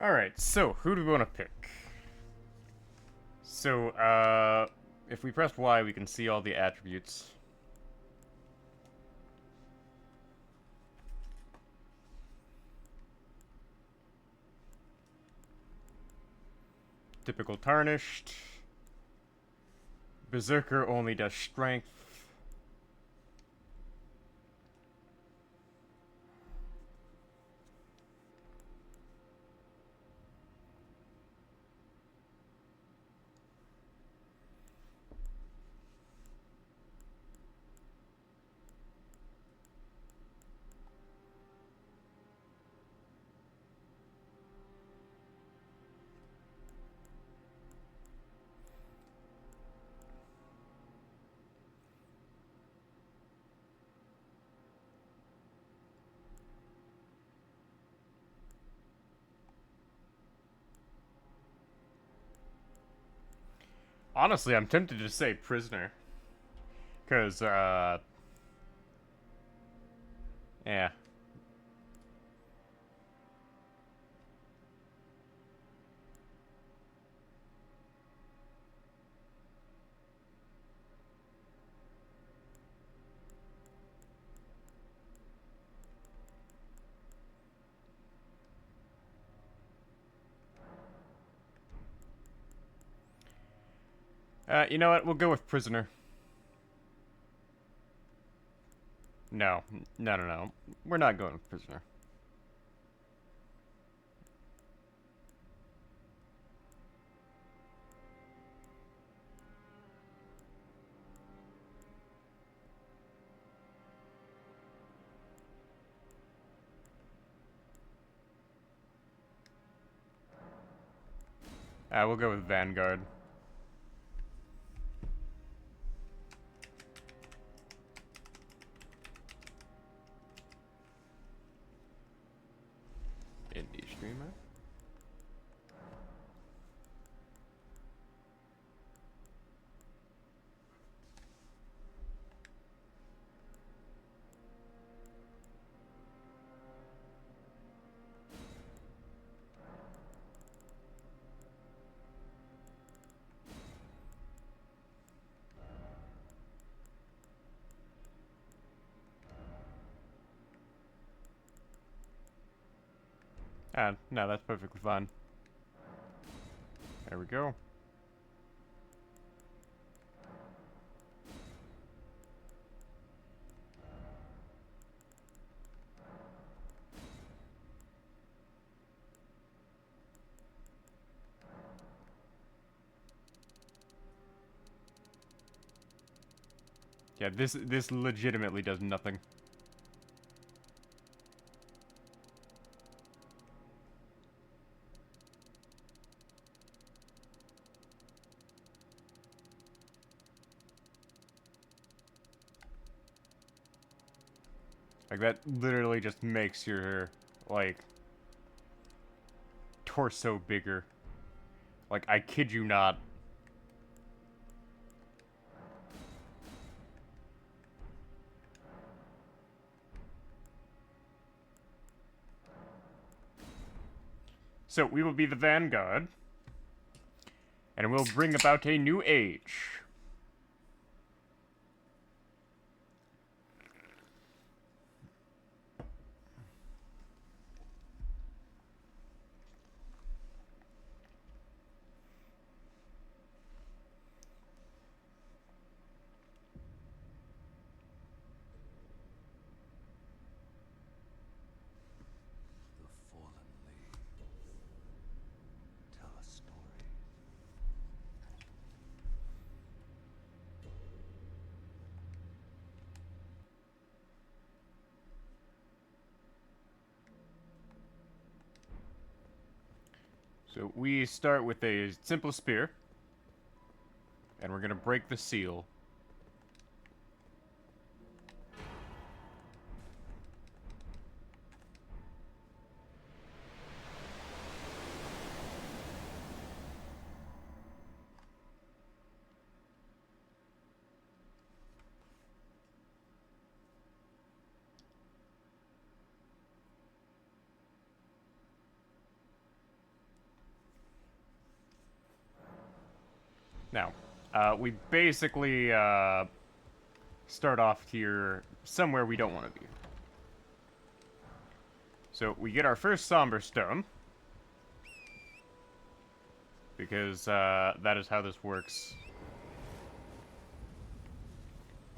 Alright, so who do we want to pick? So, if we press Y, we can see all the attributes. Typical Tarnished. Berserker only does strength. Honestly, I'm tempted to say prisoner. Because, yeah. You know what? We'll go with prisoner. No. No, no, no. We're not going with prisoner. We'll go with Vanguard. Indie streamer. No, that's perfectly fine. There we go. Yeah, this legitimately does nothing. Like, that literally just makes your, like, torso bigger. Like, I kid you not. So, we will be the Vanguard. And we'll bring about a new age. The fallen leaves tell a story. So, we start with a simple spear. And we're gonna break the seal. Now, we basically start off here somewhere we don't want to be. So we get our first somber stone, because that is how this works.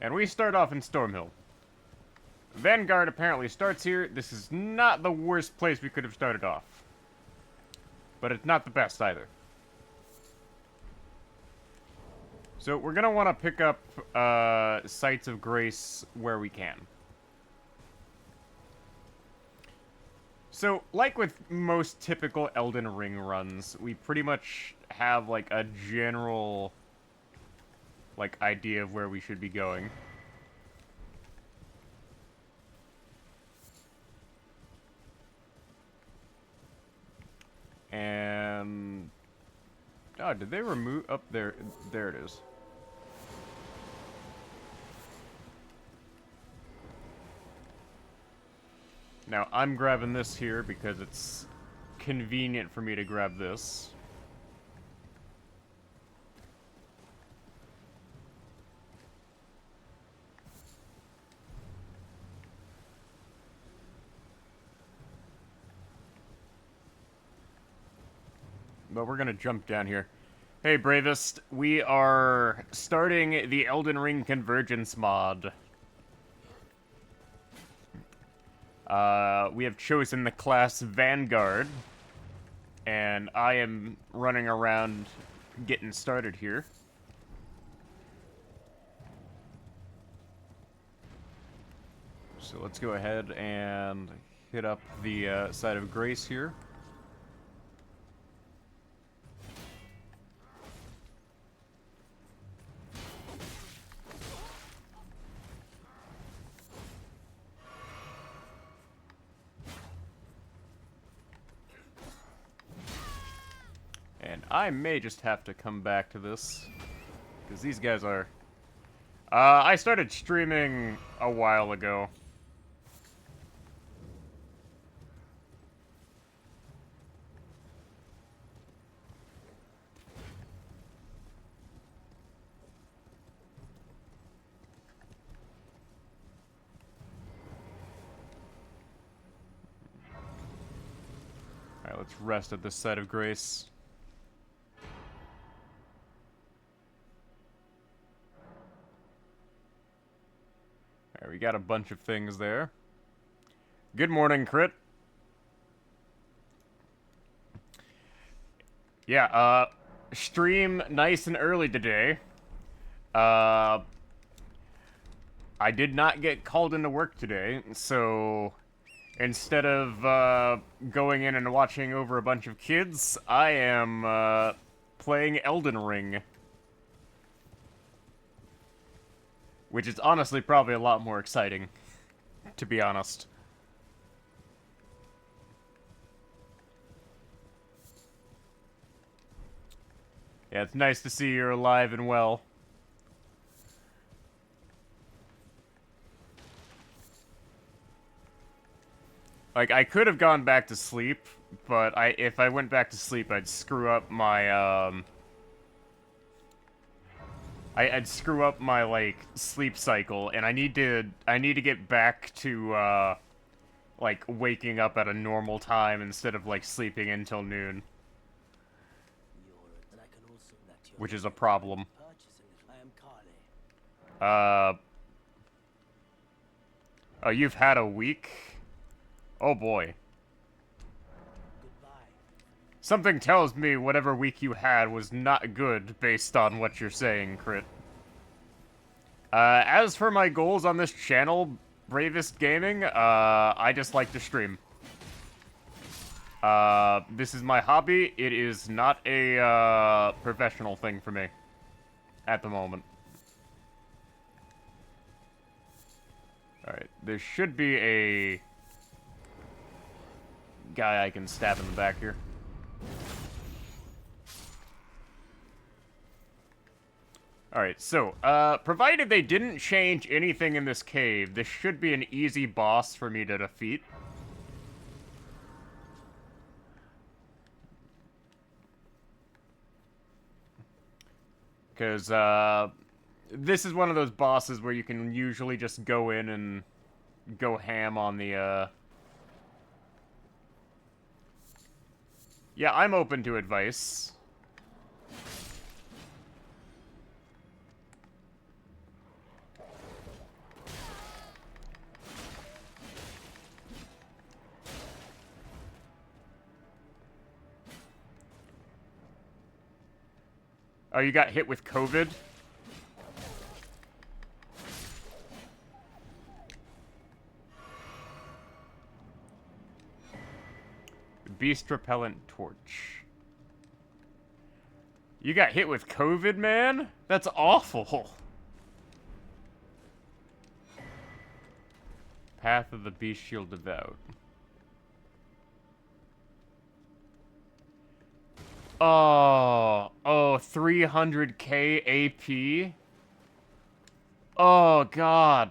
And we start off in Stormhill. Vanguard apparently starts here. This is not the worst place we could have started off. But it's not the best either. So we're going to want to pick up Sites of Grace where we can. So, like with most typical Elden Ring runs, we pretty much have, like, a general, like, idea of where we should be going. And... oh, did they remove... up there? There it is. Now, I'm grabbing this here because it's convenient for me to grab this. But we're gonna jump down here. Hey, Bravest, we are starting the Elden Ring Convergence mod. We have chosen the class Vanguard, and I am running around getting started here. So let's go ahead and hit up the Site of Grace here. And I may just have to come back to this, because these guys are... I started streaming a while ago. Alright, let's rest at this Site of Grace. Alright, we got a bunch of things there. Good morning, Crit. Yeah, stream nice and early today. I did not get called into work today, so instead of going in and watching over a bunch of kids, I am playing Elden Ring. Which is honestly probably a lot more exciting, to be honest. Yeah, it's nice to see you're alive and well. Like, I could have gone back to sleep, but if I went back to sleep, I'd screw up my, I'd screw up my, like, sleep cycle, and I need to get back to, like, waking up at a normal time instead of, like, sleeping until noon. Which is a problem. Oh, you've had a week? Oh boy. Something tells me whatever week you had was not good based on what you're saying, Crit. As for my goals on this channel, Bravest Gaming, I just like to stream. This is my hobby. It is not a, professional thing for me. At the moment. Alright, there should be a guy I can stab in the back here. Alright, so, provided they didn't change anything in this cave, this should be an easy boss for me to defeat. Because, this is one of those bosses where you can usually just go in and go ham on the, Yeah, I'm open to advice. Oh, you got hit with COVID? Beast repellent torch. You got hit with COVID, man? That's awful. Path of the Beast Shield Devout. Oh, 300k AP? Oh, God.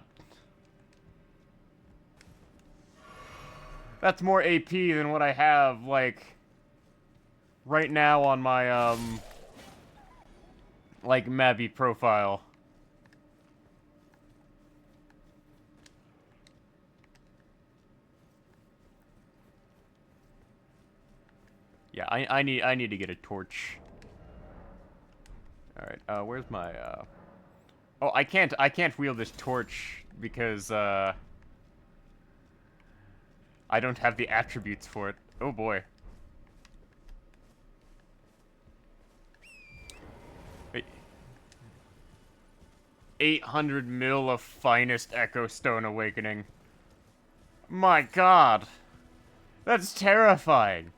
That's more AP than what I have, like, right now on my, like, Mabby profile. Yeah, I need to get a torch. Alright, where's my, Oh, I can't wield this torch because, I don't have the attributes for it. Oh, boy. Wait. 800 mil of finest Echo Stone Awakening. My God. That's terrifying.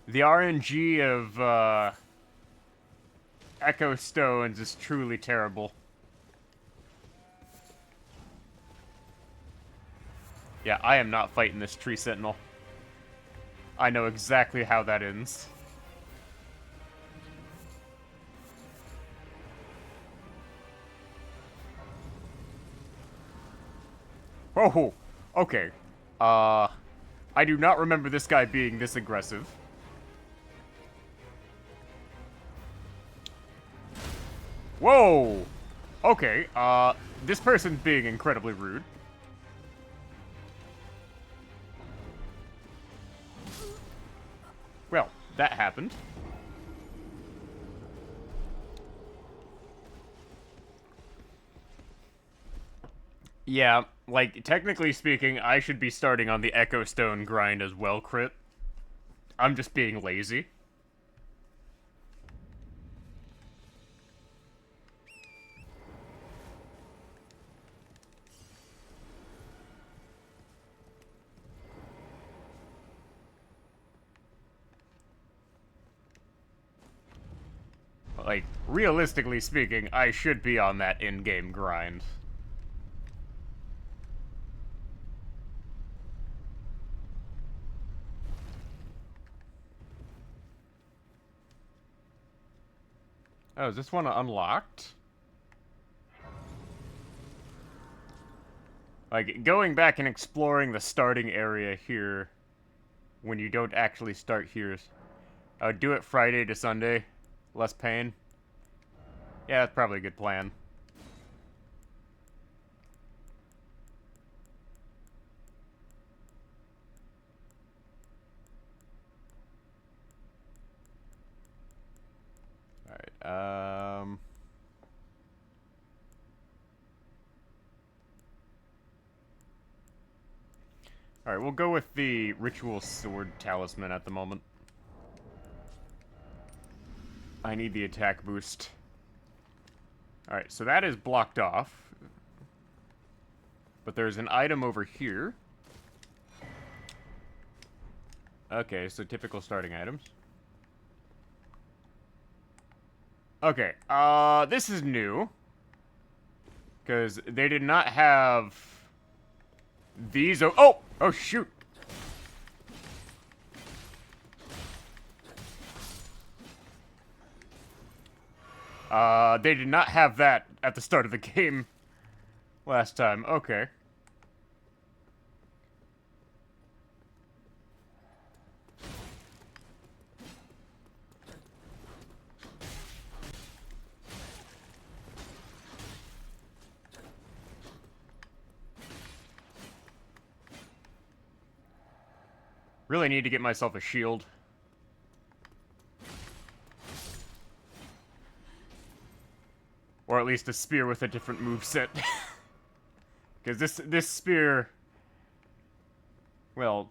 The RNG of, Echo Stones is truly terrible. Yeah, I am not fighting this tree sentinel. I know exactly how that ends. Oh, okay. I do not remember this guy being this aggressive. Whoa! Okay, this person's being incredibly rude. Well, that happened. Yeah, like, technically speaking, I should be starting on the Echo Stone grind as well, crit. I'm just being lazy. Like, realistically speaking, I should be on that in-game grind. Oh, is this one unlocked? Like, going back and exploring the starting area here when you don't actually start here. Do it Friday to Sunday. Less pain. Yeah, that's probably a good plan. Alright, Alright, we'll go with the Ritual Sword Talisman at the moment. I need the attack boost. Alright, so that is blocked off. But there's an item over here. Okay, so typical starting items. Okay, this is new. Because they did not have these. Oh, shoot. They did not have that at the start of the game last time. Okay. Really need to get myself a shield. Or at least a spear with a different moveset. Because this spear... Well,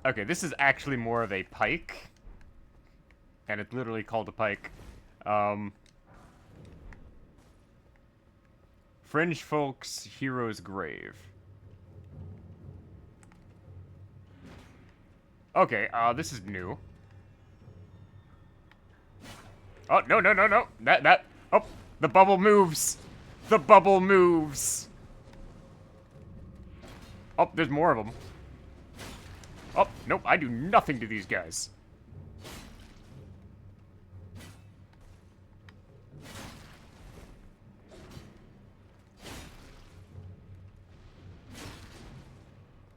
okay, this is actually more of a pike. And it's literally called a pike. Fringe Folk's Hero's Grave. Okay, this is new. Oh, no, no, no, no. Oh, the bubble moves. The bubble moves. Oh, there's more of them. Oh, nope, I do nothing to these guys.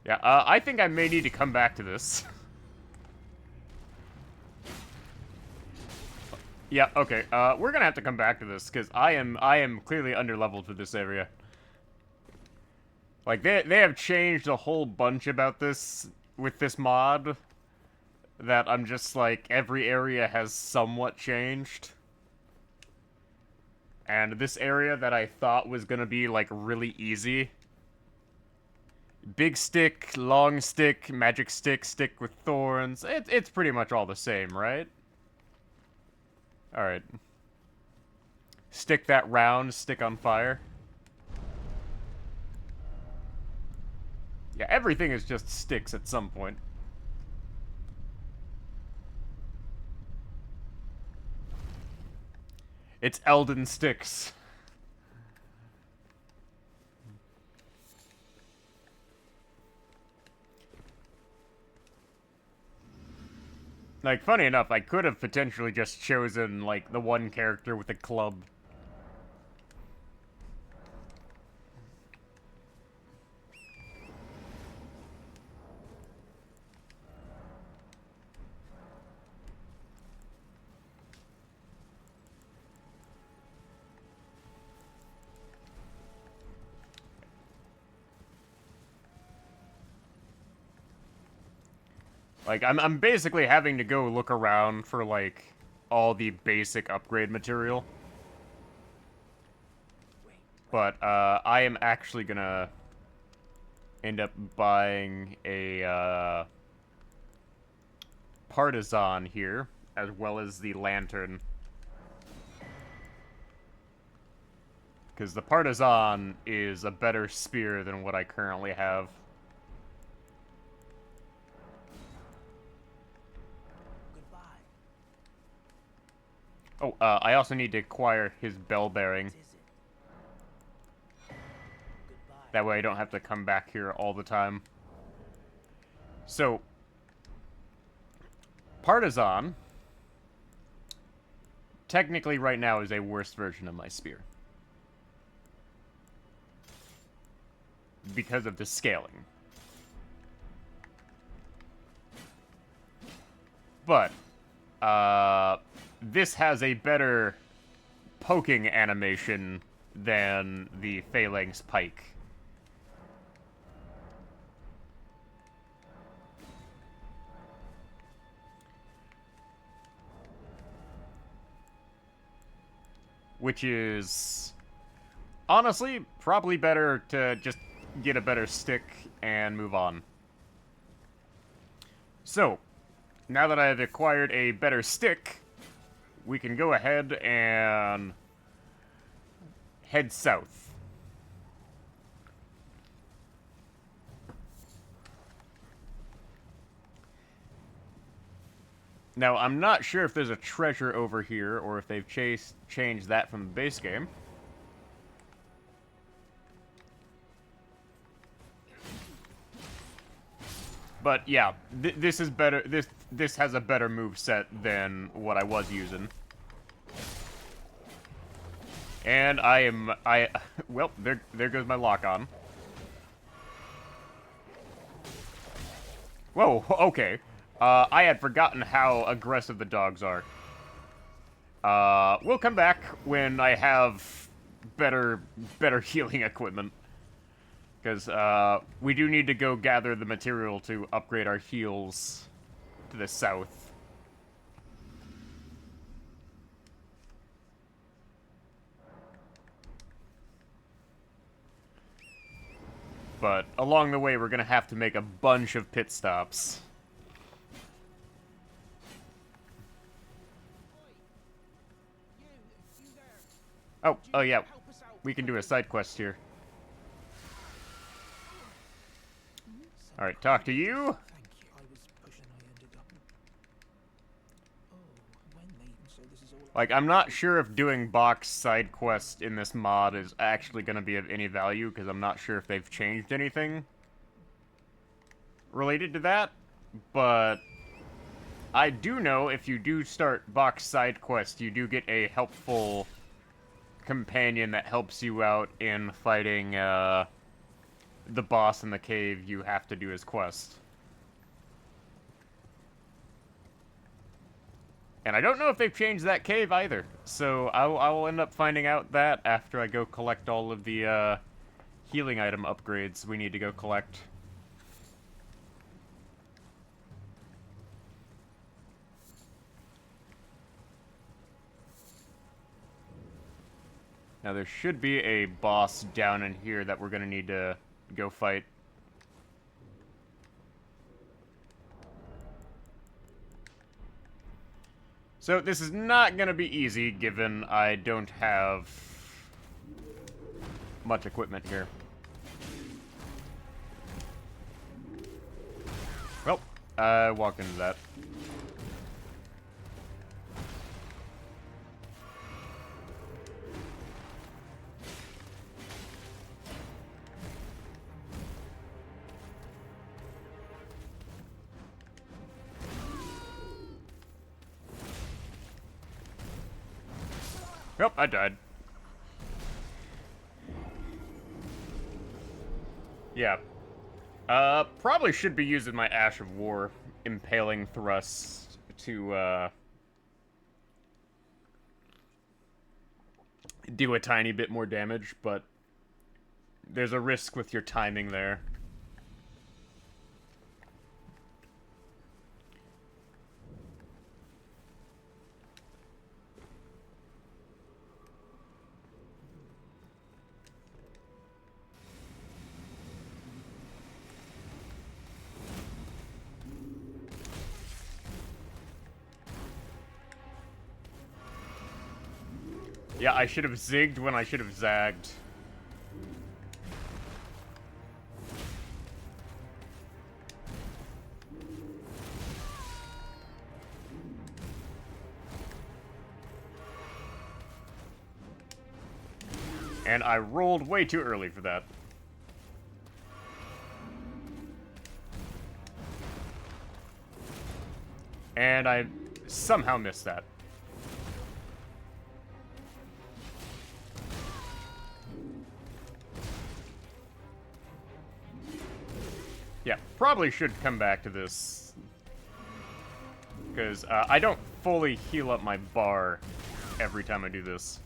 Yeah, I think I may need to come back to this. Yeah, okay, we're gonna have to come back to this, because I am clearly underleveled for this area. Like, they have changed a whole bunch about this, with this mod, that I'm just like, every area has somewhat changed. And this area that I thought was gonna be, like, really easy. Big stick, long stick, magic stick, stick with thorns. It's pretty much all the same, right? Alright. Stick that round, stick on fire. Yeah, everything is just sticks at some point. It's Elden sticks. Like, funny enough, I could have potentially just chosen, like, the one character with a club. Like, I'm basically having to go look around for, like, all the basic upgrade material. But, I am actually gonna end up buying a, partisan here, as well as the lantern. Because the partisan is a better spear than what I currently have. Oh, I also need to acquire his bell bearing. That way I don't have to come back here all the time. So, Partisan, technically right now is a worse version of my spear. Because of the scaling. But, this has a better poking animation than the Phalanx Pike. Which is, honestly, probably better to just get a better stick and move on. So, now that I've acquired a better stick, we can go ahead and head south. Now, I'm not sure if there's a treasure over here, or if they've changed that from the base game. But yeah, this is better. This has a better moveset than what I was using. And well, there goes my lock on. Whoa, okay. I had forgotten how aggressive the dogs are. We'll come back when I have better healing equipment. Because, we do need to go gather the material to upgrade our heals to the south. But along the way, we're gonna have to make a bunch of pit stops. Oh yeah, we can do a side quest here. Alright, talk to you. Thank you. I was pushing, I ended up. Oh, when late, so this is all. Like, I'm not sure if doing box side quest in this mod is actually going to be of any value, because I'm not sure if they've changed anything related to that, but I do know if you do start box side quest, you do get a helpful companion that helps you out in fighting the boss in the cave you have to do his quest. And I don't know if they've changed that cave either, so I will end up finding out that after I go collect all of the healing item upgrades we need to go collect. Now there should be a boss down in here that we're going to need to go fight. So this is not going to be easy, given I don't have much equipment here. Well, I walked into that. Yep, I died. Yeah. Probably should be using my Ash of War impaling thrust to, do a tiny bit more damage, but there's a risk with your timing there. Yeah, I should have zigged when I should have zagged. And I rolled way too early for that. And I somehow missed that. Yeah, probably should come back to this. Because I don't fully heal up my bar every time I do this.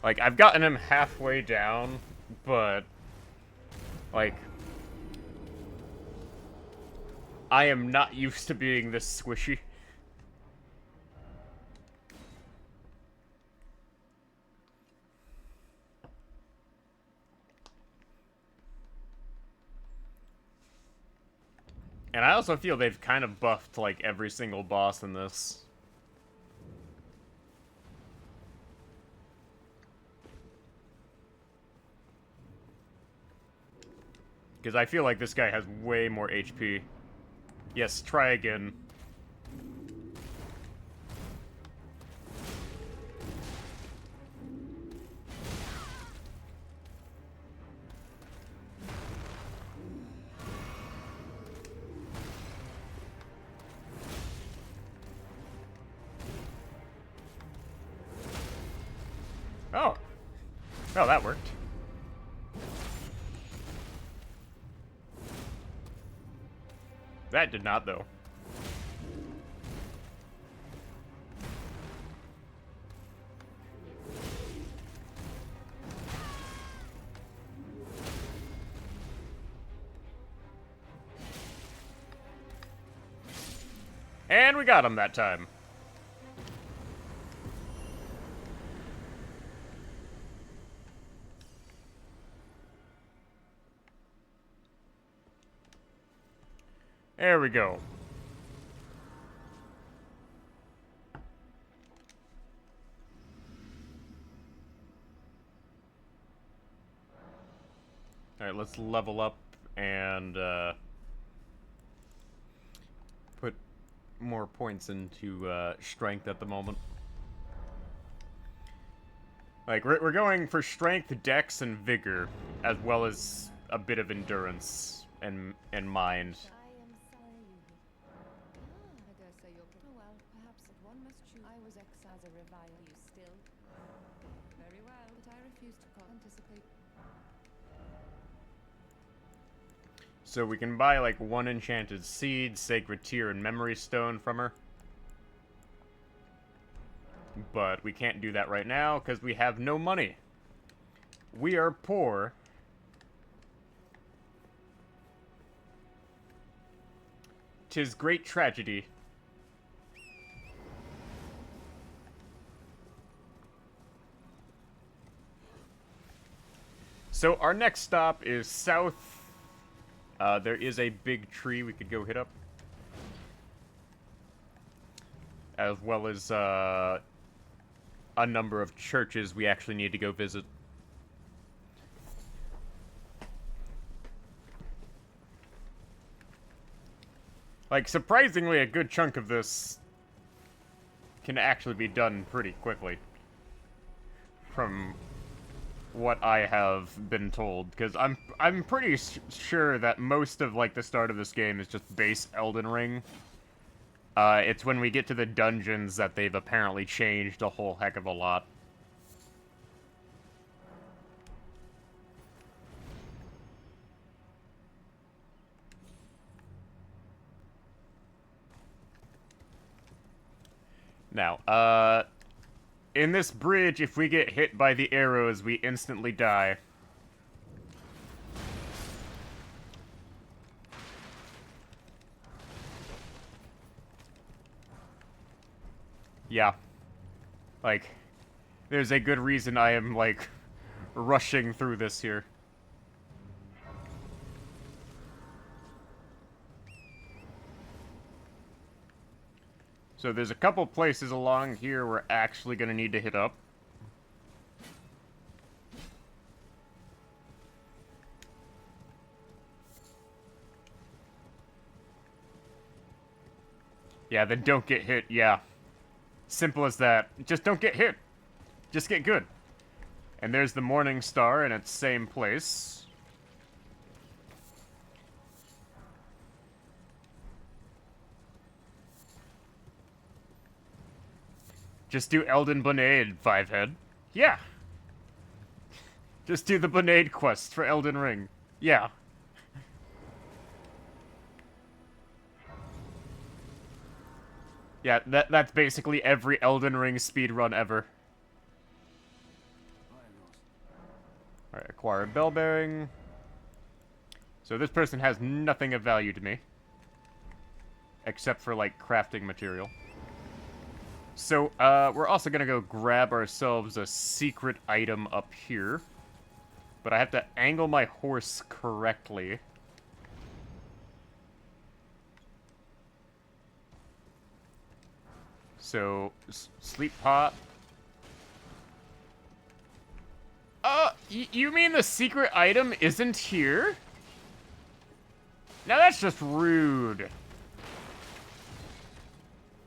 Like, I've gotten him halfway down, but, like, I am not used to being this squishy. And I also feel they've kind of buffed, like, every single boss in this. Because I feel like this guy has way more HP. Yes, try again. Oh. Oh, that worked. That did not, though. And we got him that time. There we go. Alright, let's level up and put more points into strength at the moment. Like, we're going for strength, dex, and vigor, as well as a bit of endurance and mind. I am sorry. I dare say you're pretty well. Perhaps if one must choose. I was ex as a revile. You still? Very well, but I refuse to anticipate. So we can buy, like, one enchanted seed, sacred tear, and memory stone from her. But we can't do that right now, because we have no money. We are poor. "'Tis great tragedy." So our next stop is south. There is a big tree we could go hit up. As well as a number of churches we actually need to go visit. Like, surprisingly, a good chunk of this can actually be done pretty quickly. From what I have been told, because I'm pretty sure that most of, like, the start of this game is just base Elden Ring. It's when we get to the dungeons that they've apparently changed a whole heck of a lot. Now, in this bridge, if we get hit by the arrows, we instantly die. Yeah. Like, there's a good reason I am, like, rushing through this here. So there's a couple places along here we're actually gonna need to hit up. Yeah, then don't get hit, yeah. Simple as that. Just don't get hit. Just get good. And there's the Morning Star in its same place. Just do Elden Bonade, Fivehead. Yeah. Just do the Bonade quest for Elden Ring. Yeah. Yeah, that's basically every Elden Ring speedrun ever. Alright, acquire a bell bearing. So this person has nothing of value to me. Except for, like, crafting material. So, we're also gonna go grab ourselves a secret item up here. But I have to angle my horse correctly. So, sleep pot. You mean the secret item isn't here? Now that's just rude.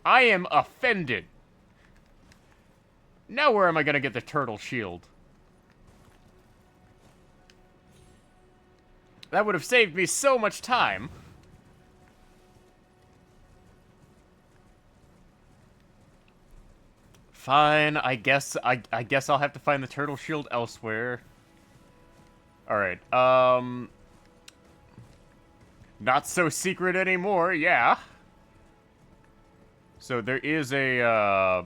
I am offended. Now where am I gonna get the turtle shield? That would have saved me so much time. Fine, I guess I'll have to find the turtle shield elsewhere. Alright, not so secret anymore, yeah. So there is a,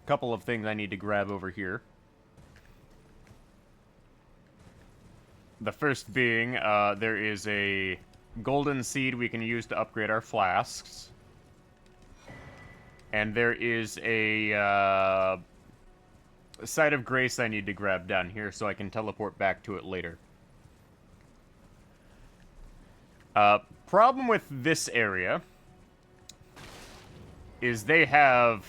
couple of things I need to grab over here. The first being, there is a golden seed we can use to upgrade our flasks. And there is a site of grace I need to grab down here so I can teleport back to it later. Problem with this area is they have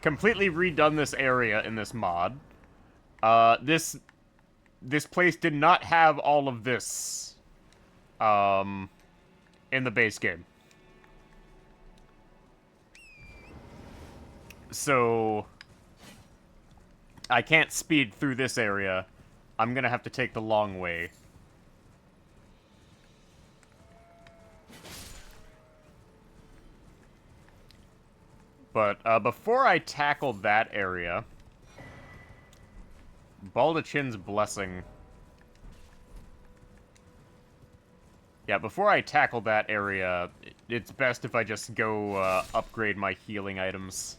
completely redone this area in this mod. This place did not have all of this in the base game. So I can't speed through this area. I'm gonna have to take the long way. But before I tackle that area, Baldachin's Blessing. Yeah, before I tackle that area, it's best if I just go upgrade my healing items.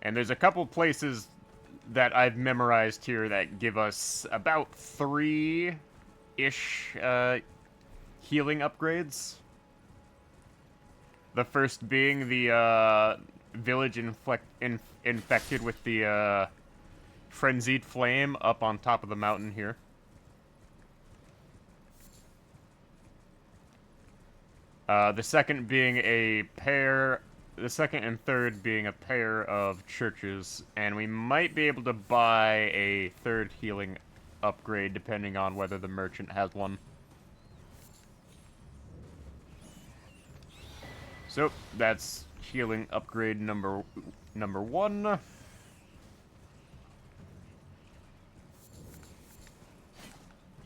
And there's a couple places that I've memorized here that give us about 3-ish healing upgrades. The first being the village infected with the frenzied flame up on top of the mountain here. The second being a pair... The second and third being a pair of churches, and we might be able to buy a third healing upgrade depending on whether the merchant has one. So, that's healing upgrade number 1.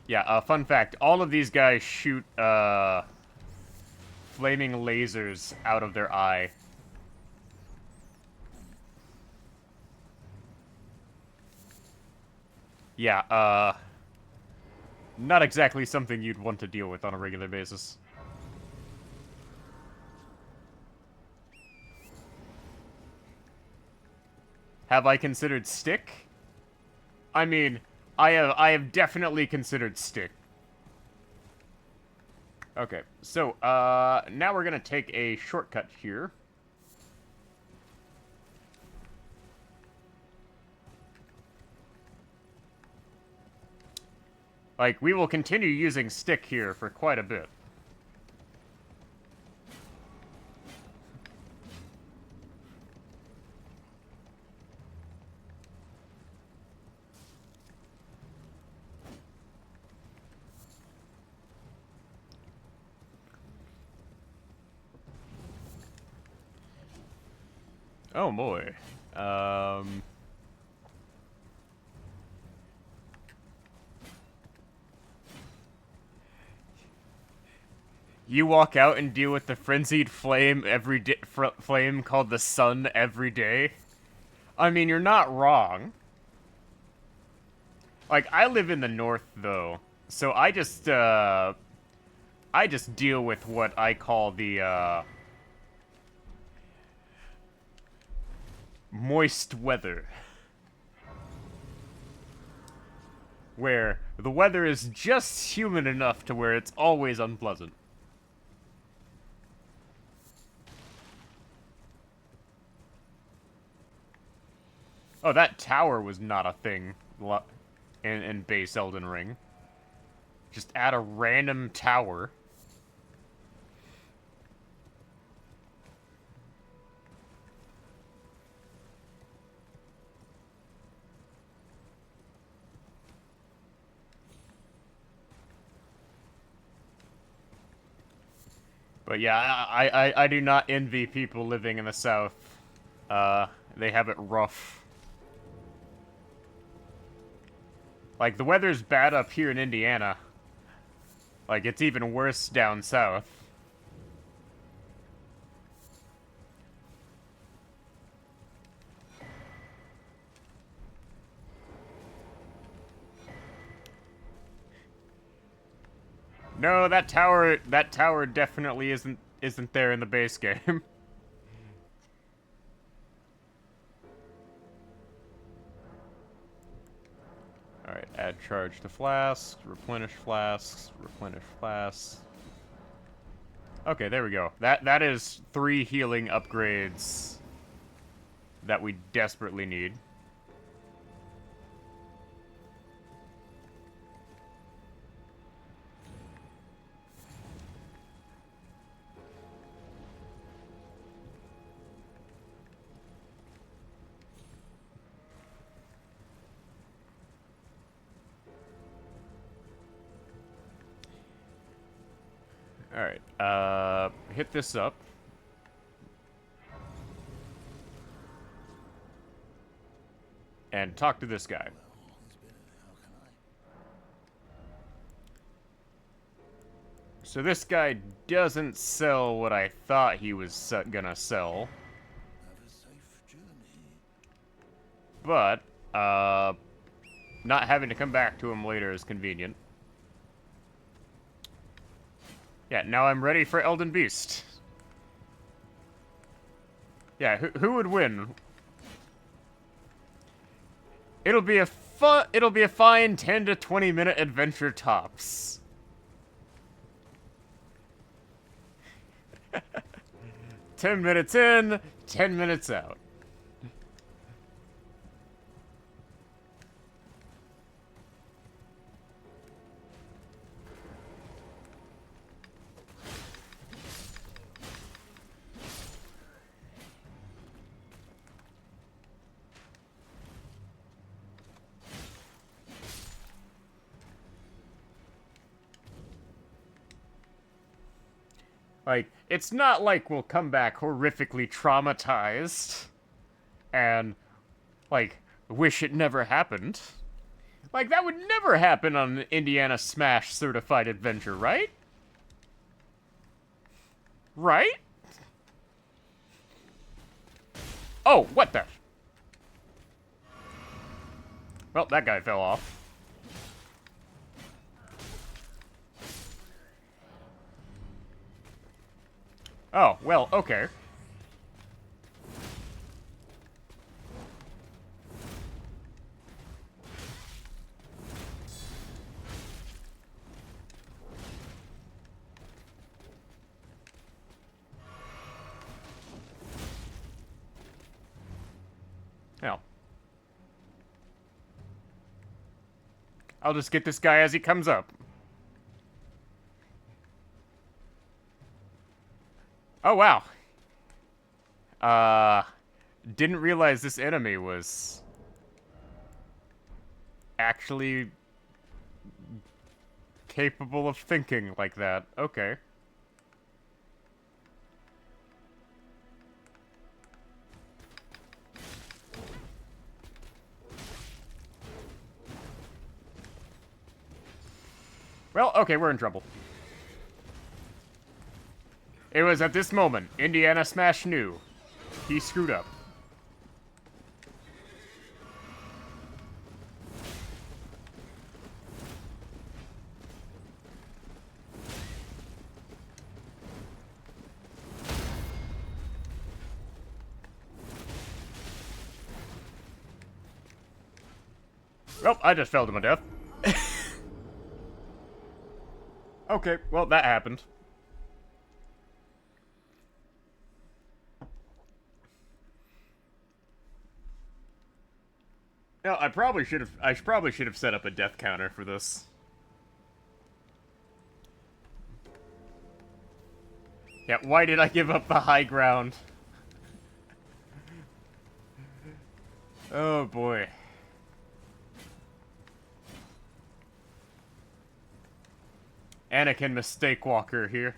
Yeah, fun fact, all of these guys shoot, flaming lasers out of their eye. Yeah, not exactly something you'd want to deal with on a regular basis. Have I considered stick? I mean, I have definitely considered stick. Okay, so, now we're gonna take a shortcut here. Like, we will continue using stick here for quite a bit. Oh boy. You walk out and deal with the frenzied flame flame called the sun every day. I mean, you're not wrong. Like, I live in the north though, so I just deal with what I call the moist weather. Where the weather is just humid enough to where it's always unpleasant. Oh, that tower was not a thing in base Elden Ring. Just add a random tower. But yeah, I do not envy people living in the south. They have it rough. Like, the weather's bad up here in Indiana. Like, it's even worse down south. No, that tower definitely isn't there in the base game. Alright, add charge to flasks, replenish flasks, replenish flasks. Okay, there we go. That is 3 healing upgrades that we desperately need. Alright, hit this up. And talk to this guy. So this guy doesn't sell what I thought he was gonna sell. Have a safe journey. But, not having to come back to him later is convenient. Yeah, now I'm ready for Elden Beast. Yeah, who would win? It'll be a fine 10 to 20 minute adventure tops. 10 minutes in, 10 minutes out. Like, it's not like we'll come back horrifically traumatized and, like, wish it never happened. Like, that would never happen on an Indiana Smash certified adventure, right? Right? Oh, what the? Well, that guy fell off. Oh, well, okay. Now, I'll just get this guy as he comes up. Oh, wow. Didn't realize this enemy was actually capable of thinking like that. Okay. Well, okay, we're in trouble. It was at this moment Indiana Smash knew he screwed up. Well, I just fell to my death. Okay, well, that happened. No, I probably should have set up a death counter for this. Yeah, why did I give up the high ground? Oh boy. Anakin Mistake Walker here.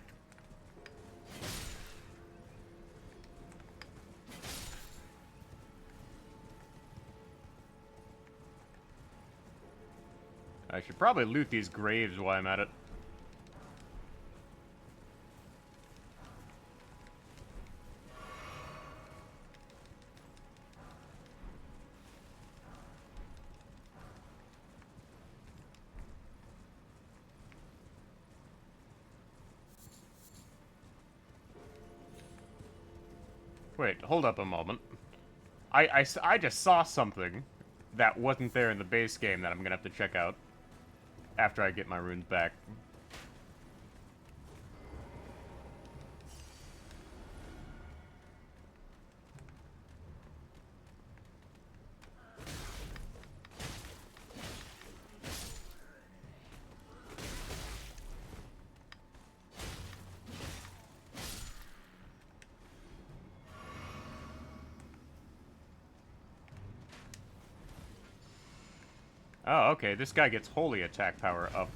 I should probably loot these graves while I'm at it. Wait, hold up a moment. I just saw something that wasn't there in the base game that I'm gonna have to check out after I get my runes back. Oh, okay, this guy gets holy attack power up.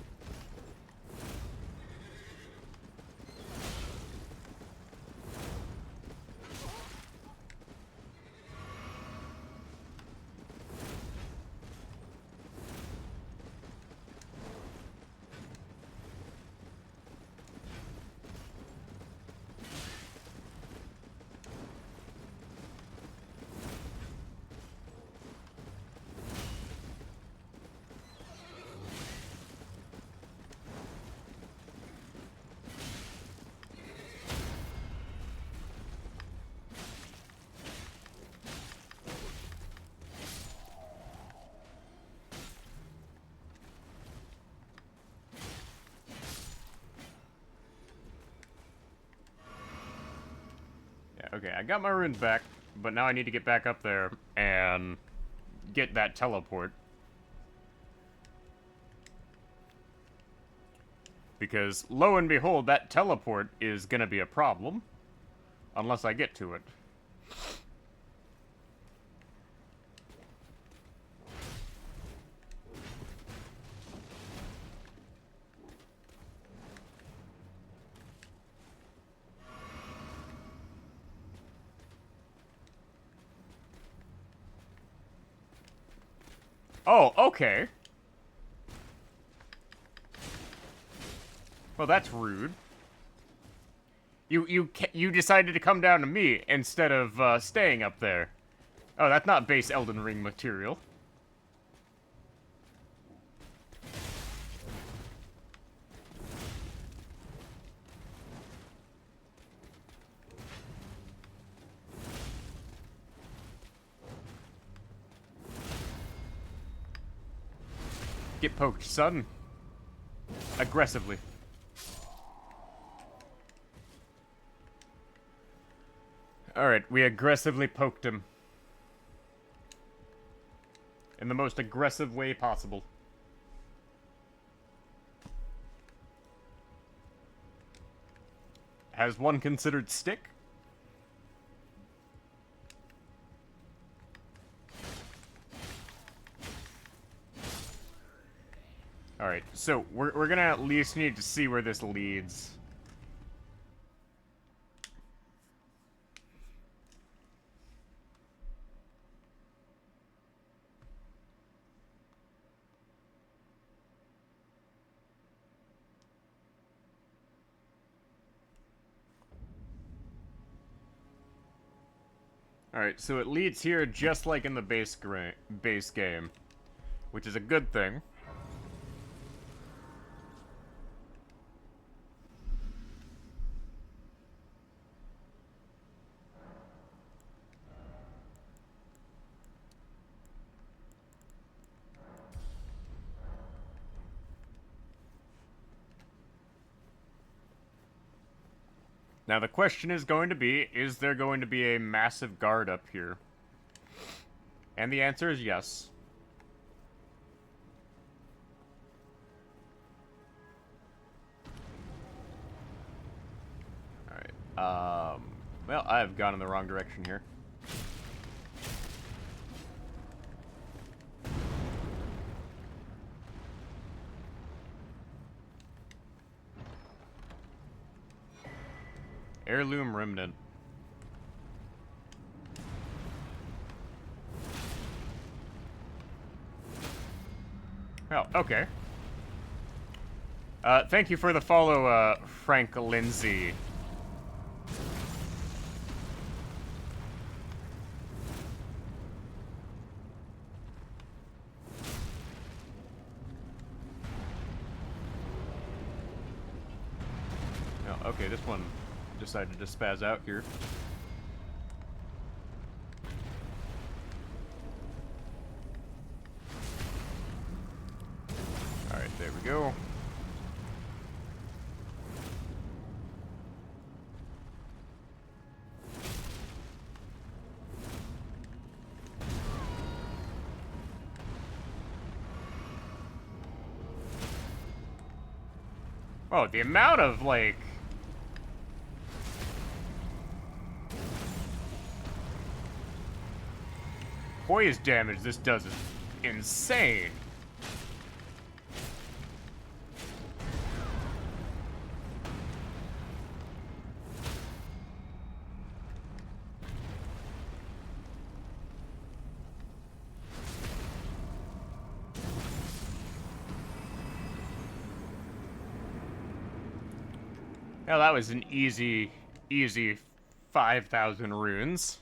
Yeah, okay, I got my runes back, but now I need to get back up there and get that teleport. Because, lo and behold, that teleport is gonna be a problem. Unless I get to it. Oh, okay. Well, that's rude. You decided to come down to me instead of staying up there. Oh, that's not base Elden Ring material. Get poked, son. Aggressively. Alright, we aggressively poked him. In the most aggressive way possible. Has one considered stick? Alright, so we're gonna at least need to see where this leads. Alright, so it leads here just like in the base game, which is a good thing. Now the question is going to be, is there going to be a massive guard up here? And the answer is yes. Alright, well, I've gone in the wrong direction here. Heirloom Remnant. Oh, okay. Thank you for the follow, Frank Lindsay. Oh, okay, this one decided to spaz out here. Alright, there we go. Oh, the amount of, like... poise damage this does is insane. Now that was an easy 5,000 runes.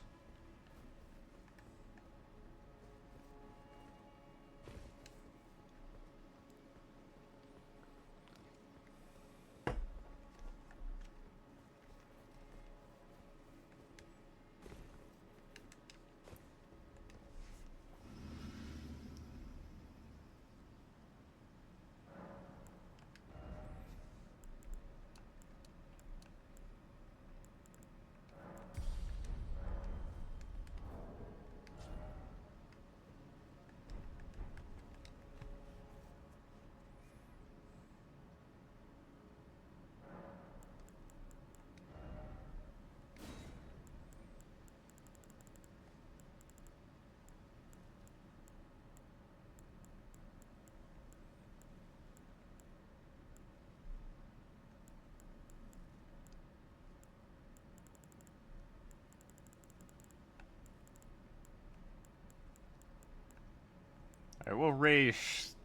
I will raise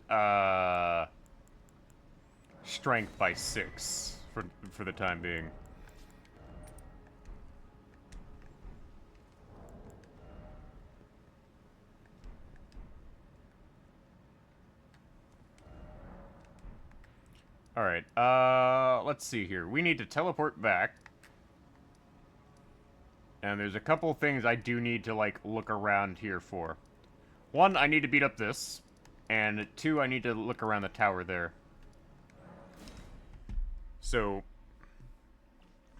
strength by 6 for the time being. All right. Let's see here. We need to teleport back. And there's a couple things I do need to like look around here for. 1, I need to beat up this, and 2, I need to look around the tower there. So,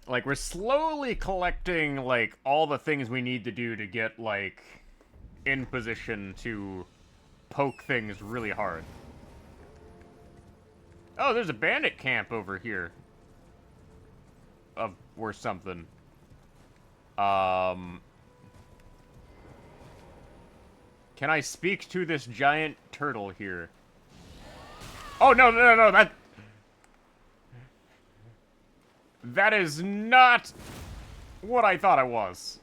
like, we're slowly collecting, like, all the things we need to do to get, like, in position to poke things really hard. Oh, there's a bandit camp over here. Or something. Can I speak to this giant turtle here? Oh, no, that is not what I thought it was.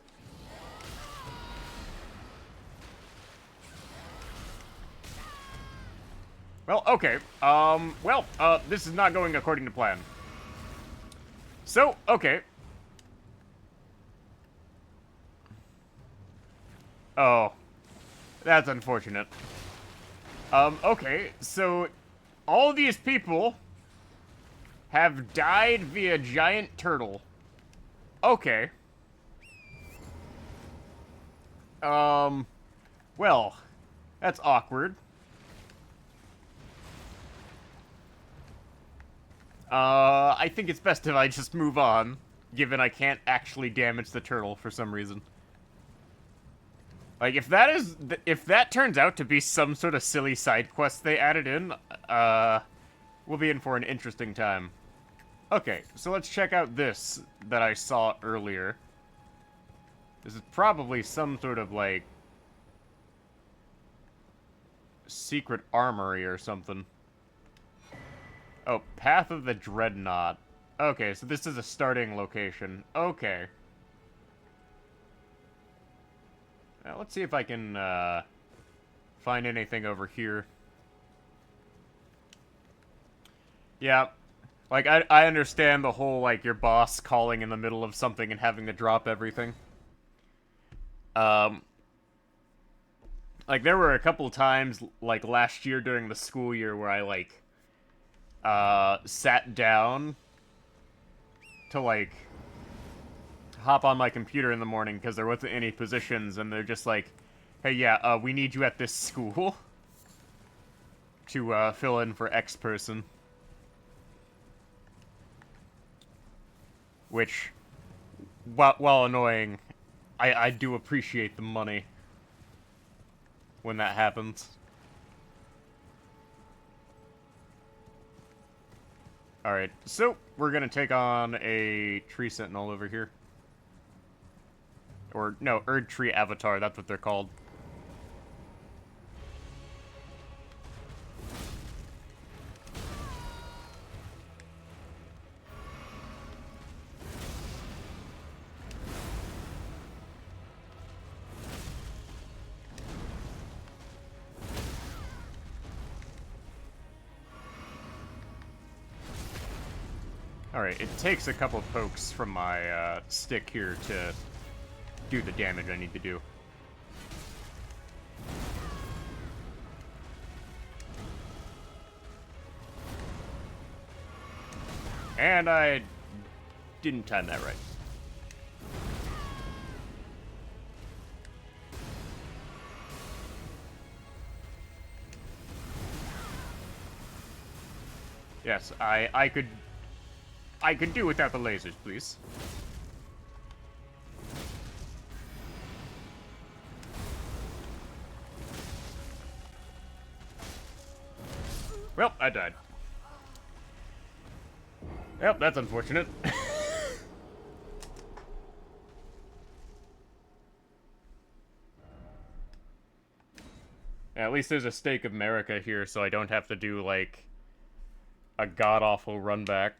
Well, okay. This is not going according to plan. So, okay. Oh. That's unfortunate. Okay, so all these people have died via giant turtle. Okay. Well, that's awkward. I think it's best if I just move on, given I can't actually damage the turtle for some reason. Like, if that turns out to be some sort of silly side quest they added in, we'll be in for an interesting time. Okay, so let's check out this that I saw earlier. This is probably some sort of, like, secret armory or something. Oh, Path of the Dreadnought. Okay, so this is a starting location. Okay. Now, let's see if I can, find anything over here. Yeah. Like, I understand the whole, like, your boss calling in the middle of something and having to drop everything. Like, there were a couple times, like, last year during the school year where I, like, sat down to, like, hop on my computer in the morning because there wasn't any positions, and they're just like, hey, yeah, we need you at this school to, fill in for X person. Which, while annoying, I do appreciate the money when that happens. Alright, so we're gonna take on a tree sentinel over here. Or, no, Erd Tree Avatar, that's what they're called. Alright, it takes a couple pokes from my stick here to do the damage I need to do. And I didn't time that right. Yes, I could do without the lasers, please. Well, I died. Yep, that's unfortunate. At least there's a stake of America here, so I don't have to do, like, a god-awful run back.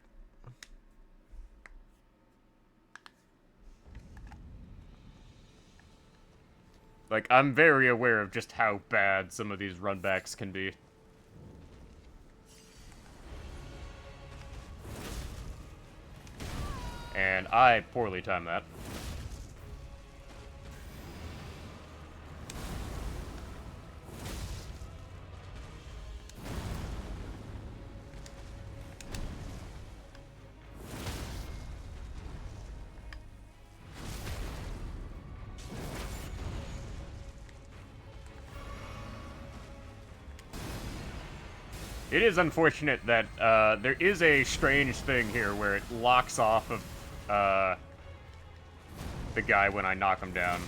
Like, I'm very aware of just how bad some of these runbacks can be. And I poorly timed that. It is unfortunate that there is a strange thing here where it locks off of the guy when I knock him down.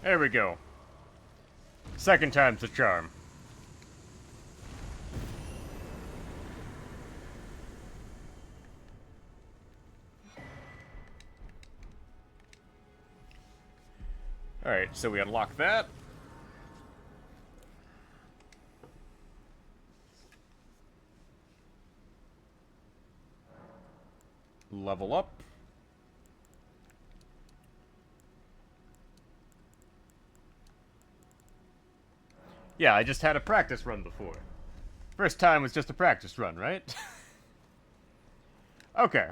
There we go. Second time's the charm. Alright, so we unlock that. Level up. Yeah, I just had a practice run before. First time was just a practice run, right? Okay.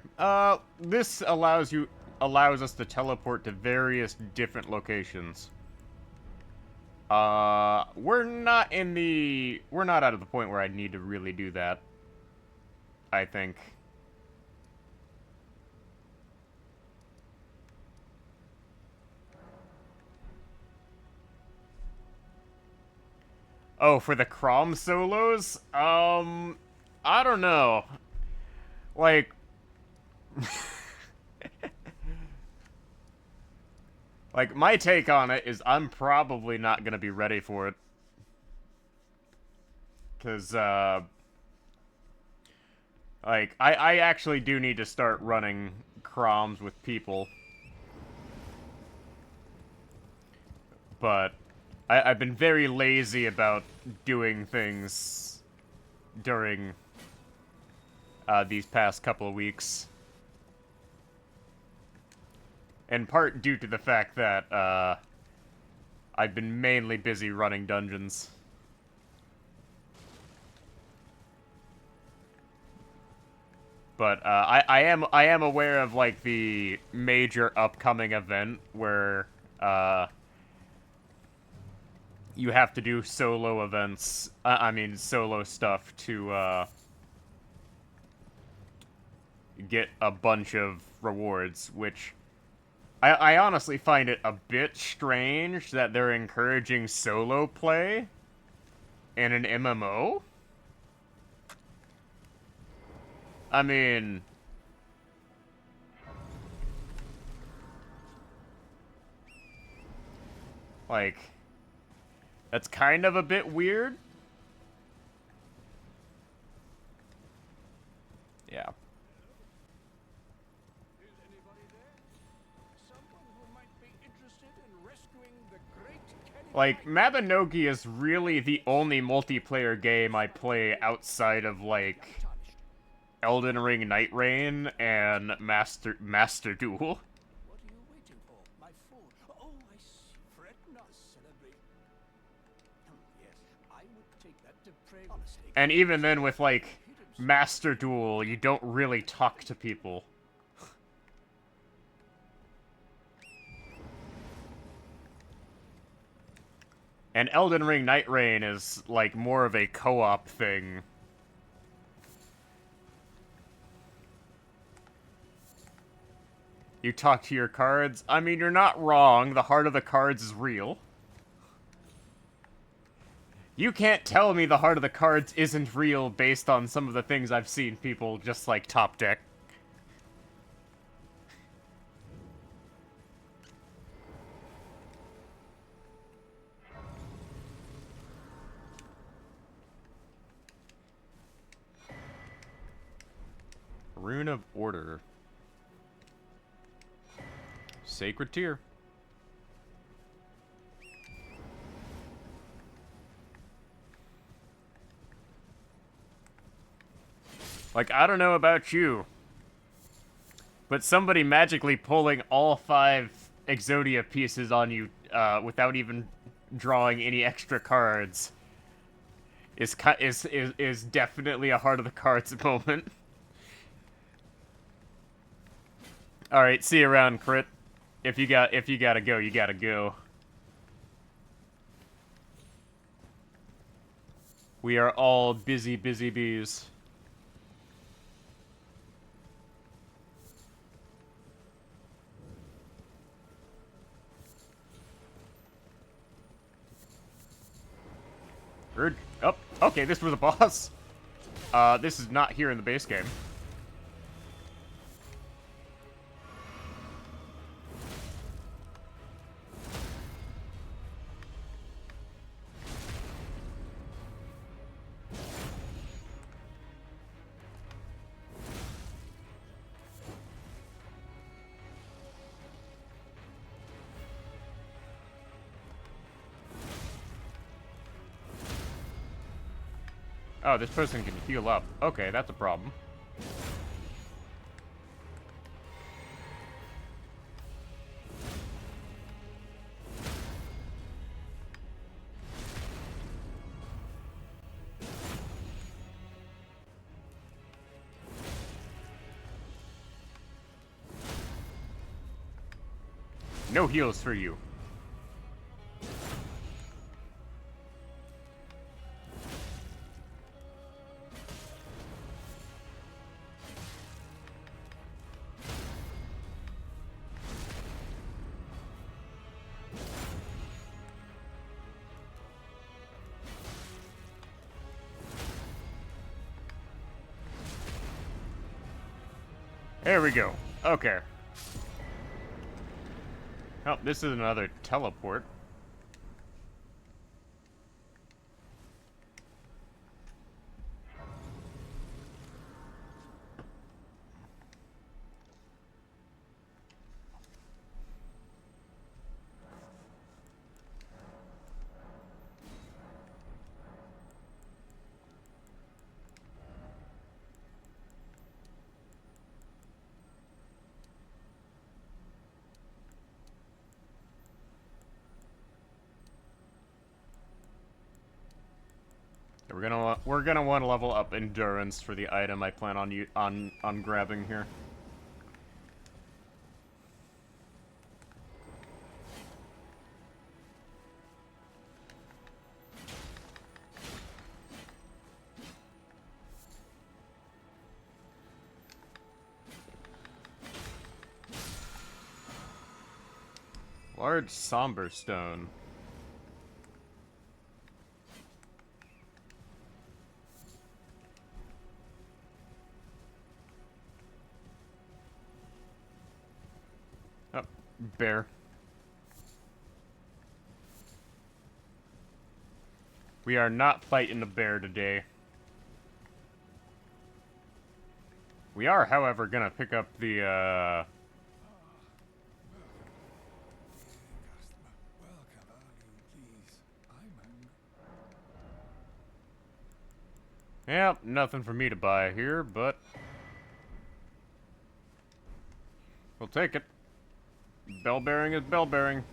This allows us to teleport to various different locations. We're not out of the point where I need to really do that, I think. Oh, for the Crom solos? I don't know. Like... like, my take on it is I'm probably not gonna be ready for it. Because, like, I actually do need to start running Croms with people. But... I've been very lazy about doing things during these past couple of weeks. In part due to the fact that I've been mainly busy running dungeons. But I am aware of, like, the major upcoming event where you have to do solo events, solo stuff to, get a bunch of rewards, which I honestly find it a bit strange that they're encouraging solo play in an MMO. I mean, like, that's kind of a bit weird. Yeah. Is anybody there? Someone who might be interested in rescuing the great Kenny Like, Knight? Mabinogi is really the only multiplayer game I play outside of, like, Tarnished. Elden Ring Night Rain and Master Duel. What are you waiting for? My food. Oh, I see. Fret not, celebrate. Yes, I would take that to pray. Honestly. And even then with, like, Master Duel, you don't really talk to people. And Elden Ring Night Rain is, like, more of a co-op thing. You talk to your cards. I mean, you're not wrong. The heart of the cards is real. You can't tell me the heart of the cards isn't real based on some of the things I've seen people just, like, top deck. Rune of Order. Sacred Tear. Like, I don't know about you, but somebody magically pulling all 5 Exodia pieces on you without even drawing any extra cards is definitely a heart of the cards moment. All right, see you around, Crit. If you gotta go, you gotta go. We are all busy bees. Oh, okay, this was a boss. This is not here in the base game. Oh, this person can heal up. Okay, that's a problem. No heals for you. There we go. Okay. Oh, this is another teleport. We're gonna want to level up endurance for the item I plan on grabbing here. Large somber stone. Oh, bear. We are not fighting the bear today. We are, however, gonna pick up the, Customer, welcome. Please. I'm hungry. Yep, nothing for me to buy here, but we'll take it. Bell bearing is bell bearing.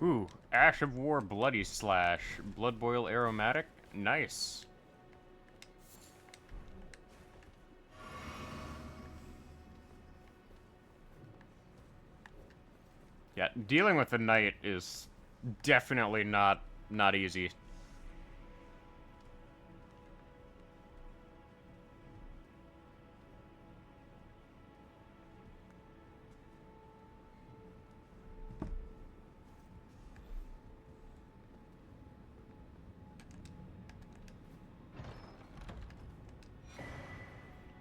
Ooh, Ash of War Bloody Slash. Blood Boil Aromatic. Nice. Yeah, dealing with the knight is definitely not easy.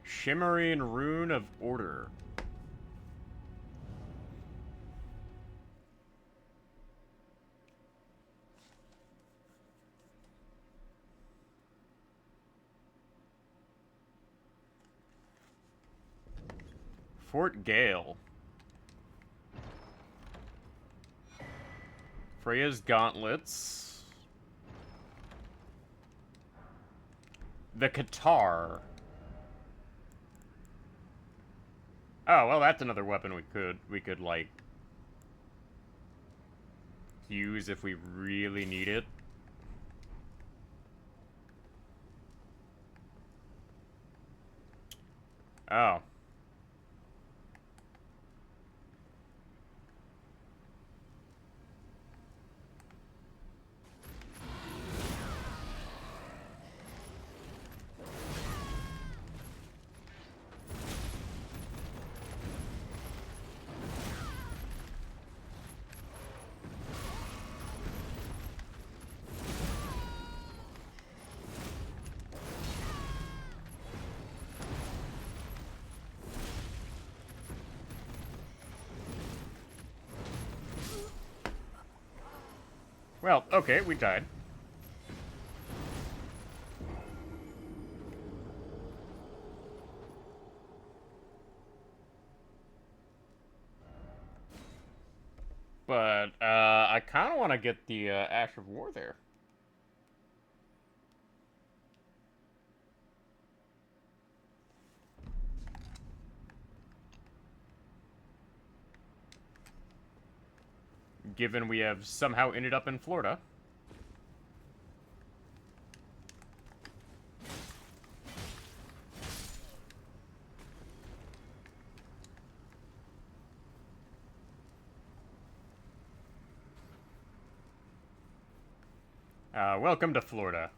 Shimmering Rune of Order. Fort Gale. Freya's Gauntlets. The Qatar. Oh, well, that's another weapon we could like use if we really need it. Oh. Well, okay, we died. But, I kind of want to get the, Ash of War there. given we have somehow ended up in Florida. Welcome to Florida.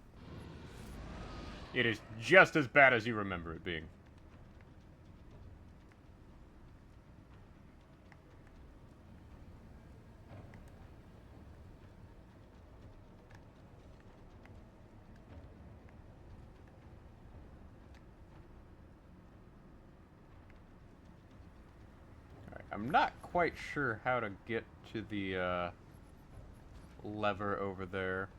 It is just as bad as you remember it being. Alright, I'm not quite sure how to get to the, lever over there.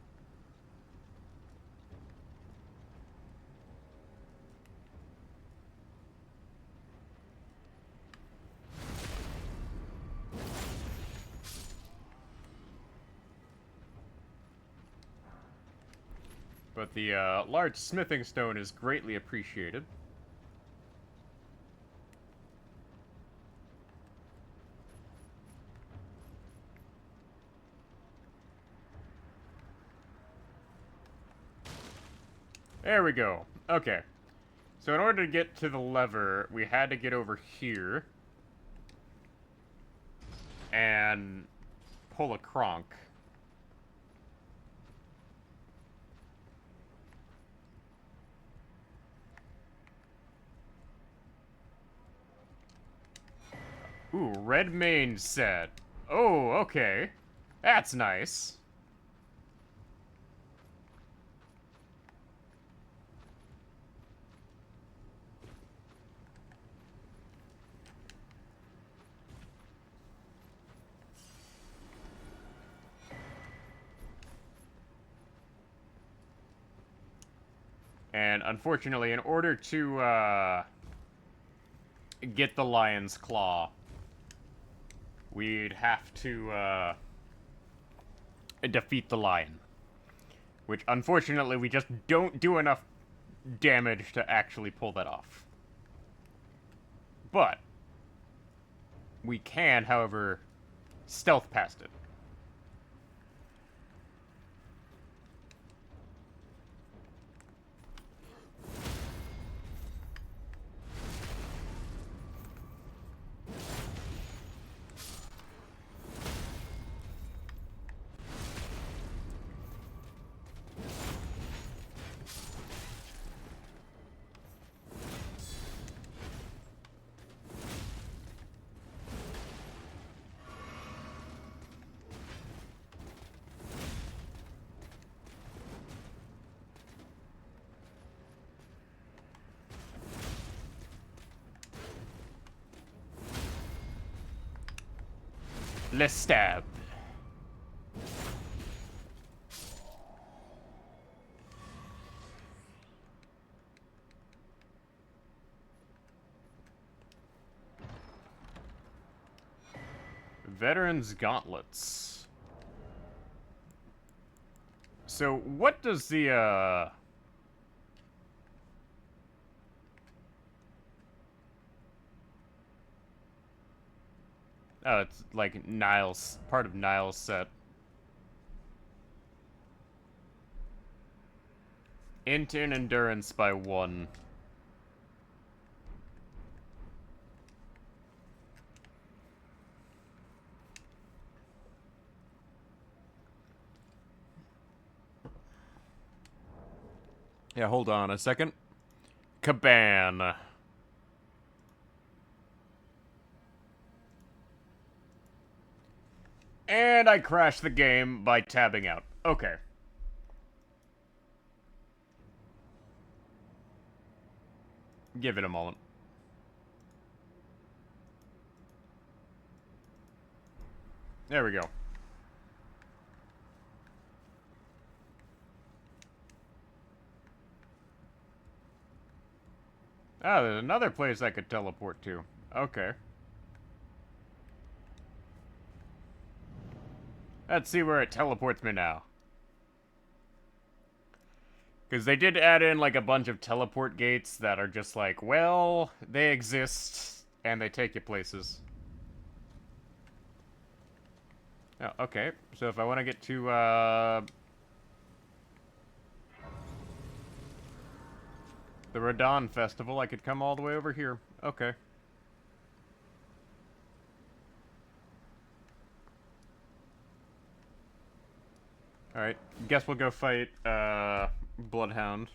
But the large smithing stone is greatly appreciated. There we go. Okay. So in order to get to the lever, we had to get over here. And pull a cronk. Ooh, red mane set. Oh, okay. That's nice. And unfortunately, in order to get the lion's claw, we'd have to defeat the lion. Which, unfortunately, we just don't do enough damage to actually pull that off. But we can, however, stealth past it. Let's stab. Veteran's Gauntlets. So, what does the, Oh, it's like Nile's, part of Nile's set. Intern endurance by 1. Yeah, hold on a second. Caban. And I crashed the game by tabbing out. Okay. Give it a moment. There we go. Oh, there's another place I could teleport to. Okay. Let's see where it teleports me now. Because they did add in, like, a bunch of teleport gates that are just like, well, they exist, and they take you places. Oh, okay. So if I want to get to, the Radon Festival, I could come all the way over here. Okay. Alright. Guess we'll go fight, Bloodhound.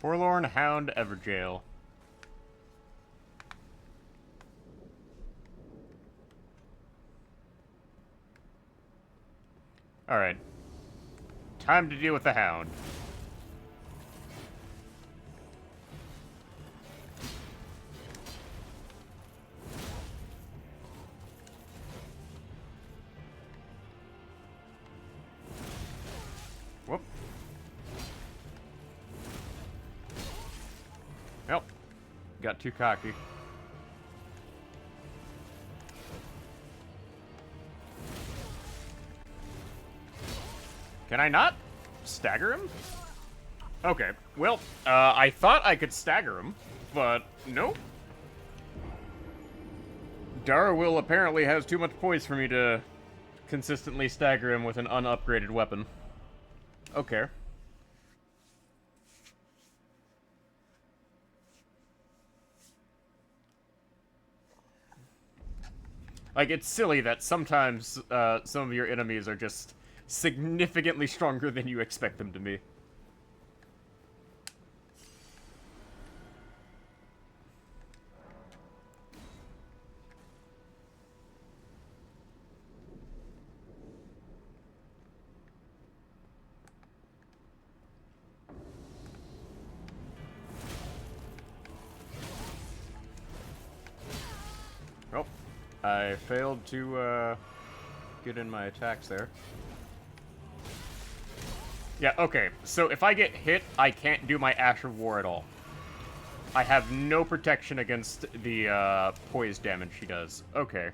Forlorn Hound Everjail. Alright. Time to deal with the Hound. Whoop. Nope. Got too cocky. Can I not stagger him? Okay, well, I thought I could stagger him, but nope. Dara will apparently has too much poise for me to consistently stagger him with an unupgraded weapon. Okay. Like, it's silly that sometimes some of your enemies are just significantly stronger than you expect them to be. Oh, I failed to get in my attacks there. Yeah, okay. So if I get hit, I can't do my Ash of War at all. I have no protection against the poise damage she does. Okay.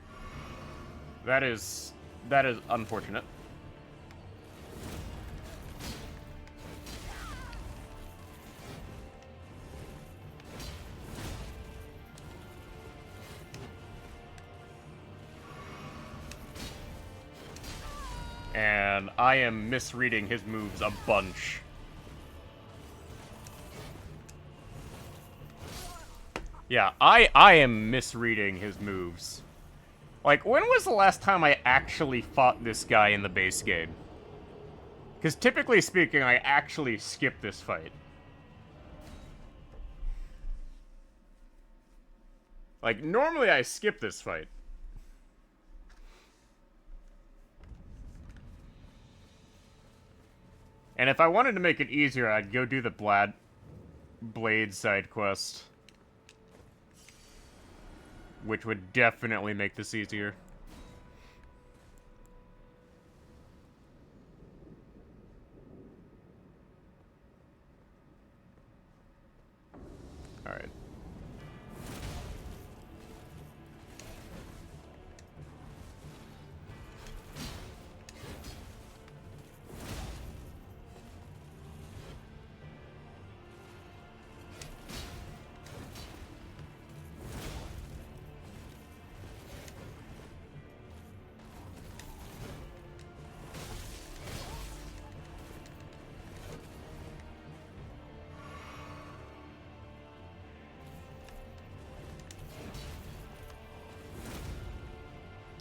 That is unfortunate. And I am misreading his moves a bunch. Yeah, I am misreading his moves. Like, when was the last time I actually fought this guy in the base game? Because typically speaking, I actually skip this fight. Like, normally I skip this fight. And if I wanted to make it easier, I'd go do the Blade side quest. Which would definitely make this easier. Alright.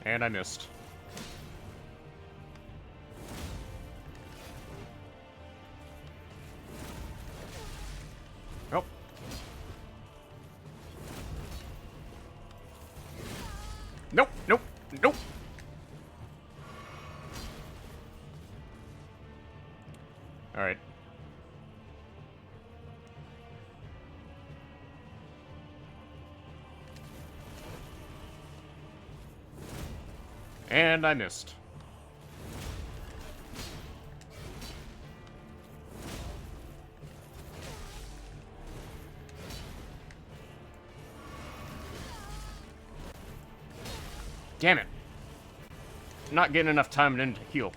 And I missed. Oh. Nope, nope, nope. Alright. And I missed. Damn it. Not getting enough time in to heal.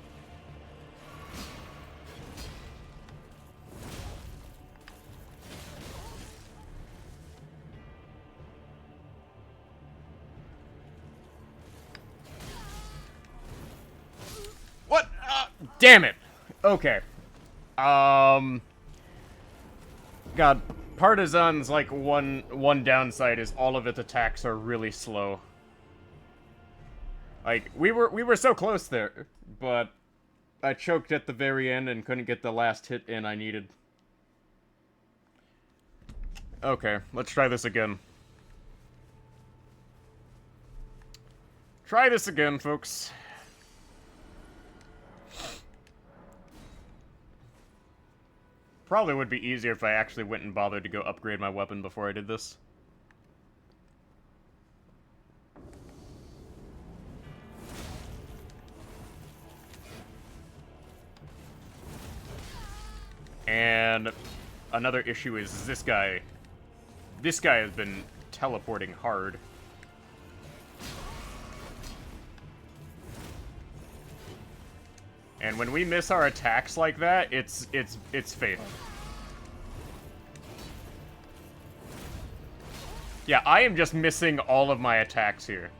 What? Damn it. Okay. God, Partizan's like one downside is all of its attacks are really slow. Like we were so close there, but I choked at the very end and couldn't get the last hit in I needed. Okay, let's try this again. Try this again, folks. Probably would be easier if I actually went and bothered to go upgrade my weapon before I did this. And another issue is this guy. This guy has been teleporting hard. And when we miss our attacks like that, it's fatal. Yeah, I am just missing all of my attacks here.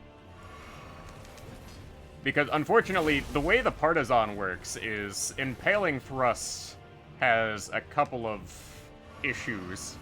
Because, unfortunately, the way the Partizan works is Impaling Thrust has a couple of issues.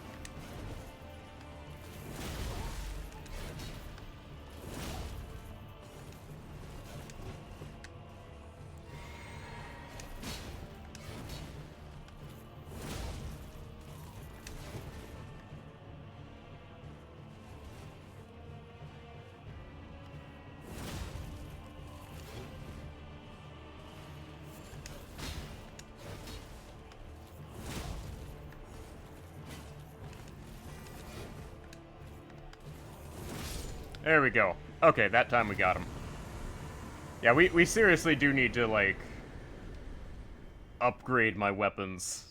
There we go. Okay, that time we got him. Yeah, we seriously do need to, like, upgrade my weapons.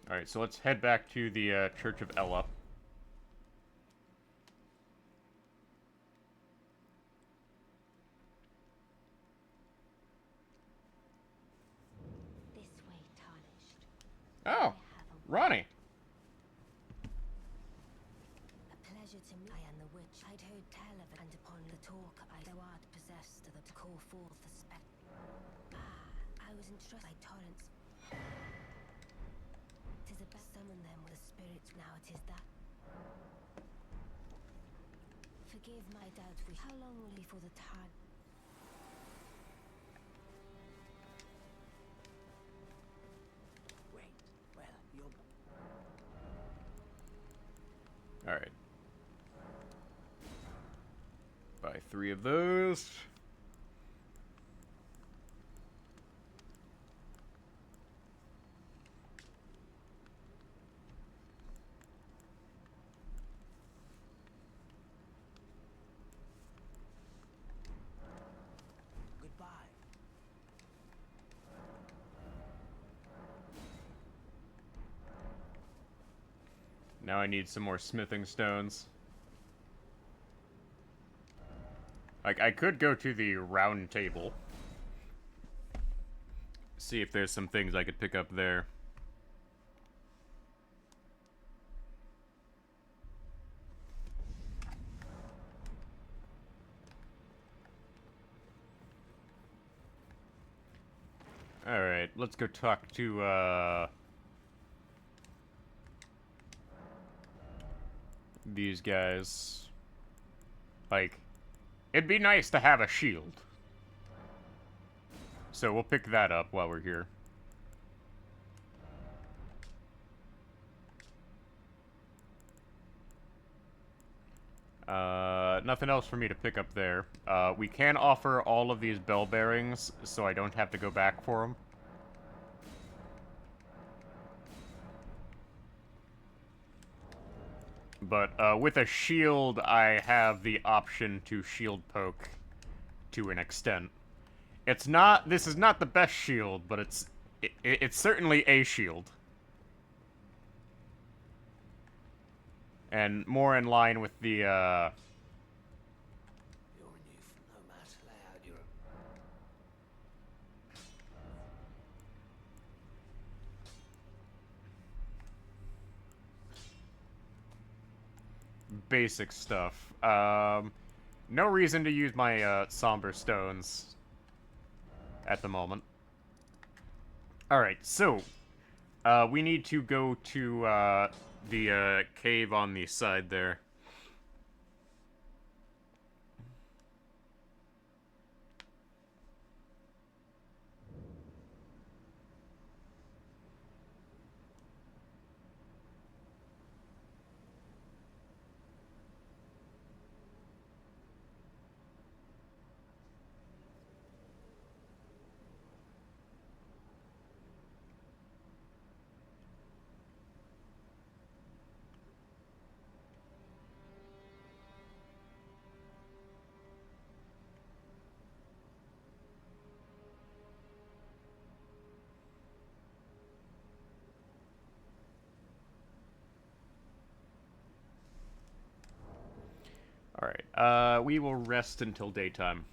Alright, so let's head back to the Church of Ella. Oh, Ronnie. A pleasure to meet. I am the witch. I'd heard tell of it, and upon the talk, thou art possessed to call forth the spec. I was entrusted by torrents. Tis a best summon them with the spirits. Now it is that. Forgive my doubt. How long will be for the time? Alright. Buy 3 of those. Goodbye. Now I need some more smithing stones. Like, I could go to the round table. See if there's some things I could pick up there. Alright, let's go talk to, these guys. Like, it'd be nice to have a shield. So we'll pick that up while we're here. nothing else for me to pick up there. We can offer all of these bell bearings, so I don't have to go back for them. But with a shield, I have the option to shield poke to an extent. It's not. This is not the best shield, but it's certainly a shield, and more in line with the You're a new nomad layout. You're basic stuff. No reason to use my somber stones at the moment. Alright, so we need to go to the cave on the side there. Alright, we will rest until daytime.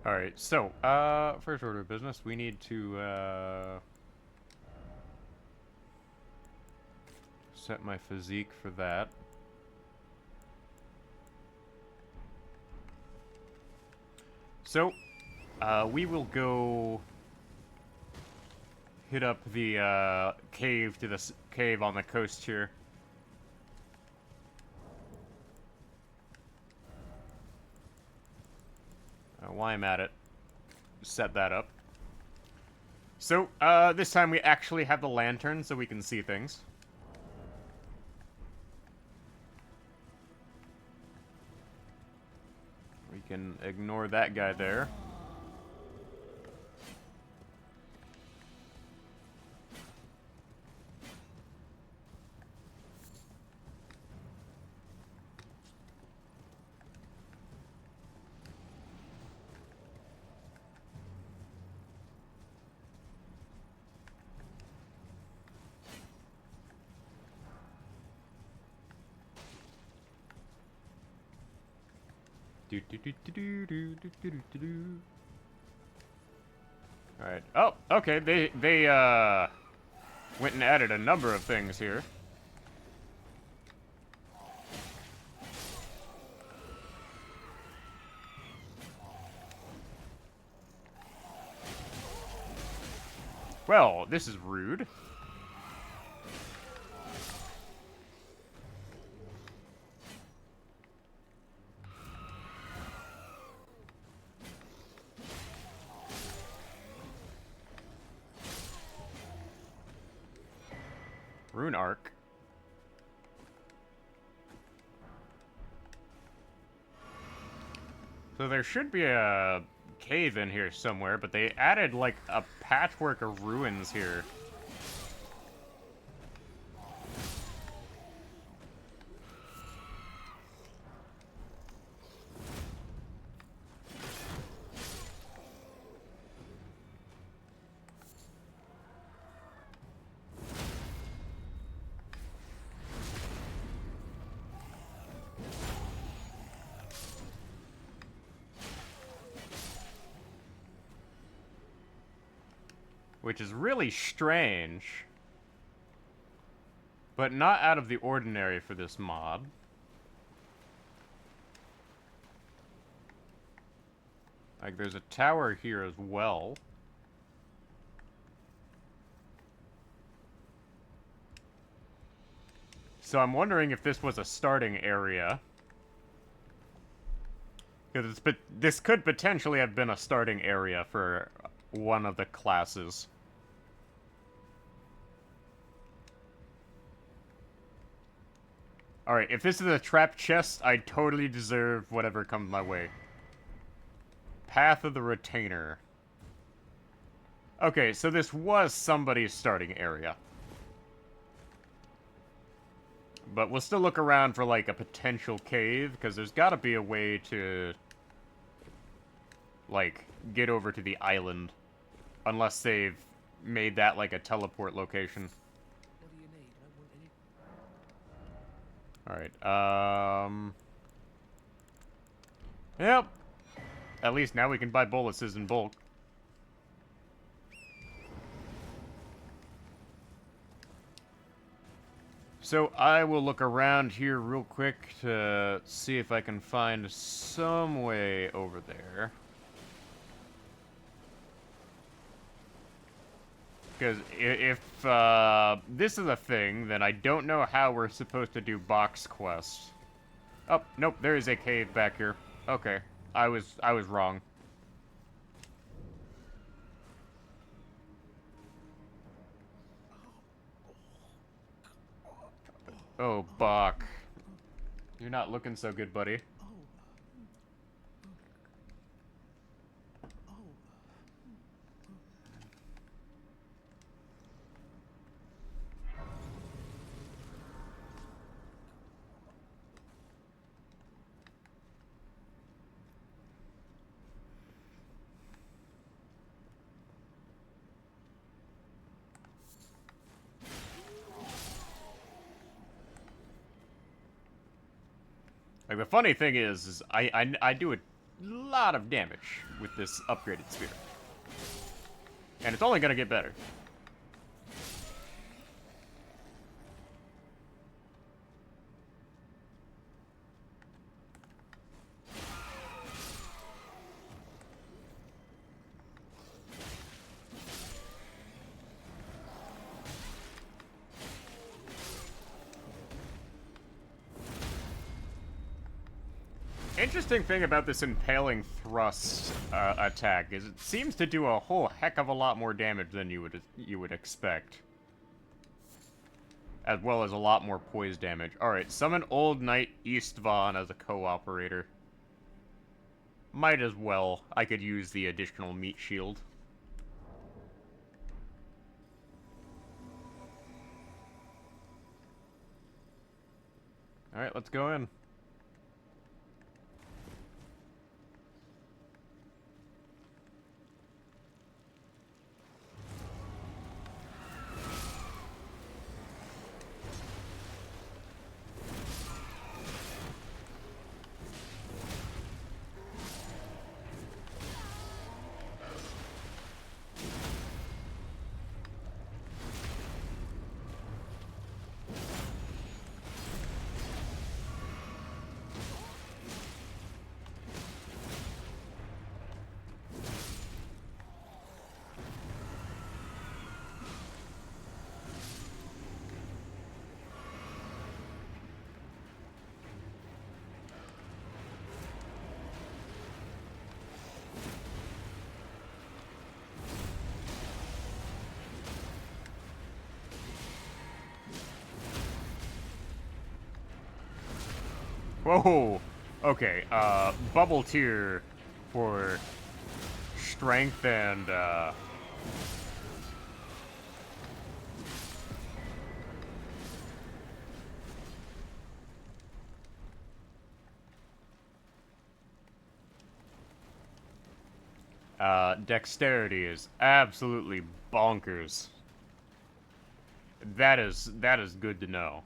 Alright, so, first order of business, we need to, set my physique for that. So, we will go hit up the, cave to the cave on the coast here. While I'm at it, set that up. So, this time we actually have the lantern so we can see things. We can ignore that guy there. Alright. Oh, okay. They went and added a number of things here. Well, this is rude. Rune Arc. So there should be a cave in here somewhere, but they added, like, a patchwork of ruins here. Which is really strange. But not out of the ordinary for this mod. Like, there's a tower here as well. So I'm wondering if this was a starting area. Because this could potentially have been a starting area for one of the classes. Alright, if this is a trap chest, I totally deserve whatever comes my way. Path of the Retainer. Okay, so this was somebody's starting area. But we'll still look around for, like, a potential cave, because there's gotta be a way to, like, get over to the island. Unless they've made that, like, a teleport location. What do you need? I want any. Alright, Yep. At least now we can buy boluses in bulk. So I will look around here real quick to see if I can find some way over there. Because if this is a thing, then I don't know how we're supposed to do box quests. Oh, nope, there is a cave back here. Okay, I was wrong. Oh, Bach. You're not looking so good, buddy. Like, the funny thing is I do a lot of damage with this upgraded spear. And it's only gonna get better. Interesting thing about this impaling thrust attack is it seems to do a whole heck of a lot more damage than you would expect, as well as a lot more poise damage. All right, summon Old Knight Istvan as a co-operator. Might as well. I could use the additional meat shield. All right, let's go in. Whoa. Okay. Bubble tier for strength and dexterity is absolutely bonkers. That is good to know.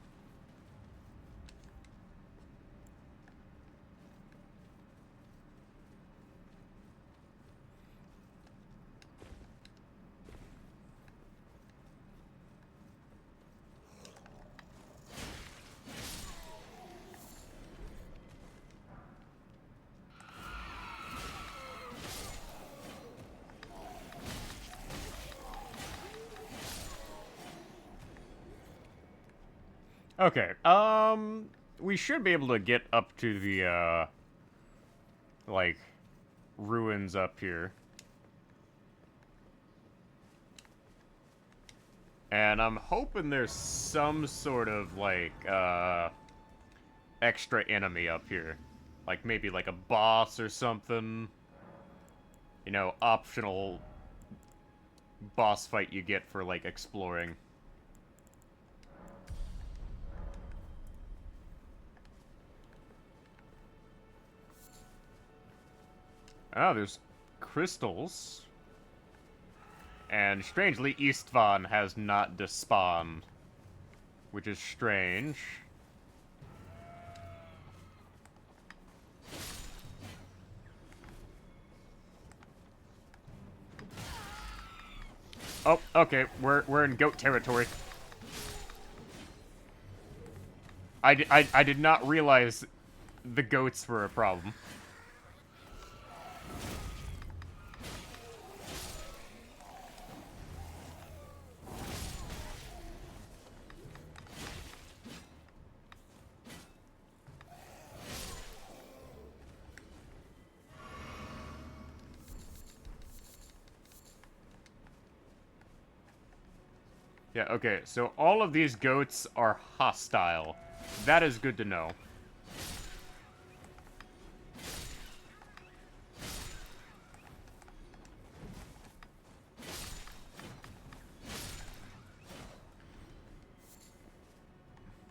Okay, we should be able to get up to the, like, ruins up here. And I'm hoping there's some sort of, like, extra enemy up here. Like, maybe like a boss or something. You know, optional boss fight you get for, like, exploring. Oh, there's crystals. And strangely, Istvan has not despawned. Which is strange. Oh, okay, we're in goat territory. I did not realize the goats were a problem. Yeah, okay, so all of these goats are hostile. That is good to know.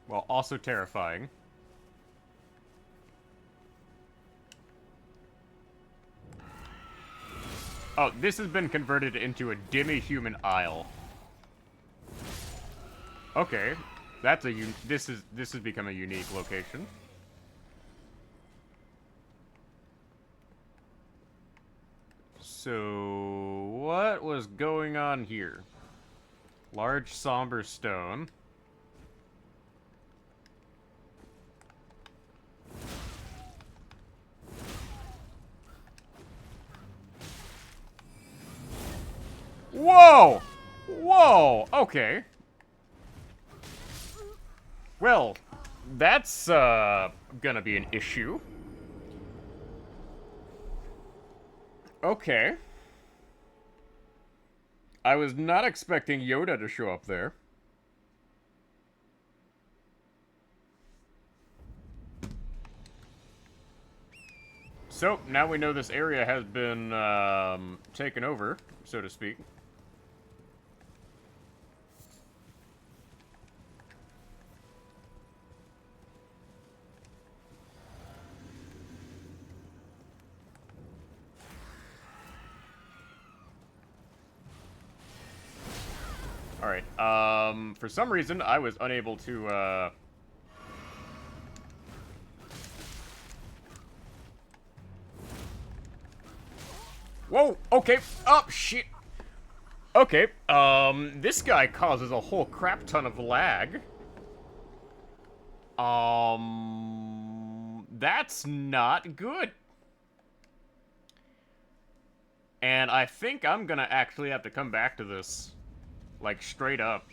Well, also terrifying. Oh, this has been converted into a demi-human isle. Okay, that's a this has become a unique location. So, what was going on here? Large somber stone. Whoa! Whoa! Okay. Well, that's, gonna be an issue. Okay. I was not expecting Yoda to show up there. So, now we know this area has been, taken over, so to speak. Alright, for some reason, I was unable to, Whoa! Okay. Oh, shit. Okay, this guy causes a whole crap ton of lag. That's not good. And I think I'm gonna actually have to come back to this. Like, straight up.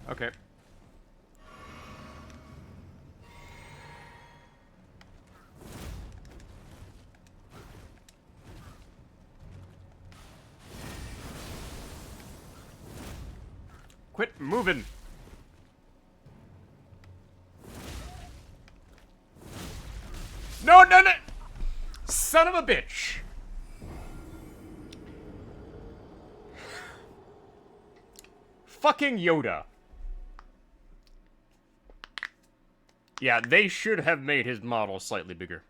Okay. Quit moving! No, no, no! Son of a bitch! Fucking Yoda. Yeah, they should have made his model slightly bigger.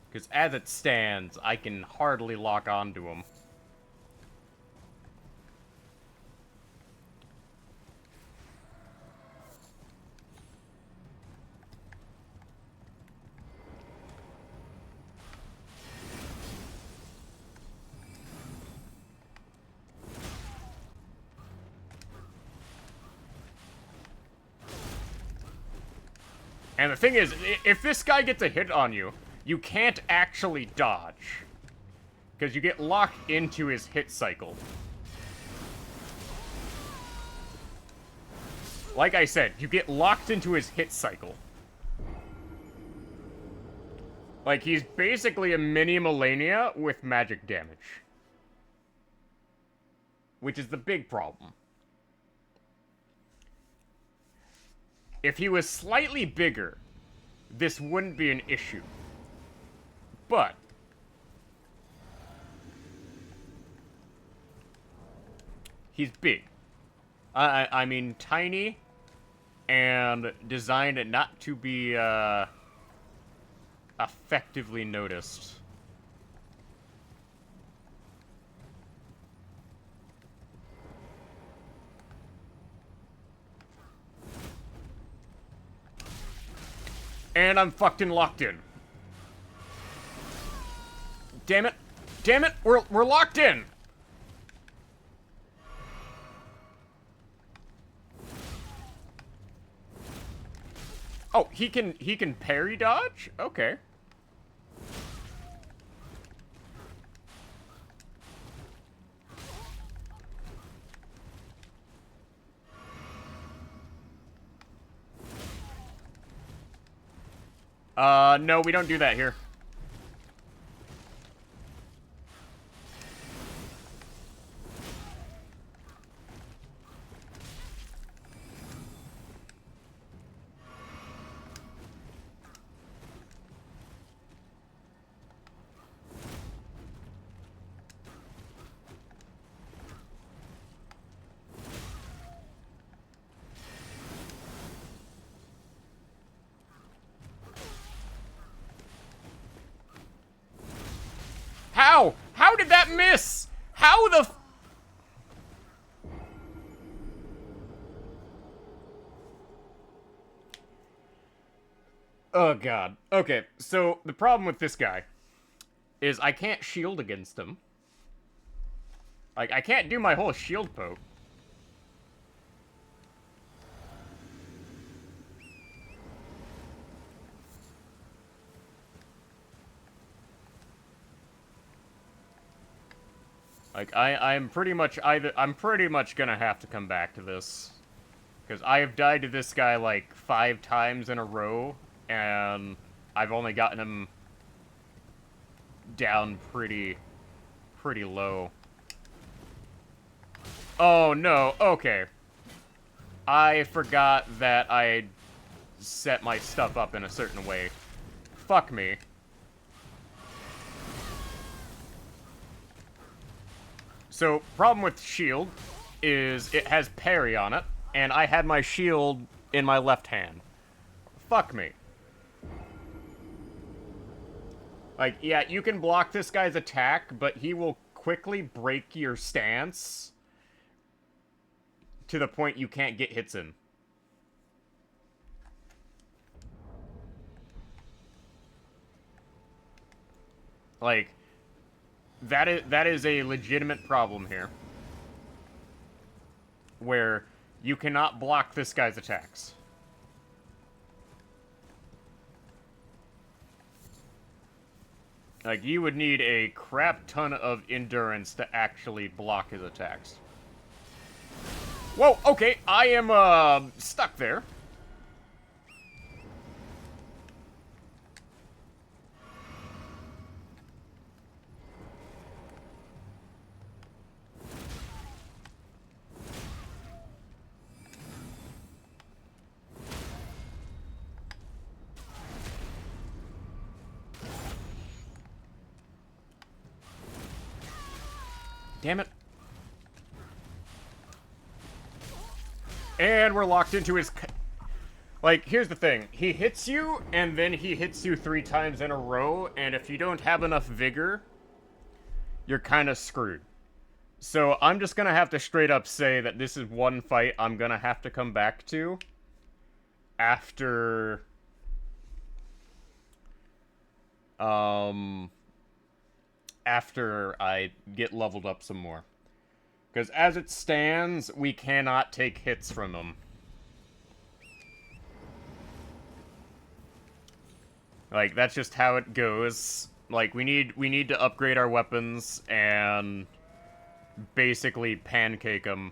Because as it stands, I can hardly lock onto him. And the thing is, if this guy gets a hit on you, you can't actually dodge. Because you get locked into his hit cycle. Like I said, you get locked into his hit cycle. Like, he's basically a mini Melania with magic damage. Which is the big problem. If he was slightly bigger, this wouldn't be an issue. But he's big. I mean, tiny and designed not to be effectively noticed. And I'm fucking locked in. Damn it. Damn it, we're locked in. Oh, he can parry dodge? Okay. No, we don't do that here. How? How did that miss? How the f- Oh god. Okay, so the problem with this guy is I can't shield against him. Like, I can't do my whole shield poke. Like, I'm pretty much gonna have to come back to this. Because I have died to this guy, like, 5 times in a row, and I've only gotten him down pretty low. Oh, no, okay. I forgot that I set my stuff up in a certain way. Fuck me. So, problem with shield is it has parry on it, and I had my shield in my left hand. Fuck me. Like, yeah, you can block this guy's attack, but he will quickly break your stance to the point you can't get hits in. Like, that is a legitimate problem here. Where you cannot block this guy's attacks. Like, you would need a crap ton of endurance to actually block his attacks. Whoa, okay, I am, stuck there. Damn it. And we're locked into his... Like, here's the thing. He hits you, and then he hits you 3 times in a row, and if you don't have enough vigor, you're kind of screwed. So I'm just gonna have to straight up say that this is one fight I'm gonna have to come back to after... after I get leveled up some more. Because as it stands, we cannot take hits from him. Like, that's just how it goes. Like, we need to upgrade our weapons and basically pancake him.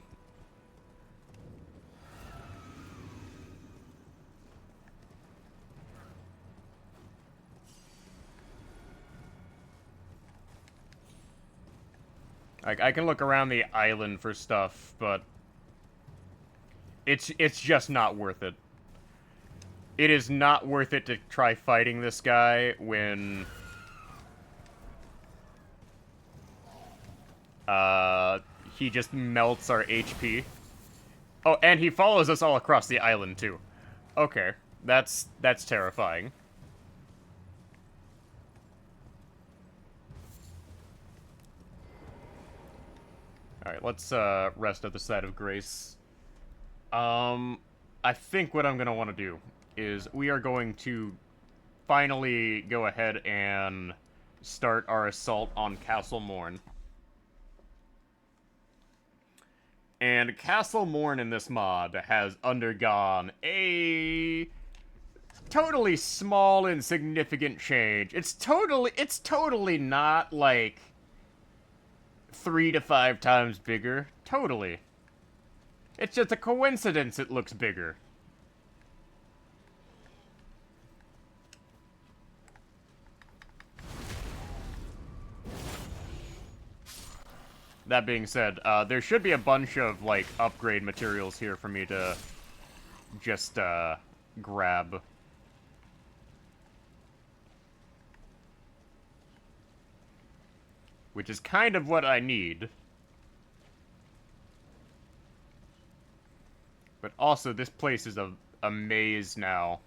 Like, I can look around the island for stuff, but it's just not worth it. It is not worth it to try fighting this guy when he just melts our HP. Oh, and he follows us all across the island too. Okay, that's terrifying. Alright, let's rest at the side of grace. I think what I'm gonna want to do is we are going to finally go ahead and start our assault on Castle Morn. And Castle Morn in this mod has undergone a totally small and significant change. It's totally not like 3 to 5 times bigger. Totally. It's just a coincidence it looks bigger. That being said, there should be a bunch of, like, upgrade materials here for me to just, grab. Which is kind of what I need. But also, this place is a maze now.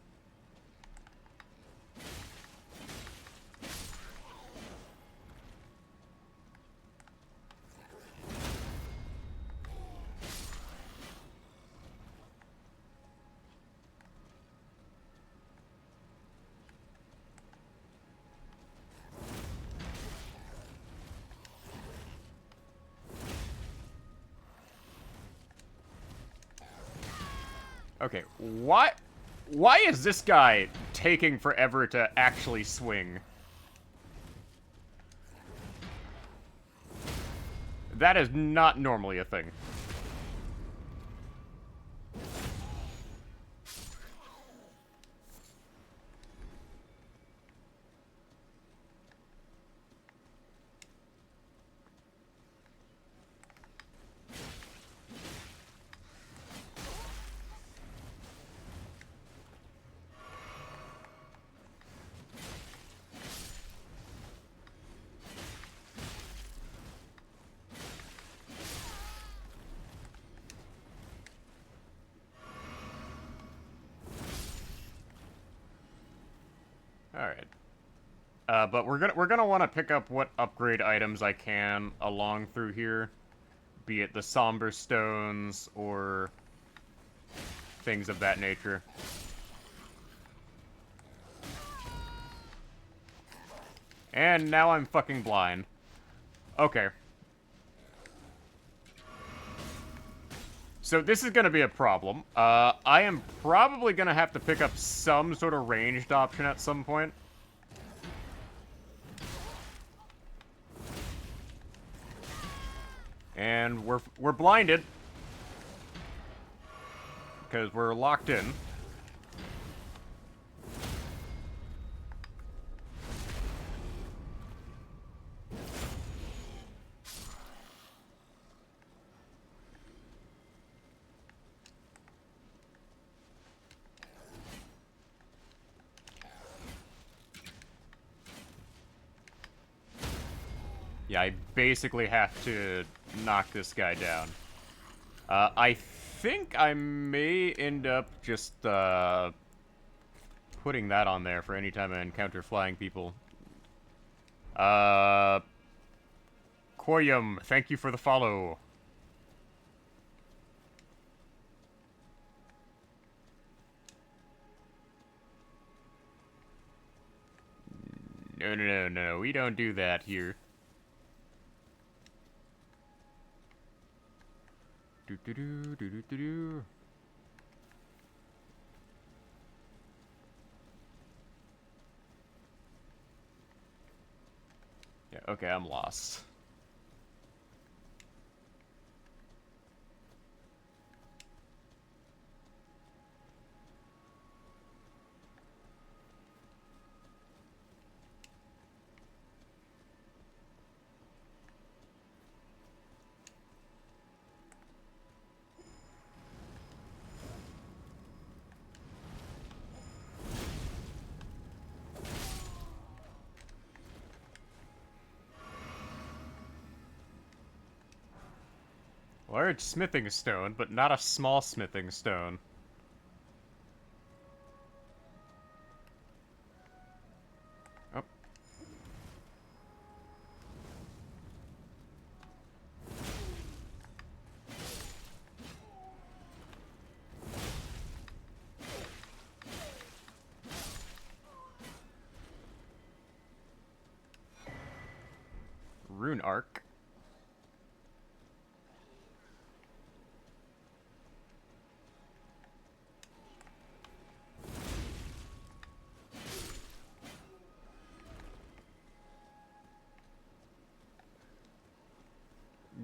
Okay, why is this guy taking forever to actually swing? That is not normally a thing. Alright. But we're gonna want to pick up what upgrade items I can along through here. Be it the somber stones or things of that nature. And now I'm fucking blind. Okay. So this is gonna be a problem. I am probably gonna have to pick up some sort of ranged option at some point. And we're blinded. Because we're locked in. Yeah, I basically have to knock this guy down. I think I may end up just, putting that on there for any time I encounter flying people. Koyum, thank you for the follow. No, we don't do that here. Do. Yeah, okay, I'm lost. Large smithing stone, but not a small smithing stone. Oh. Rune arc.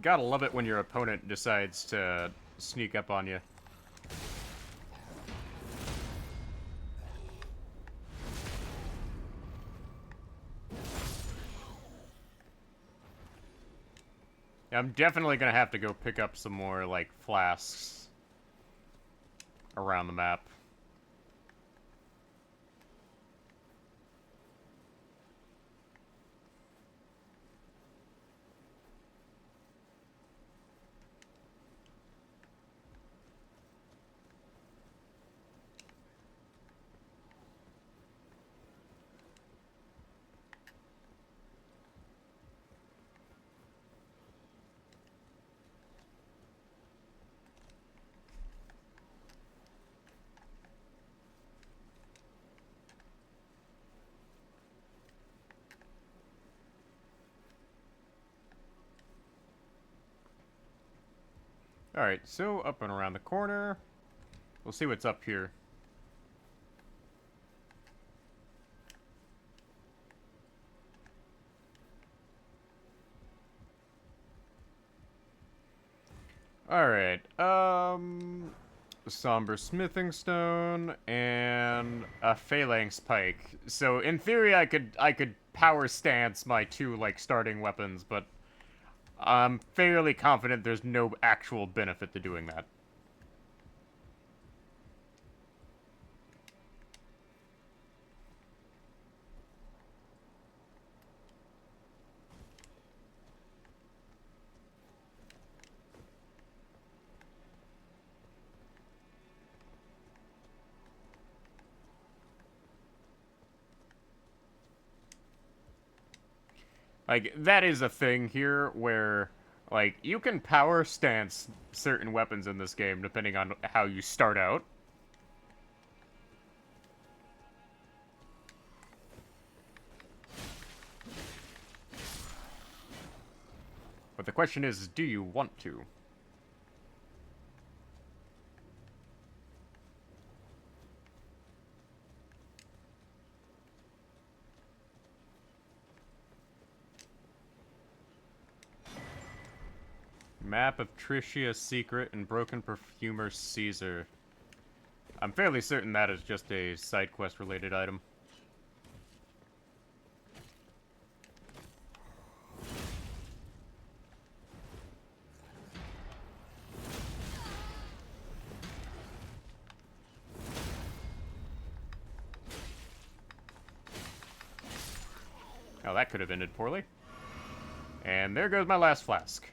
Gotta love it when your opponent decides to sneak up on you. I'm definitely gonna have to go pick up some more, like, flasks around the map. Alright, so up and around the corner. We'll see what's up here. Alright, somber smithing stone and a phalanx pike. So in theory I could power stance my two, like, starting weapons, but I'm fairly confident there's no actual benefit to doing that. Like, that is a thing here where, like, you can power stance certain weapons in this game depending on how you start out. But the question is, do you want to? Map of Tricia's Secret and Broken Perfumer Caesar. I'm fairly certain that is just a side quest related item. Oh, that could have ended poorly. And there goes my last flask.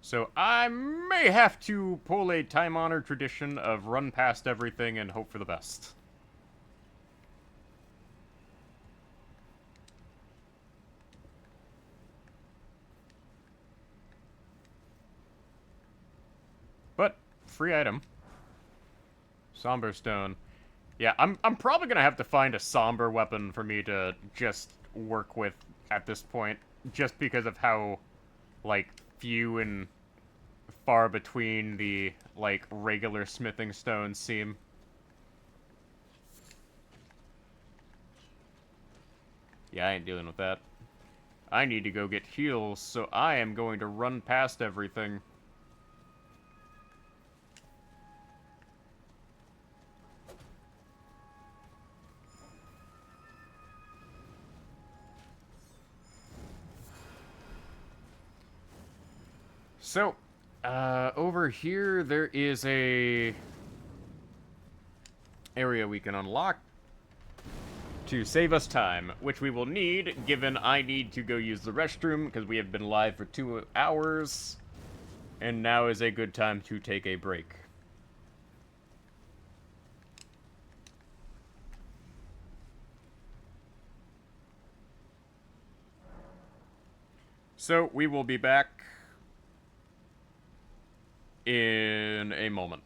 So I may have to pull a time-honored tradition of run past everything and hope for the best. But, free item. Somber Stone. Yeah, I'm probably gonna have to find a somber weapon for me to just work with at this point, just because of how, like, few and far between the, like, regular smithing stones seem. Yeah, I ain't dealing with that. I need to go get heals, so I am going to run past everything. So, over here there is a area we can unlock to save us time, which we will need, given I need to go use the restroom, because we have been live for 2 hours, and now is a good time to take a break. So, we will be back in a moment.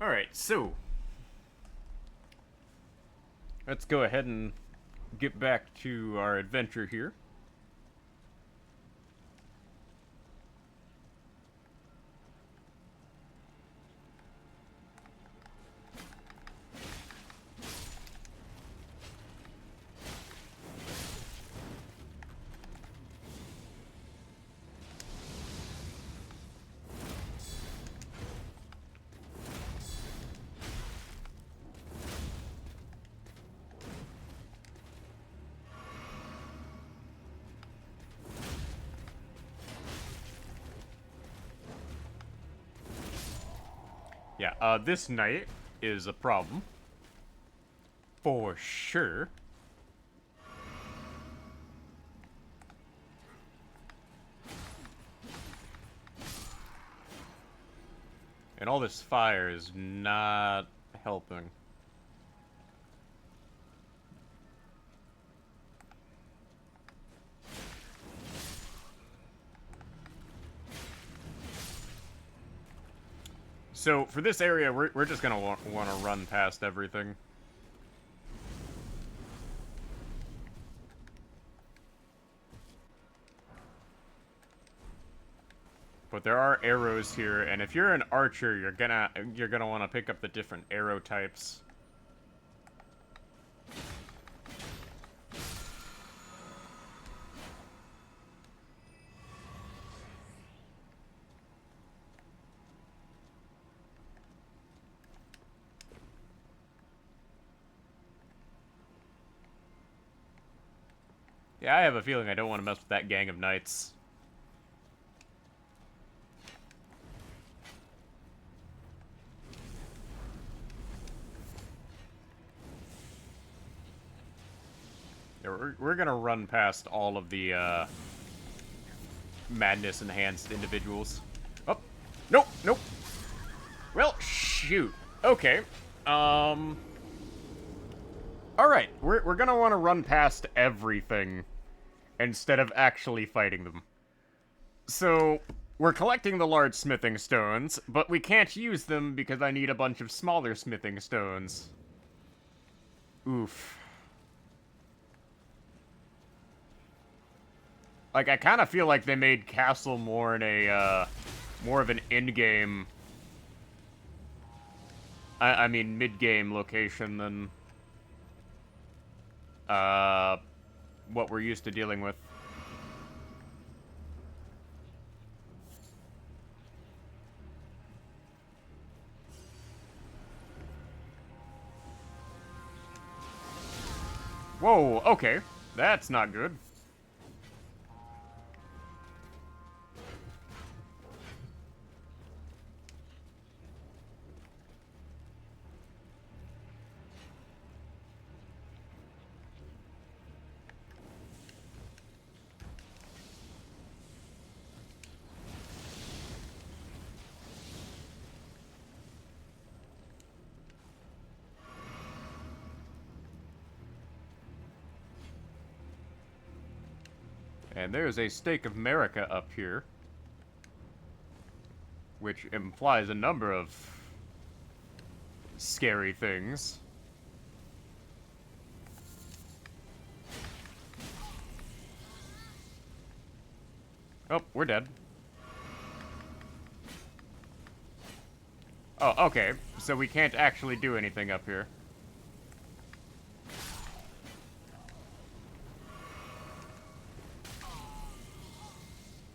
Alright, so let's go ahead and get back to our adventure here. Yeah, this night is a problem. For sure. And all this fire is not helping. So for this area, we're just gonna want to run past everything. But there are arrows here, and if you're an archer, you're gonna want to pick up the different arrow types. Yeah, I have a feeling I don't want to mess with that gang of knights. Yeah, we're gonna run past all of the, madness-enhanced individuals. Oh, nope, nope. Well, shoot. Okay. Alright, we're gonna want to run past everything instead of actually fighting them. So, we're collecting the large smithing stones, but we can't use them because I need a bunch of smaller smithing stones. Oof. Like, I kind of feel like they made Castle more in a, more of an in-game... I mean, mid-game location than... what we're used to dealing with. Whoa, okay. That's not good. And there's a Stake of America up here, which implies a number of scary things. Oh, we're dead. Oh, okay. So we can't actually do anything up here.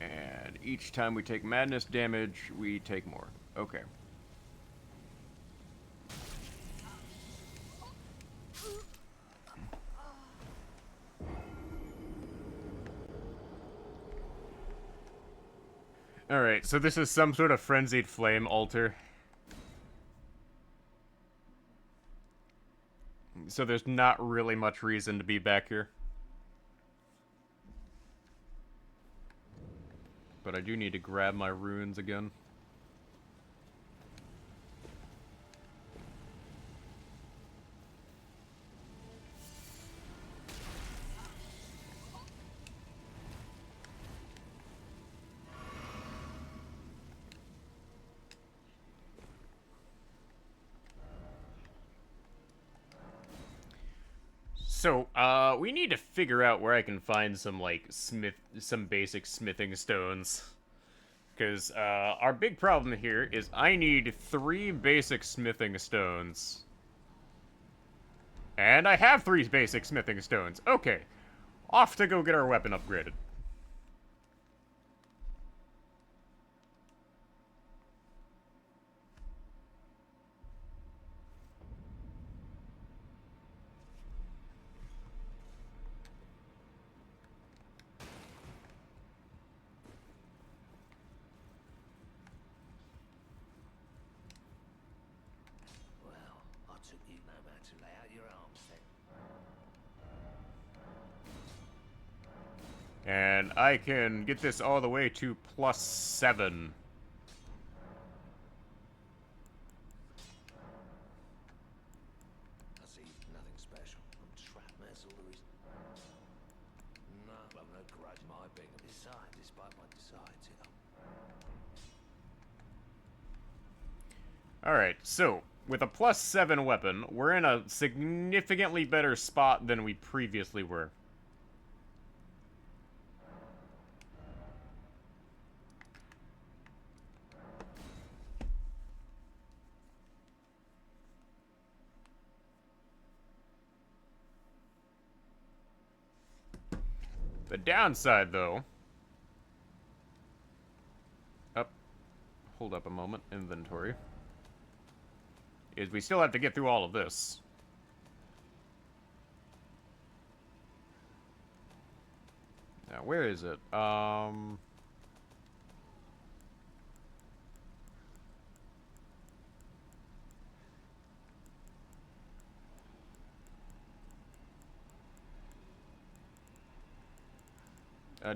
And each time we take madness damage, we take more. Okay. Alright, so this is some sort of frenzied flame altar. So there's not really much reason to be back here. But I do need to grab my runes again. So, we need to figure out where I can find some, like, some basic smithing stones. Because, our big problem here is I need 3 basic smithing stones. And I have 3 basic smithing stones. Okay. Off to go get our weapon upgraded. Well, I took you no man to lay out your arms then. And I can get this all the way to +7. I see nothing special. I'm trapped, that's all there is. No, well, no grudge my being a despite my desire to. Alright, so, with a +7 weapon, we're in a significantly better spot than we previously were. The downside, though... Hold up a moment. Inventory. Is we still have to get through all of this. Now, where is it?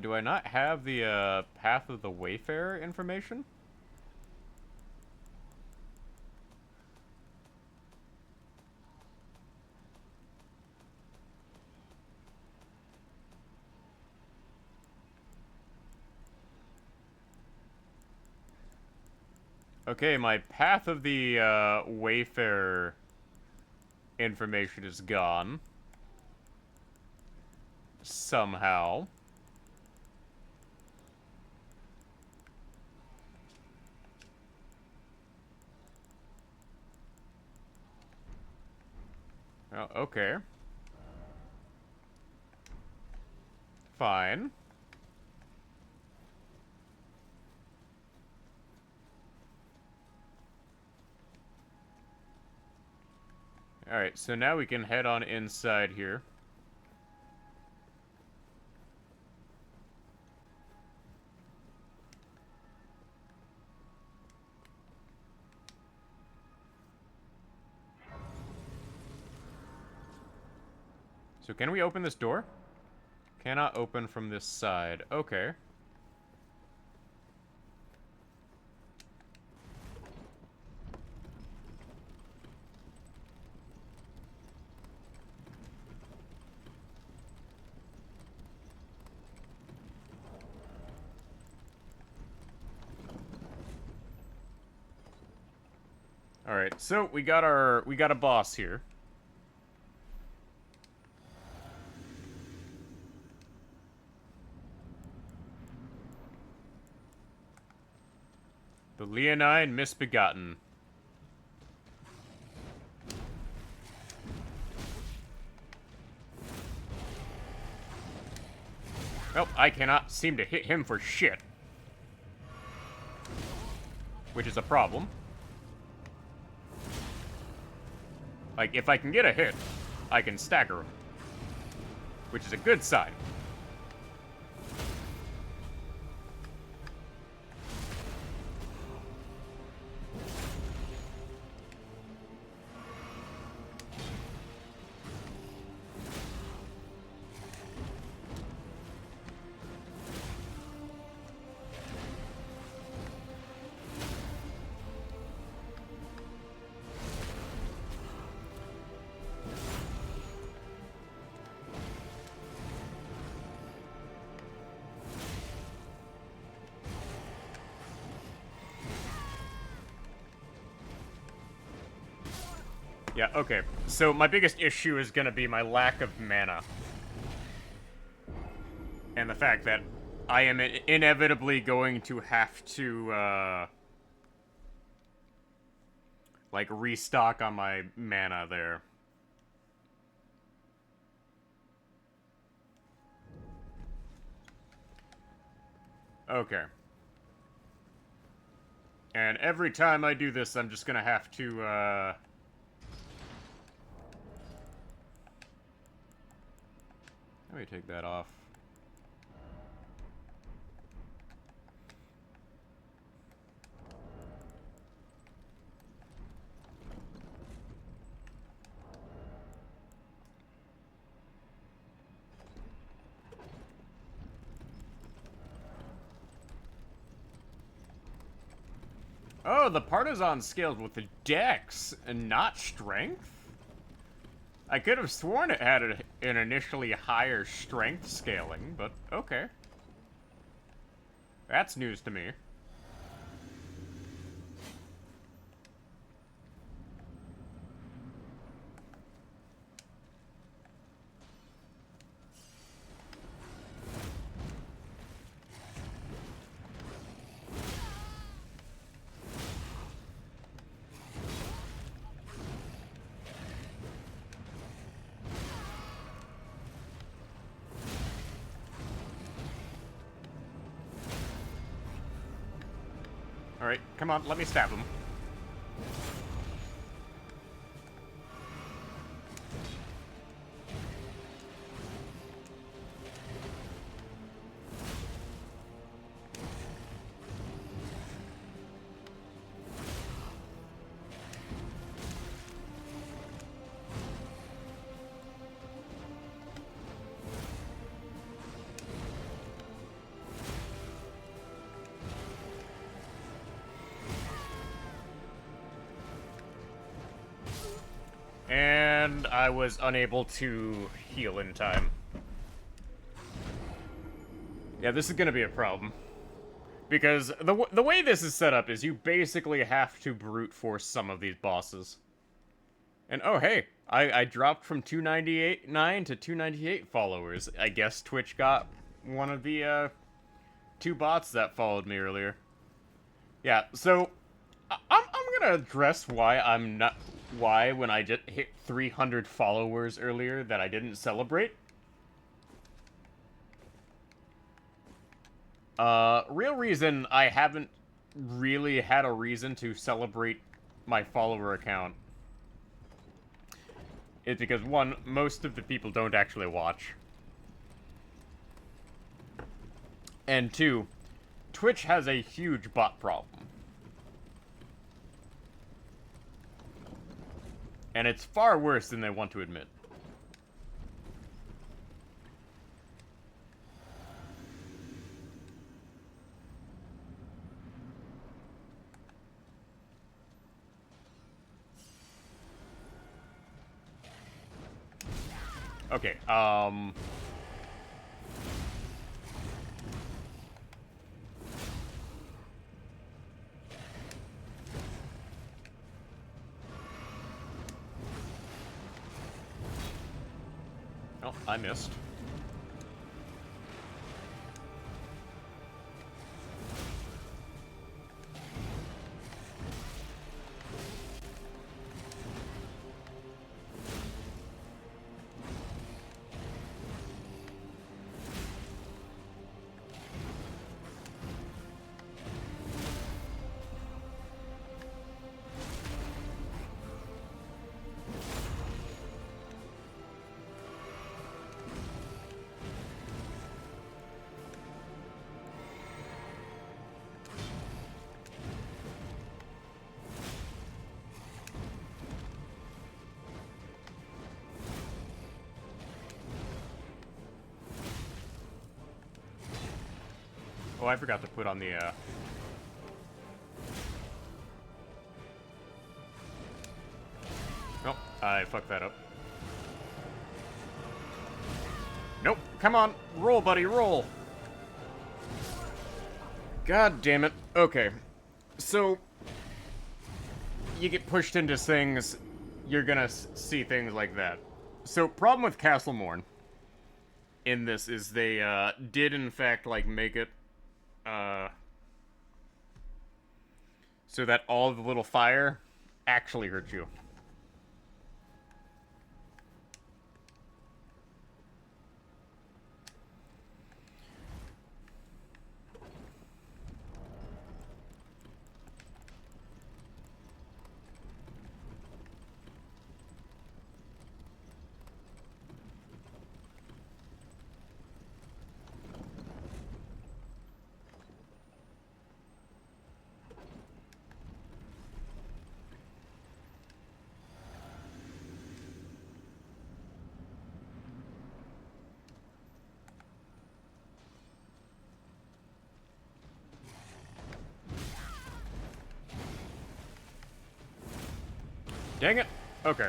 Do I not have the, Path of the Wayfarer information? Okay, my Path of the, Wayfarer information is gone. Somehow. Oh, okay. Fine. Alright, so now we can head on inside here. So can we open this door? Cannot open from this side. Okay. Alright, so we got a boss here. The Leonine Misbegotten. Well, I cannot seem to hit him for shit. Which is a problem. Like, if I can get a hit, I can stagger him. Which is a good sign. Yeah, okay. So my biggest issue is gonna be my lack of mana. And the fact that I am inevitably going to have to, like, restock on my mana there. Okay. And every time I do this, I'm just gonna have to, let me take that off. Oh, the partisan scaled with the dex and not strength? I could have sworn it had an initially higher strength scaling, but okay. That's news to me. Alright, come on, let me stab him. And I was unable to heal in time. Yeah, this is gonna be a problem. Because the way this is set up is you basically have to brute force some of these bosses. And oh hey, I dropped from 298.9 to 298 followers. I guess Twitch got one of the two bots that followed me earlier. Yeah, so I'm gonna address why when I just hit 300 followers earlier that I didn't celebrate. Real reason I haven't really had a reason to celebrate my follower account is because, one, most of the people don't actually watch. And two, Twitch has a huge bot problem. And it's far worse than they want to admit. Okay, Oh, I missed. Oh, I forgot to put on the, Oh, I fucked that up. Nope, come on, roll, buddy, roll! God damn it. Okay, so you get pushed into things, you're gonna see things like that. So, problem with Castle Morn in this is they, did in fact, like, make it so that all the little fire actually hurt you. Dang it. Okay.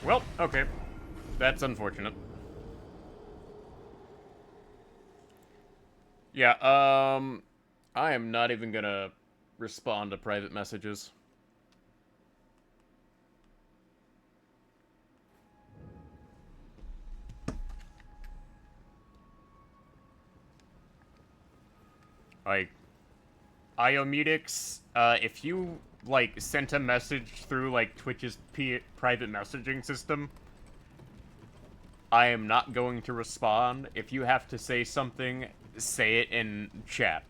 Well, okay. That's unfortunate. Yeah, I am not even gonna respond to private messages. Like, Iomedics, if you, like, sent a message through, like, Twitch's private messaging system, I am not going to respond. If you have to say something, say it in chat.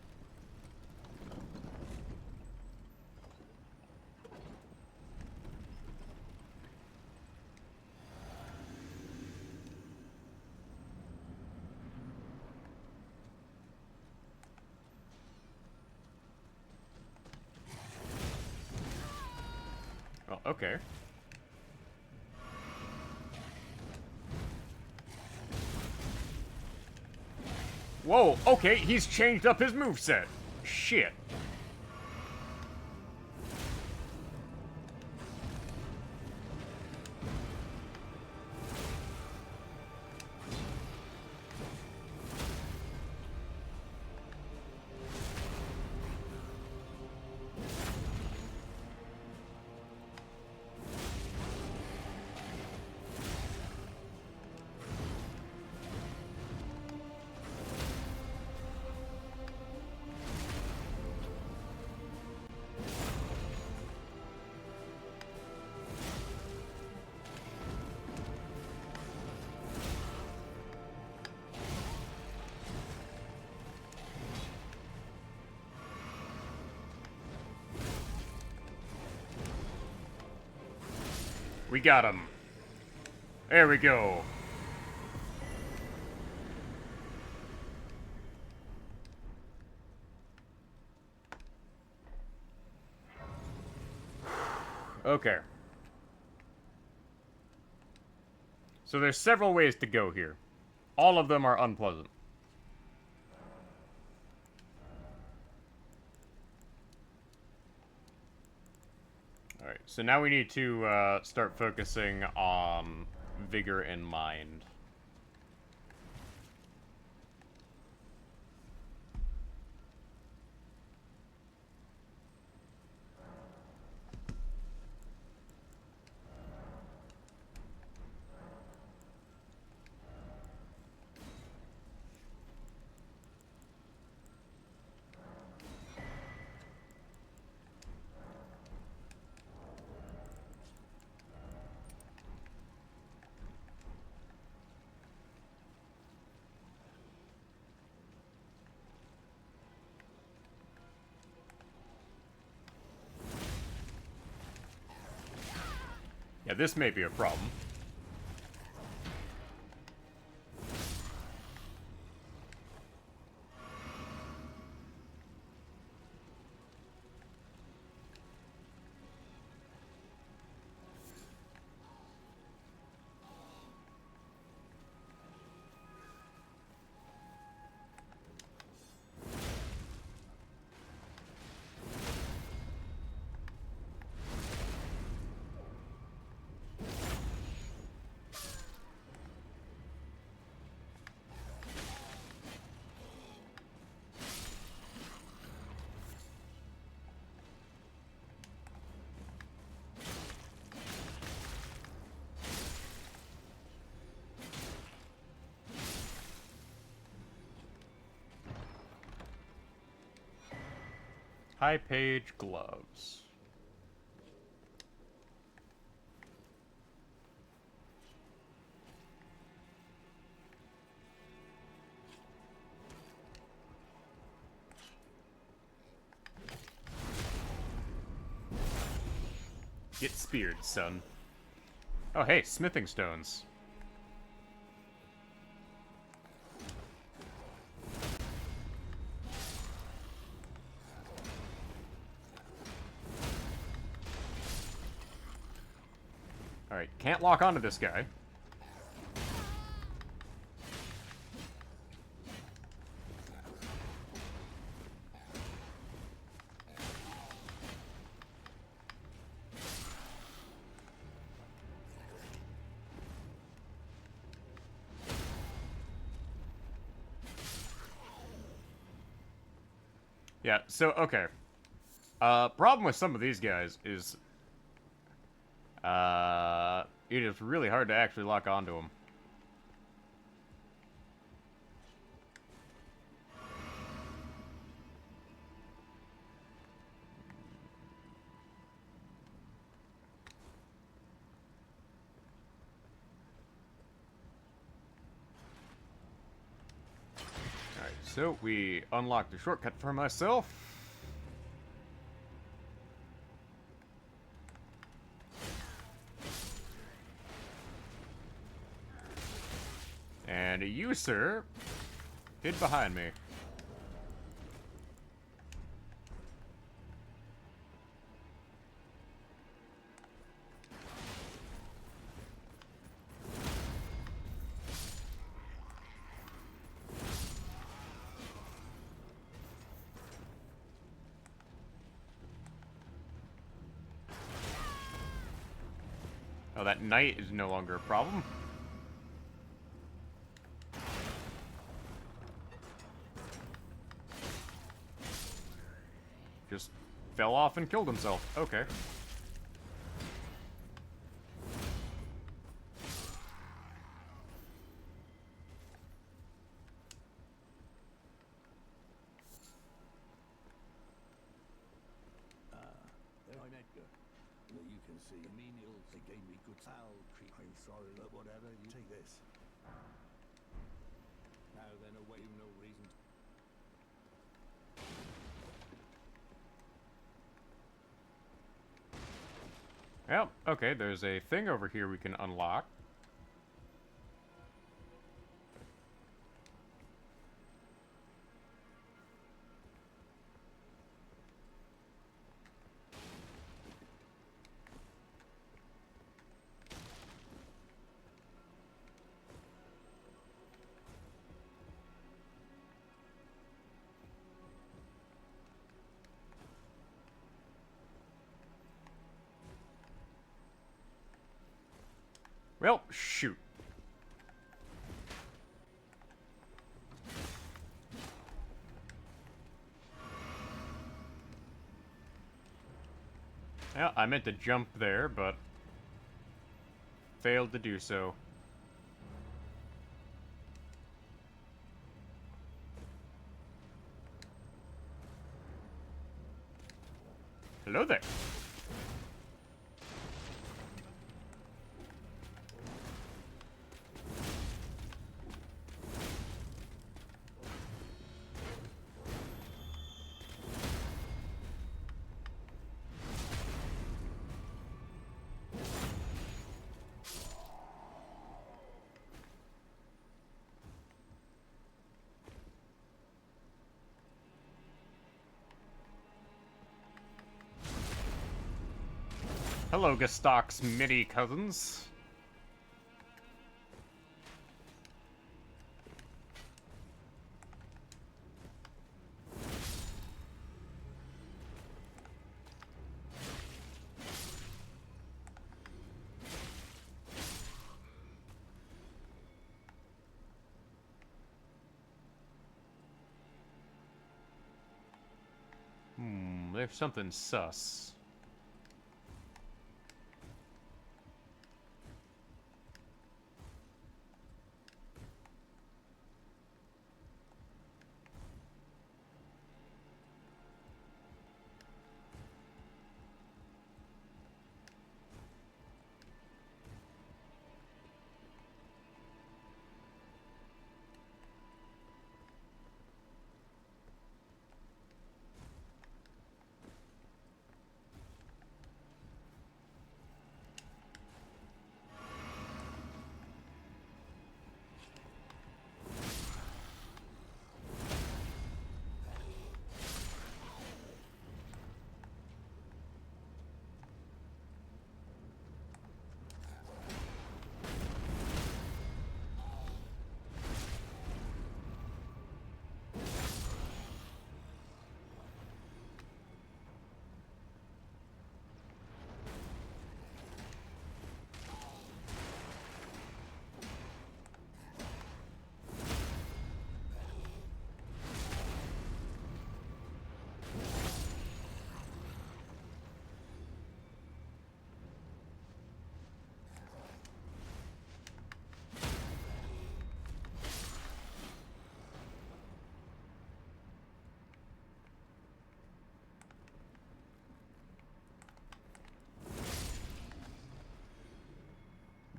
okay. Whoa, okay, he's changed up his moveset. Shit. We got him. There we go. Okay. So there's several ways to go here. All of them are unpleasant. Alright, so now we need to start focusing on vigor and mind. Yeah, this may be a problem. High page gloves. Get speared, son. Oh, hey, smithing stones. Alright, can't lock onto this guy. Yeah, so, okay. Problem with some of these guys is, it is really hard to actually lock onto them. Alright, so we unlocked a shortcut for myself. And you, sir, hid behind me. Oh, that knight is no longer a problem. Just fell off and killed himself. Okay. There I'm Edgar. Now you can see menials. They gave me good foul treatment. I'm sorry, but whatever. You take this. Now then, away. You no reason. Well, okay, there's a thing over here we can unlock. Well, shoot. Yeah, I meant to jump there, but failed to do so. Hello there. Hello, Gastok's mini cousins. There's something sus.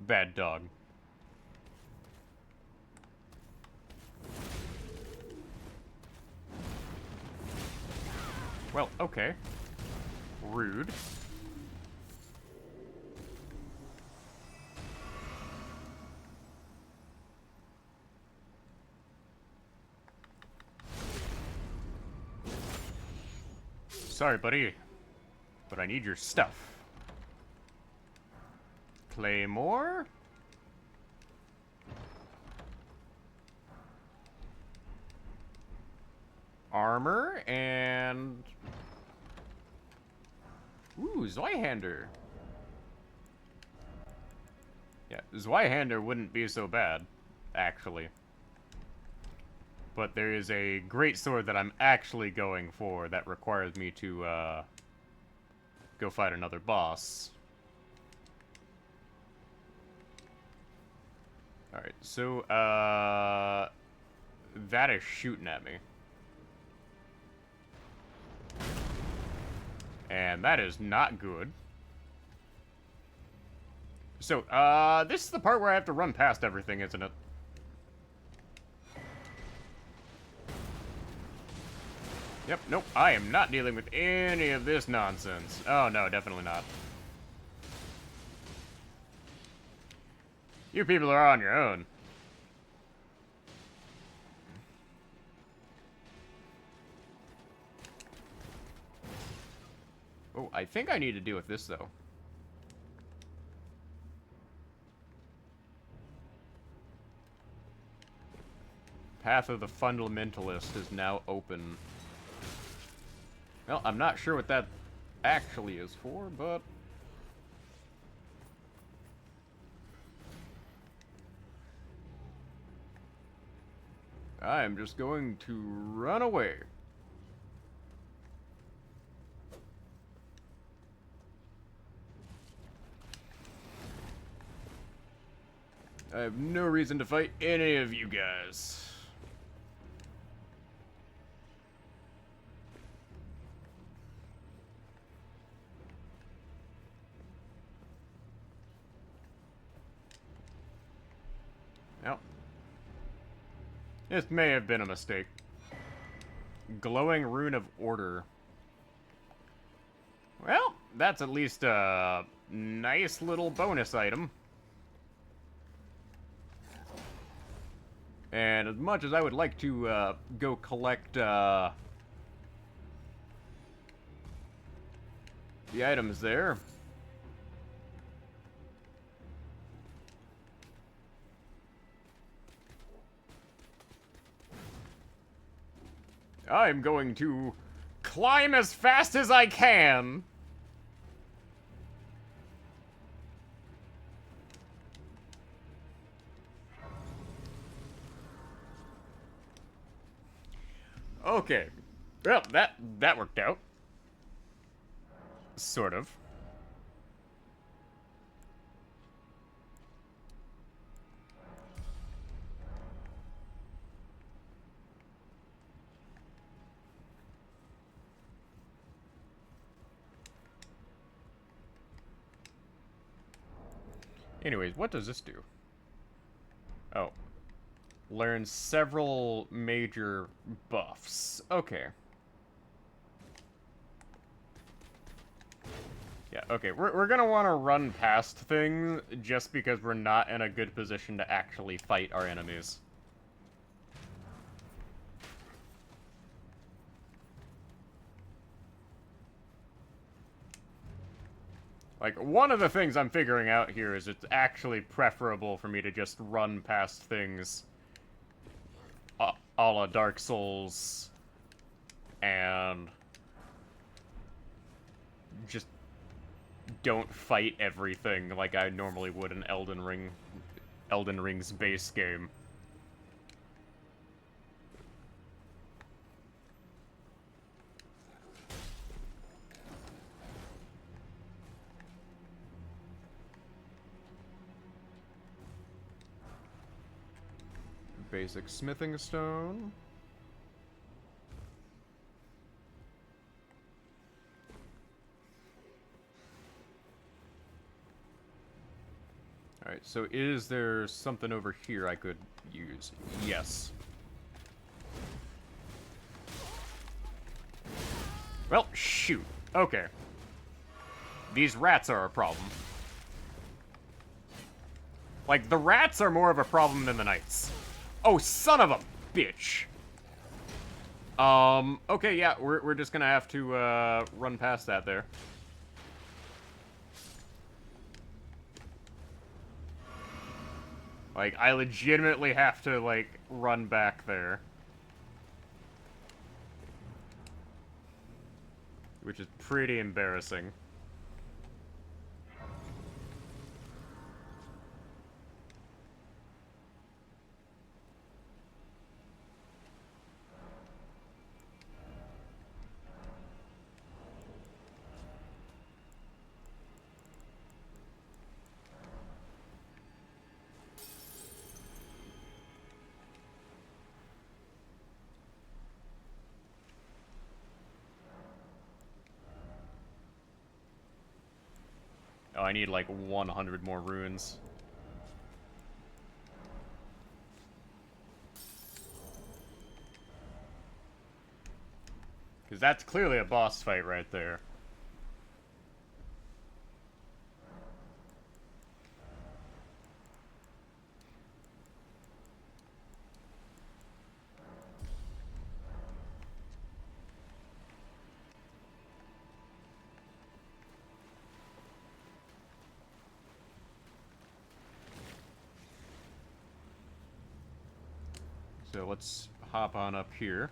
Bad dog. Well, okay. Rude. Sorry, buddy, but I need your stuff. Claymore? Armor and... Ooh, Zweihander. Yeah, Zweihander wouldn't be so bad, actually. But there is a great sword that I'm actually going for that requires me to, go fight another boss. Alright, so, that is shooting at me. And that is not good. So, this is the part where I have to run past everything, isn't it? Yep, nope, I am not dealing with any of this nonsense. Oh, no, definitely not. You people are on your own. Oh, I think I need to deal with this, though. Path of the Fundamentalist is now open. Well, I'm not sure what that actually is for, but... I'm just going to run away. I have no reason to fight any of you guys. Well, this may have been a mistake. Glowing Rune of Order. Well, that's at least a nice little bonus item. And as much as I would like to go collect the items there, I'm going to climb as fast as I can. Okay. Well, that worked out. Sort of. Anyways, what does this do? Oh. Learn several major buffs. Okay. Yeah, okay. We're gonna want to run past things just because we're not in a good position to actually fight our enemies. Like, one of the things I'm figuring out here is it's actually preferable for me to just run past things a la Dark Souls and just don't fight everything like I normally would in Elden Ring's base game. Basic smithing stone. Alright, so is there something over here I could use? Yes. Well, shoot. Okay. These rats are a problem. Like, the rats are more of a problem than the knights. Oh, son of a bitch! Okay, yeah, we're just gonna have to, run past that there. Like, I legitimately have to, like, run back there. Which is pretty embarrassing. Oh, I need like 100 more runes. Because that's clearly a boss fight right there. So let's hop on up here.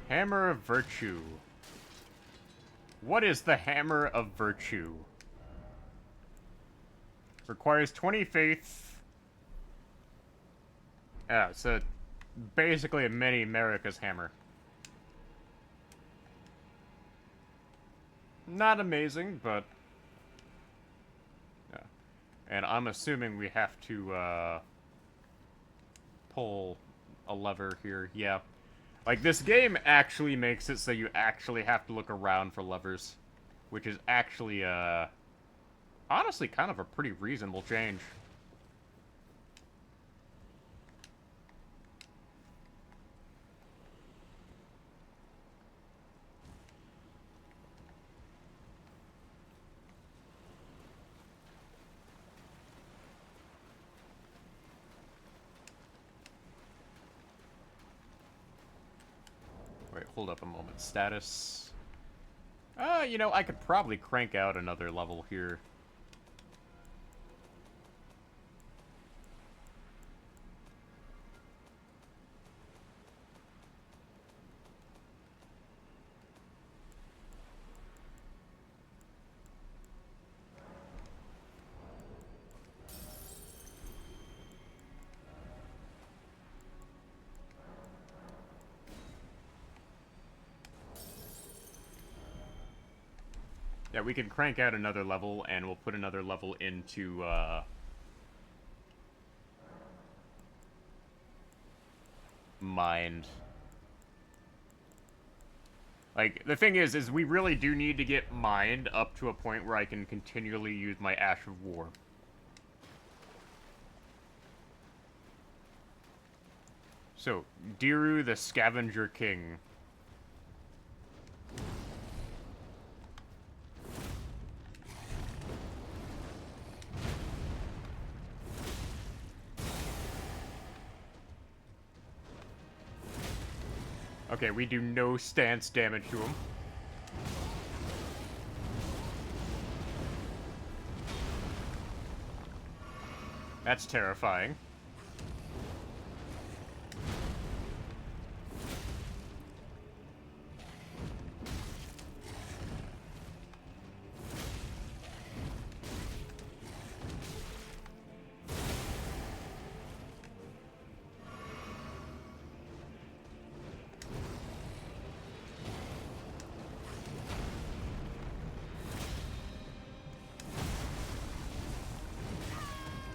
Hammer of Virtue. What is the Hammer of Virtue? Requires 20 faith. Yeah, so basically a mini America's hammer. Not amazing, but... yeah. And I'm assuming we have to, pull a lever here. Yeah. Like, this game actually makes it so you actually have to look around for levers. Which is actually, honestly kind of a pretty reasonable change. Wait, hold up a moment. Status. You know, I could probably crank out another level here. Yeah, we can crank out another level, and we'll put another level into, Mind. Like, the thing is we really do need to get Mind up to a point where I can continually use my Ash of War. So, Diru the Scavenger King. Okay, we do no stance damage to him. That's terrifying.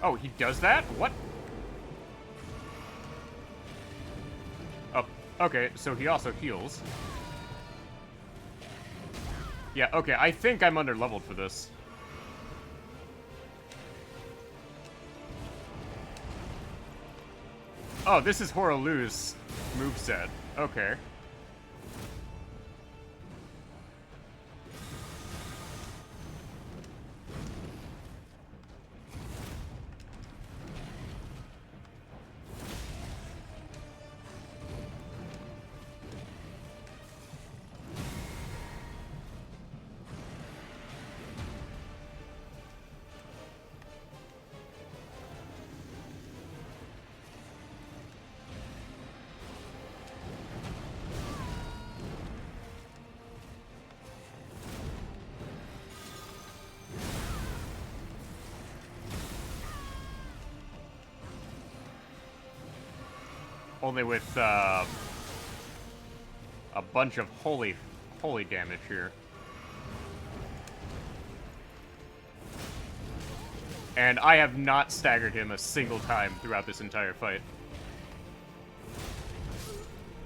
Oh, he does that? What? Oh, okay, so he also heals. Yeah, okay, I think I'm under-leveled for this. Oh, this is Horolu's moveset. Okay. Only with, a bunch of holy holy damage here. And I have not staggered him a single time throughout this entire fight.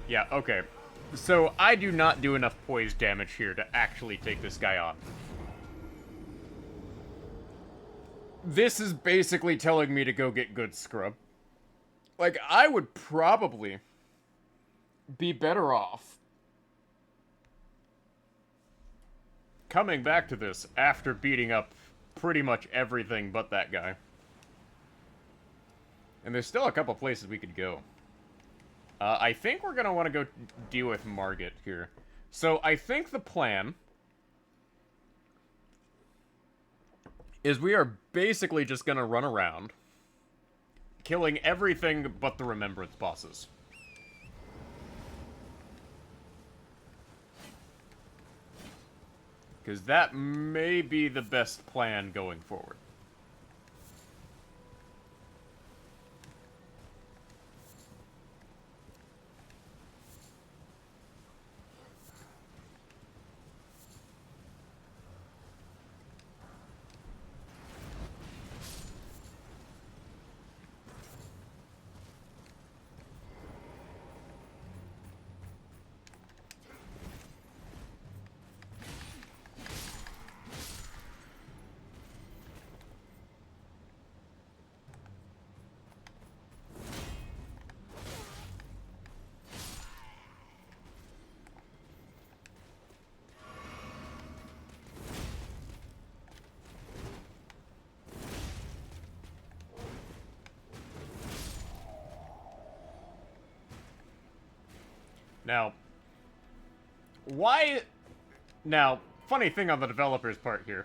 Yeah, okay. So I do not do enough poise damage here to actually take this guy on. This is basically telling me to go get good scrub. Like, I would probably be better off coming back to this after beating up pretty much everything but that guy. And there's still a couple places we could go. I think we're gonna want to go deal with Margit here. So I think the plan is we are basically just gonna run around, killing everything but the Remembrance bosses. Because that may be the best plan going forward. Now, why... Now, funny thing on the developer's part here.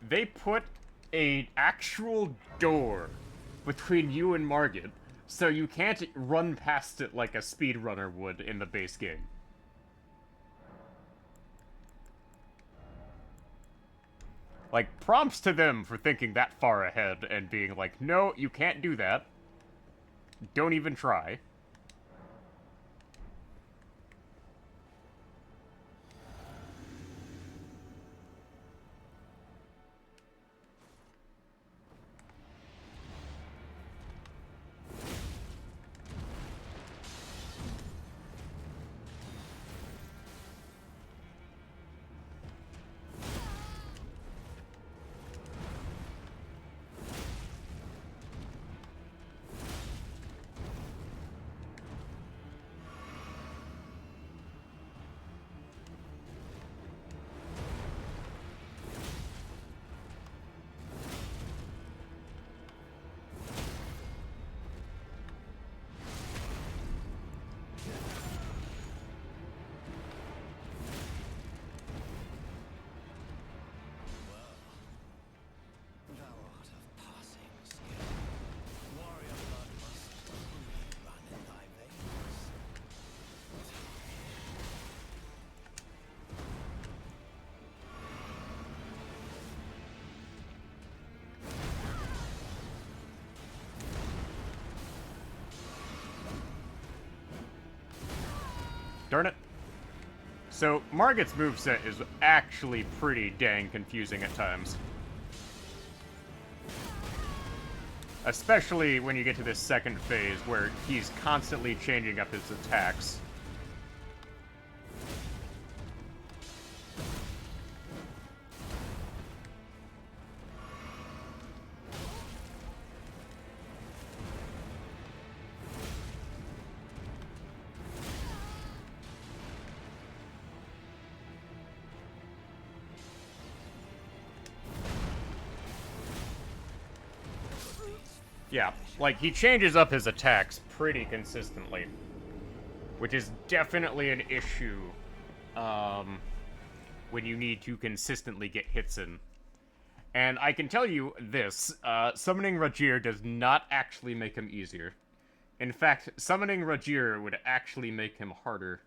They put an actual door between you and Margit, so you can't run past it like a speedrunner would in the base game. Like, prompts to them for thinking that far ahead and being like, no, you can't do that. Don't even try. Thou art of passing skill. Warrior blood must truly run in thy veins. Darn it. So, Margit's moveset is actually pretty dang confusing at times. Especially when you get to this second phase where he's constantly changing up his attacks. Yeah, like, he changes up his attacks pretty consistently. Which is definitely an issue, when you need to consistently get hits in. And I can tell you this, summoning Rajir does not actually make him easier. In fact, summoning Rajir would actually make him harder.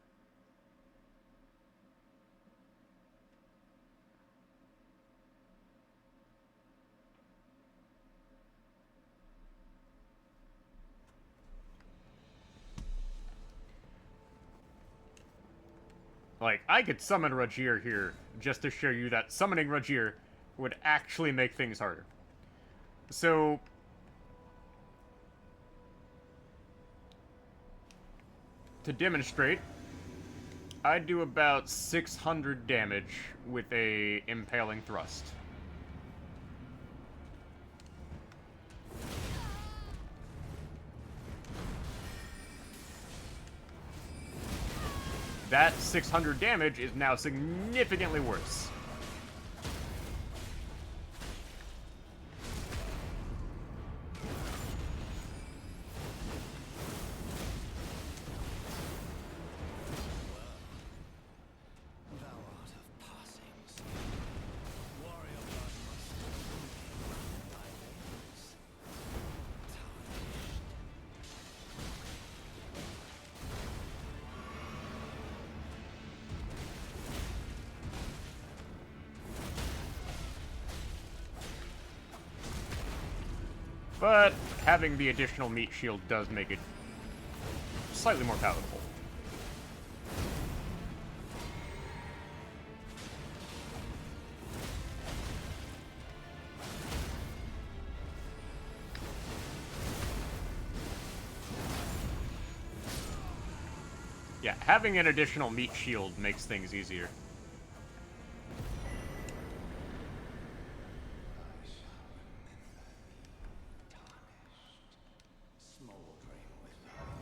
Like, I could summon Rajir here just to show you that summoning Rajir would actually make things harder. So, to demonstrate, I do about 600 damage with a impaling thrust. That 600 damage is now significantly worse. Thou art of passings. Warrior blood must remain thy veins. Tarnished. But having the additional meat shield does make it slightly more palatable. Yeah, having an additional meat shield makes things easier. Smoldering with thy coward.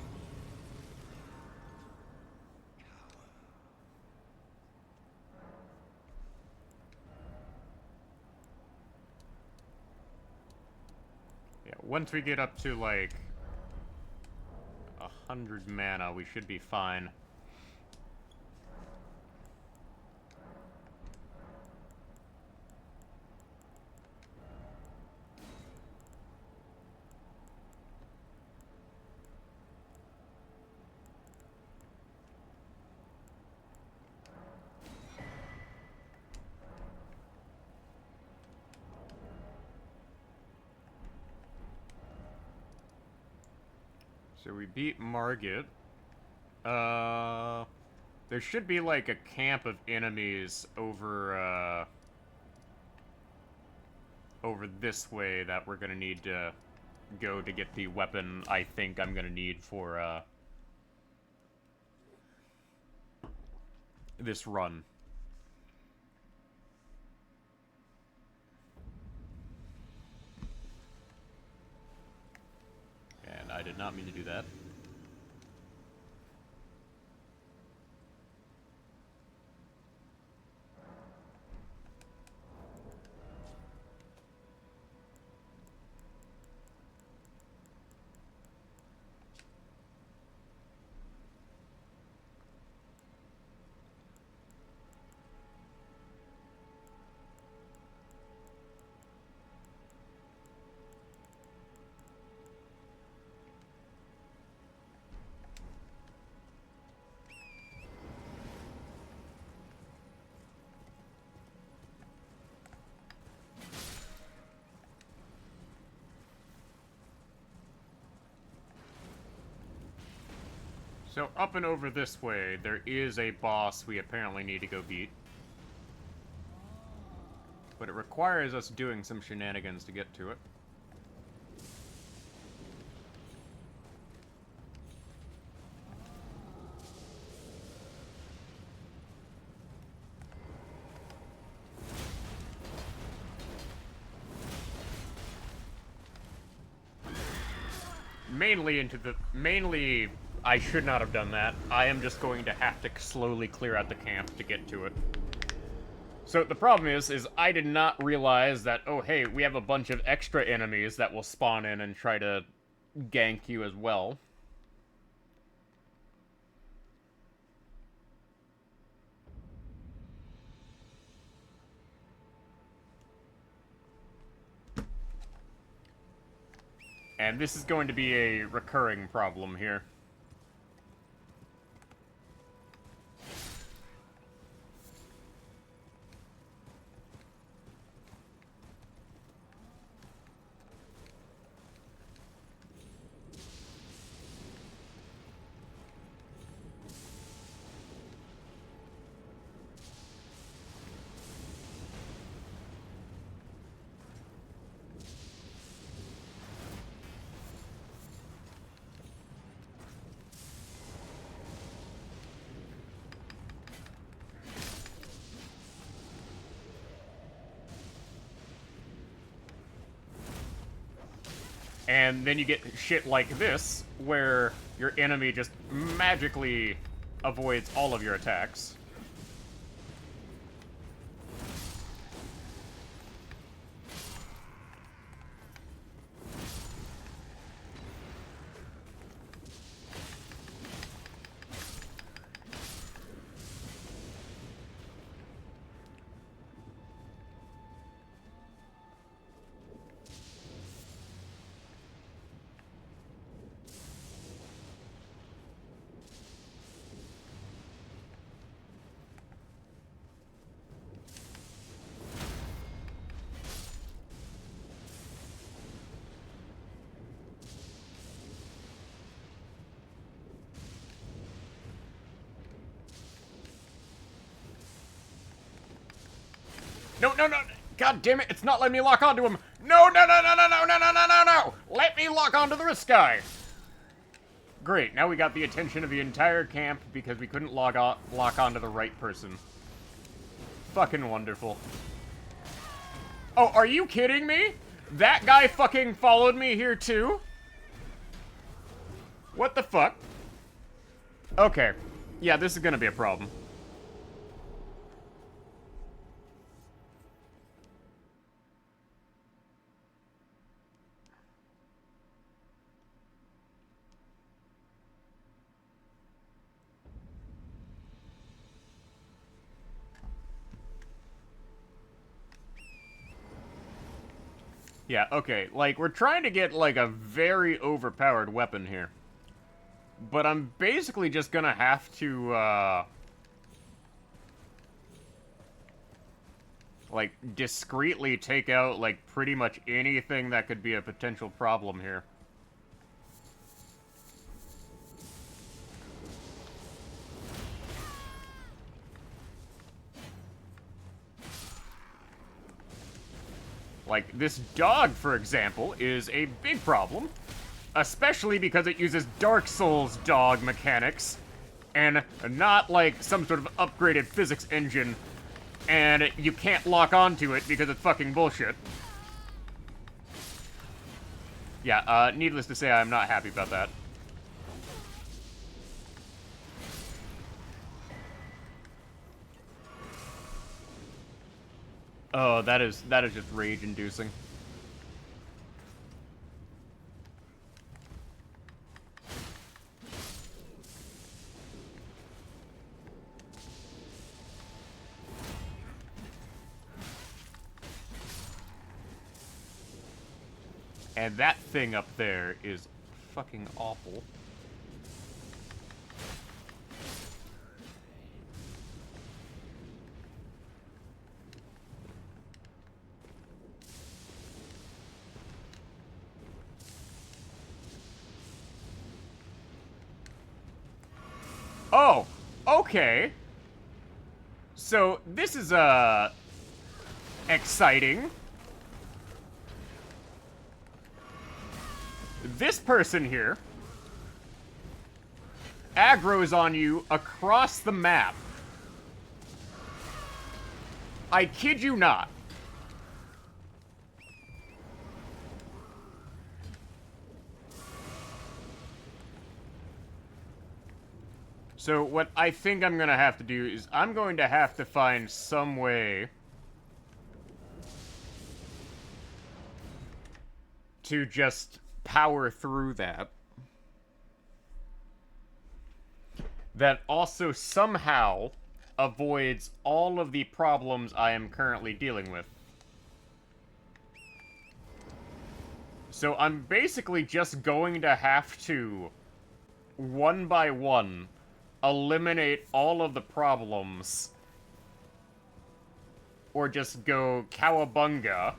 Yeah, once we get up to like 100 mana, we should be fine. So we beat Margit. There should be like a camp of enemies over, over this way that we're gonna need to go to get the weapon I think I'm gonna need for, this run. And I did not mean to do that. So up and over this way, there is a boss we apparently need to go beat. But it requires us doing some shenanigans to get to it. Mainly, I should not have done that. I am just going to have to slowly clear out the camp to get to it. So the problem is I did not realize that, oh hey, we have a bunch of extra enemies that will spawn in and try to gank you as well. And this is going to be a recurring problem here. And then you get shit like this, where your enemy just magically avoids all of your attacks. No, no, no! God damn it, it's not letting me lock onto him! No, no, no, no, no, no, no, no, no, no, no! Let me lock onto the wrist guy! Great, now we got the attention of the entire camp because we couldn't lock onto the right person. Fucking wonderful. Oh, are you kidding me? That guy fucking followed me here too? What the fuck? Okay. Yeah, this is gonna be a problem. Yeah, okay, like, we're trying to get, like, a very overpowered weapon here. But I'm basically just gonna have to, like, discreetly take out, like, pretty much anything that could be a potential problem here. Like, this dog, for example, is a big problem. Especially because it uses Dark Souls dog mechanics. And not, like, some sort of upgraded physics engine. And you can't lock onto it because it's fucking bullshit. Yeah, needless to say, I'm not happy about that. Oh, that is just rage-inducing. And that thing up there is fucking awful. Oh, okay. So, this is, exciting. This person here aggroes on you across the map. I kid you not. So what I think I'm gonna have to do is I'm going to have to find some way to just power through that. That also somehow avoids all of the problems I am currently dealing with. So I'm basically just going to have to, one by one, eliminate all of the problems. Or just go cowabunga.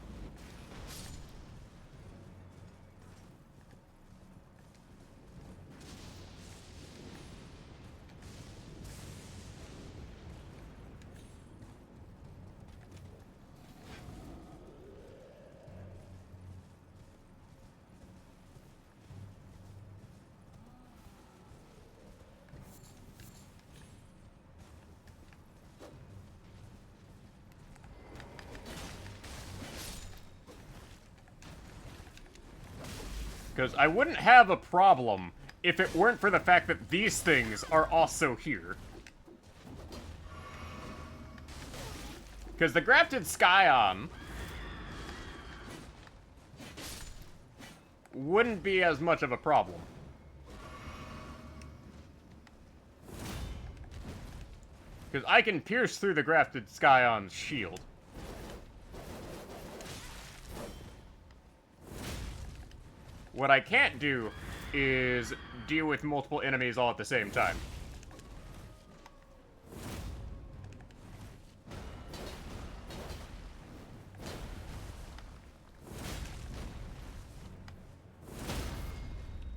Because I wouldn't have a problem if it weren't for the fact that these things are also here. Because the grafted Scion wouldn't be as much of a problem. Because I can pierce through the grafted Scion's shield. What I can't do is deal with multiple enemies all at the same time.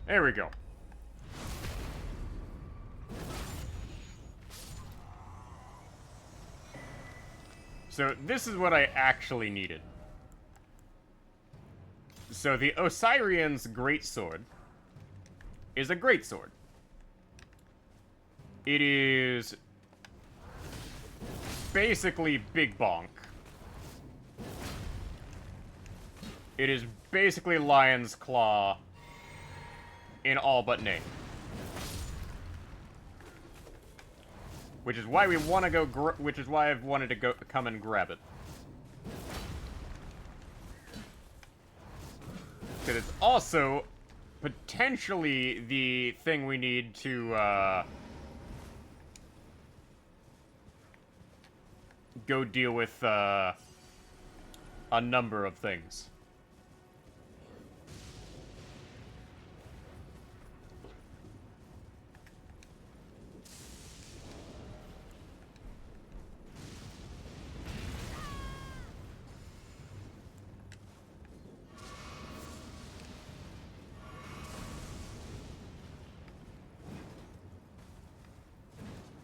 There we go. So this is what I actually needed. So the Osirian's greatsword is a greatsword. It is basically Big Bonk. It is basically Lion's Claw in all but name. Which is why we want to go. Which is why I've wanted to come and grab it. Because it's also potentially the thing we need to go deal with a number of things.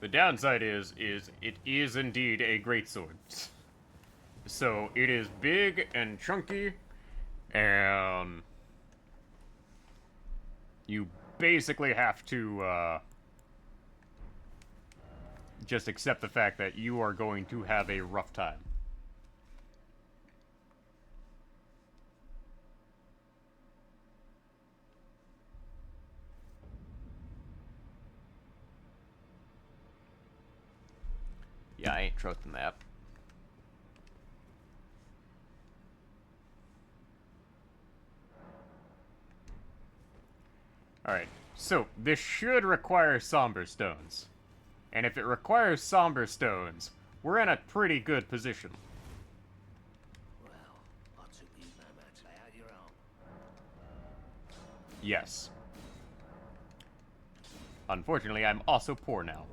The downside is it is indeed a greatsword. So it is big and chunky, and you basically have to just accept the fact that you are going to have a rough time. Yeah, I ain't trusting that. Alright, so this should require Somber Stones. And if it requires Somber Stones, we're in a pretty good position. Well, I took you no matter how your own. Yes. Unfortunately, I'm also poor now.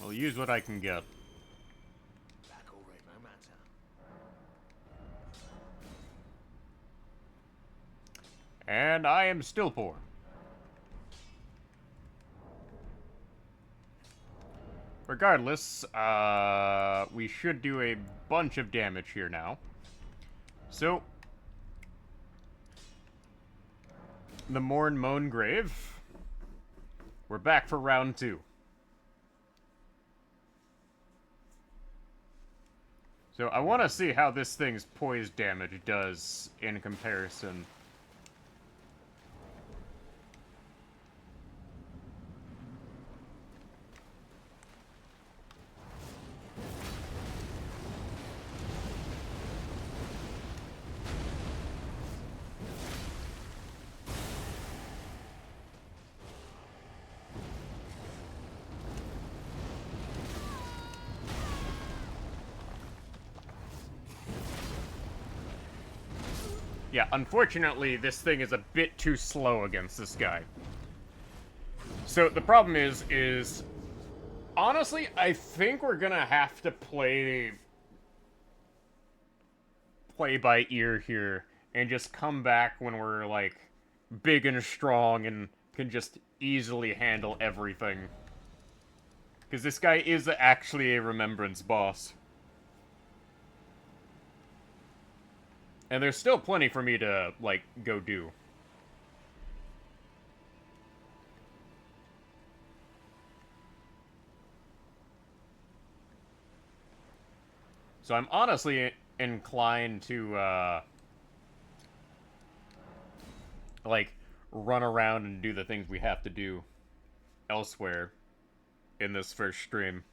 We'll use what I can get. Back already, no matter. And I am still poor. Regardless, we should do a bunch of damage here now. So, the Morn Moan Grave. We're back for round 2. So I want to see how this thing's poise damage does in comparison. Yeah, unfortunately, this thing is a bit too slow against this guy. So the problem is honestly, I think we're gonna have to play by ear here and just come back when we're like big and strong and can just easily handle everything. Because this guy is actually a remembrance boss. And there's still plenty for me to, like, go do. So I'm honestly inclined to, like, run around and do the things we have to do elsewhere in this first stream.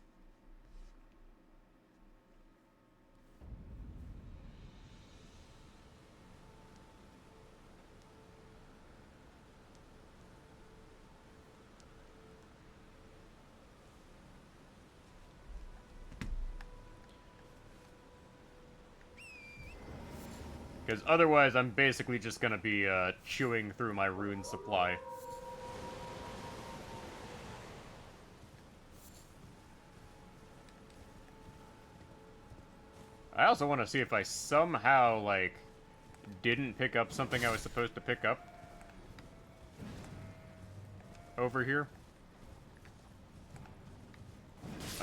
Because otherwise, I'm basically just gonna be chewing through my rune supply. I also want to see if I somehow, like, didn't pick up something I was supposed to pick up over here.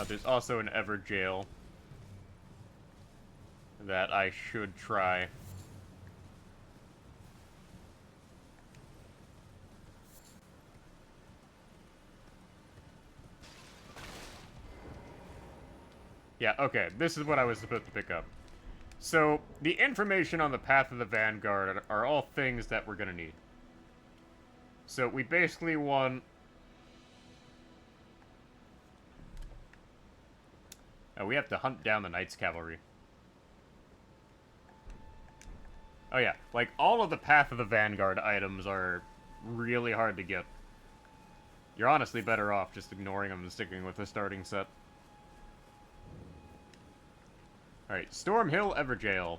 There's also an Ever Jail that I should try. Yeah, okay, this is what I was supposed to pick up. So, the information on the Path of the Vanguard are all things that we're gonna need. So, we basically want... Oh, we have to hunt down the Knights Cavalry. Oh yeah, like, all of the Path of the Vanguard items are really hard to get. You're honestly better off just ignoring them and sticking with the starting set. Alright, Storm Hill Everjail.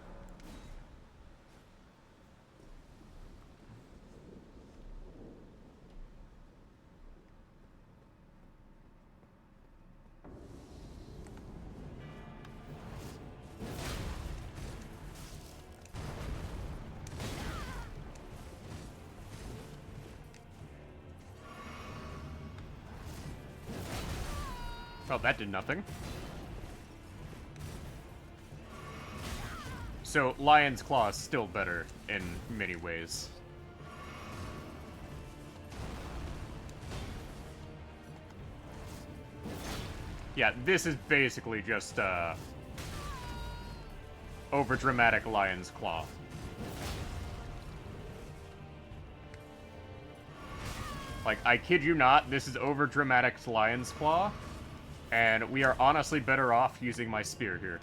Oh, that did nothing. So, Lion's Claw is still better in many ways. Yeah, this is basically just, over-dramatic Lion's Claw. Like, I kid you not, this is over-dramatic Lion's Claw, and we are honestly better off using my spear here.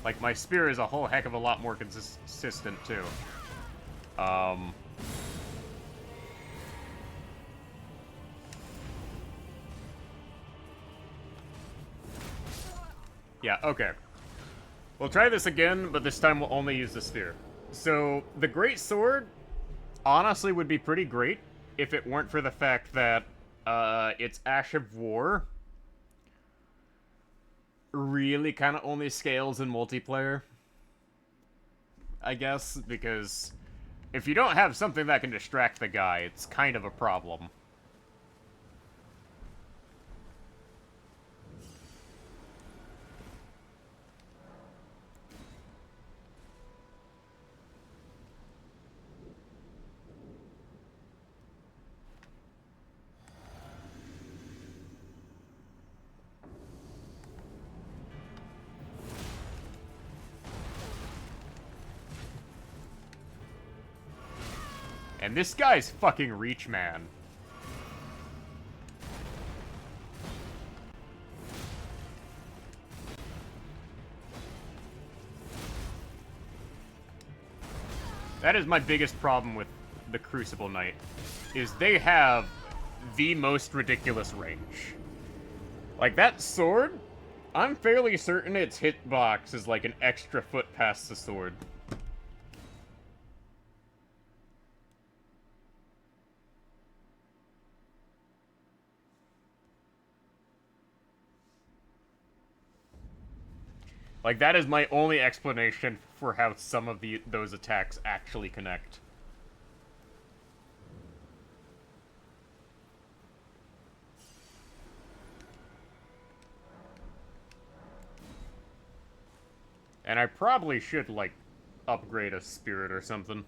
Like, my spear is a whole heck of a lot more consistent, too. Yeah, okay. We'll try this again, but this time we'll only use the spear. So, the Great Sword, honestly, would be pretty great if it weren't for the fact that, its Ash of War really kind of only scales in multiplayer, I guess, because if you don't have something that can distract the guy, it's kind of a problem. And this guy's fucking reach, man. That is my biggest problem with the Crucible Knight, is they have the most ridiculous range. Like, that sword, I'm fairly certain its hitbox is like an extra foot past the sword. Like, that is my only explanation for how some of those attacks actually connect. And I probably should, like, upgrade a spirit or something.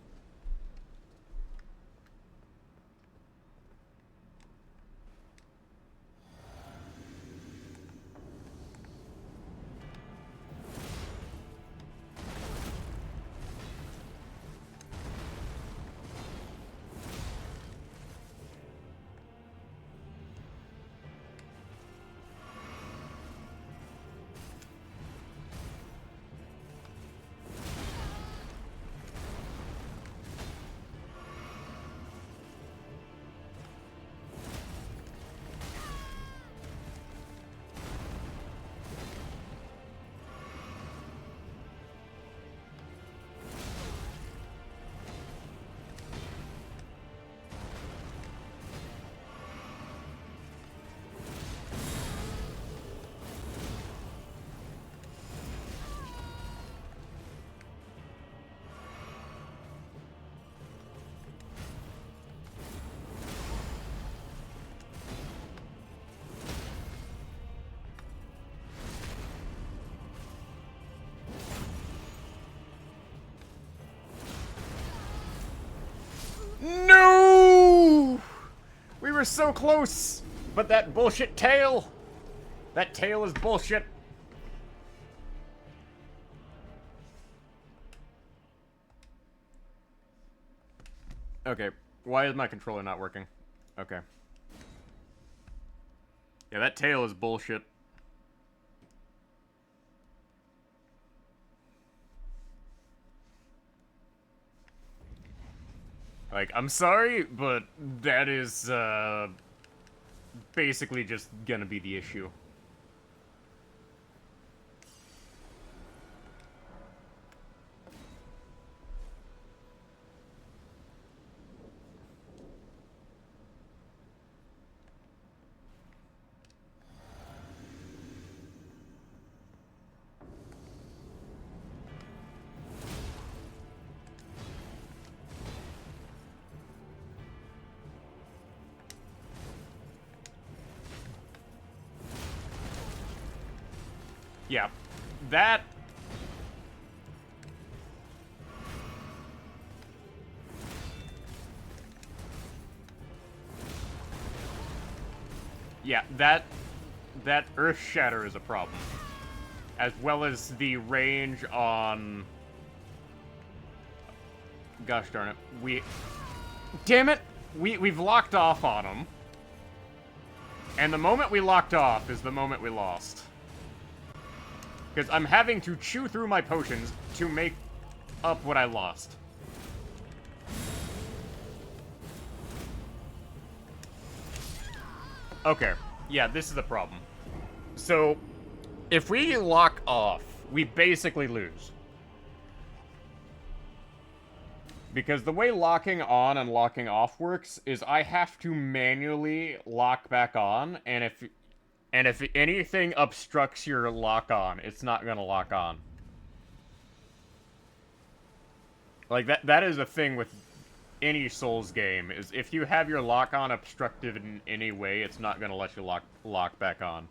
were so close! But that bullshit tail! That tail is bullshit. Okay, why is my controller not working? Okay. Yeah, that tail is bullshit. Like, I'm sorry, but that is, basically just gonna be the issue. Yeah, that... Yeah, that Earth Shatter is a problem. As well as the range on... Gosh darn it. Damn it! We've locked off on him. And the moment we locked off is the moment we lost. Because I'm having to chew through my potions to make up what I lost. Okay, yeah, this is the problem. So, if we lock off, we basically lose. Because the way locking on and locking off works is I have to manually lock back on, and if anything obstructs your lock on, it's not gonna lock on. Like, that is a thing with any Souls game, is if you have your lock on obstructed in any way, it's not gonna let you lock back on.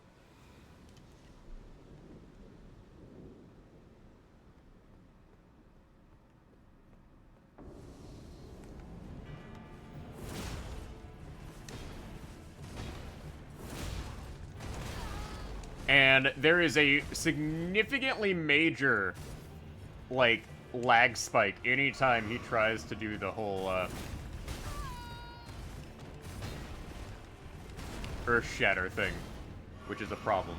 And there is a significantly major, like, lag spike anytime he tries to do the whole, Earth Shatter thing, which is a problem.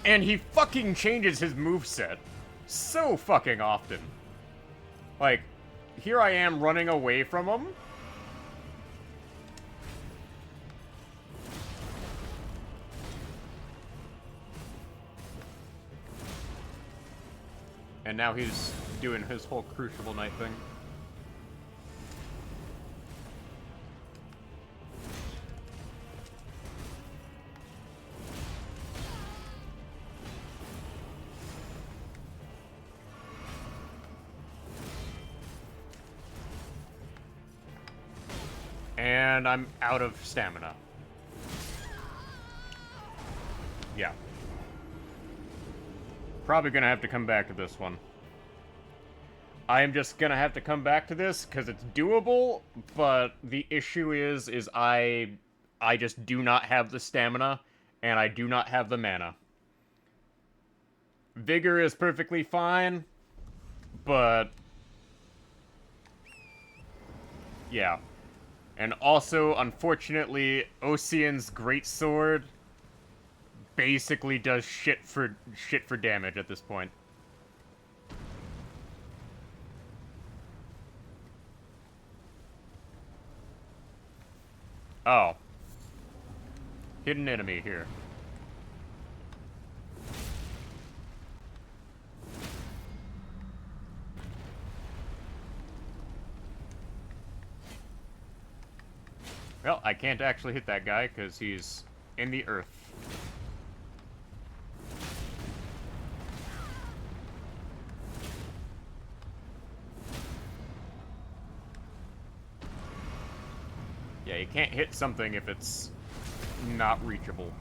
And he fucking changes his moveset so fucking often. Like, here I am running away from him. And now he's doing his whole Crucible Knight thing. And I'm out of stamina. Yeah. Probably gonna have to come back to this one. I am just gonna have to come back to this because it's doable, but the issue is I just do not have the stamina, and I do not have the mana. Vigor is perfectly fine, but... yeah. And also, unfortunately, Ocean's Greatsword basically does shit for damage at this point. Oh. Hidden enemy here. Well, I can't actually hit that guy because he's in the earth. Yeah, you can't hit something if it's not reachable.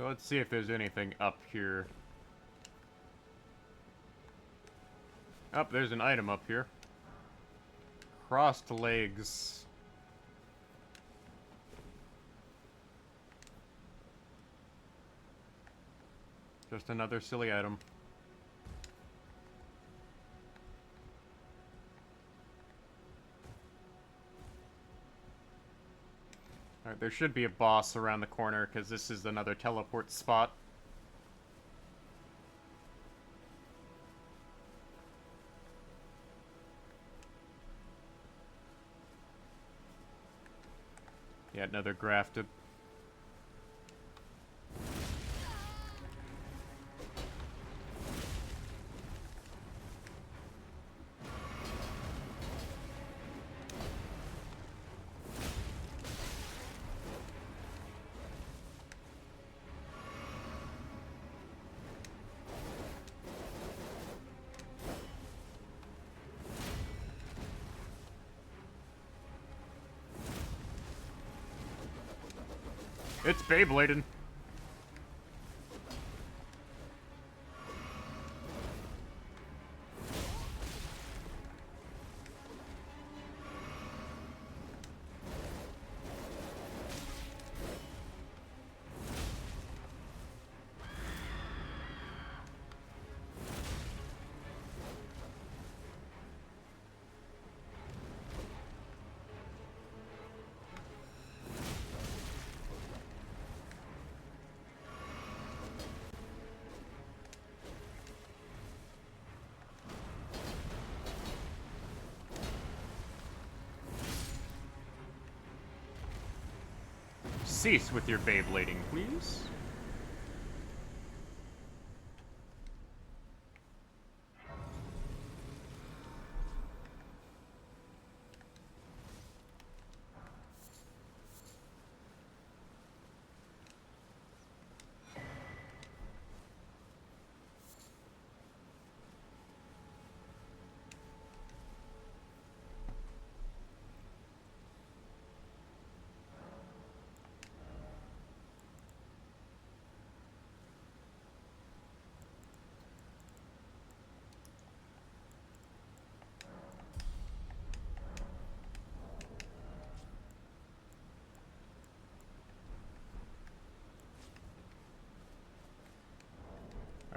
So let's see if there's anything up here. Oh, there's an item up here. Crossed legs. Just another silly item. Alright, there should be a boss around the corner, because this is another teleport spot. Yeah, another grafted. It's Beyblading. Cease with your Beyblading, please.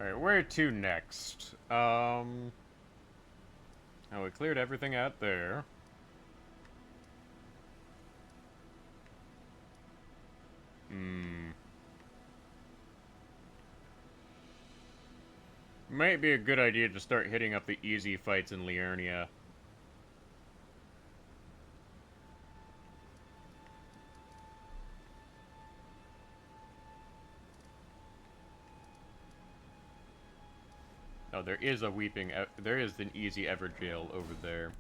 Alright, where to next? Oh, we cleared everything out there. Might be a good idea to start hitting up the easy fights in Liurnia. Oh, there is a weeping. There is an easy Everjail over there.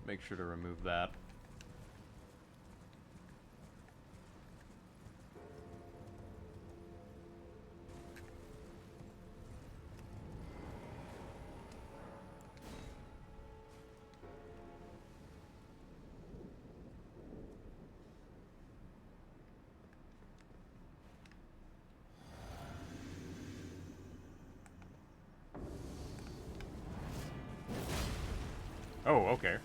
Make sure to remove that. Oh, okay.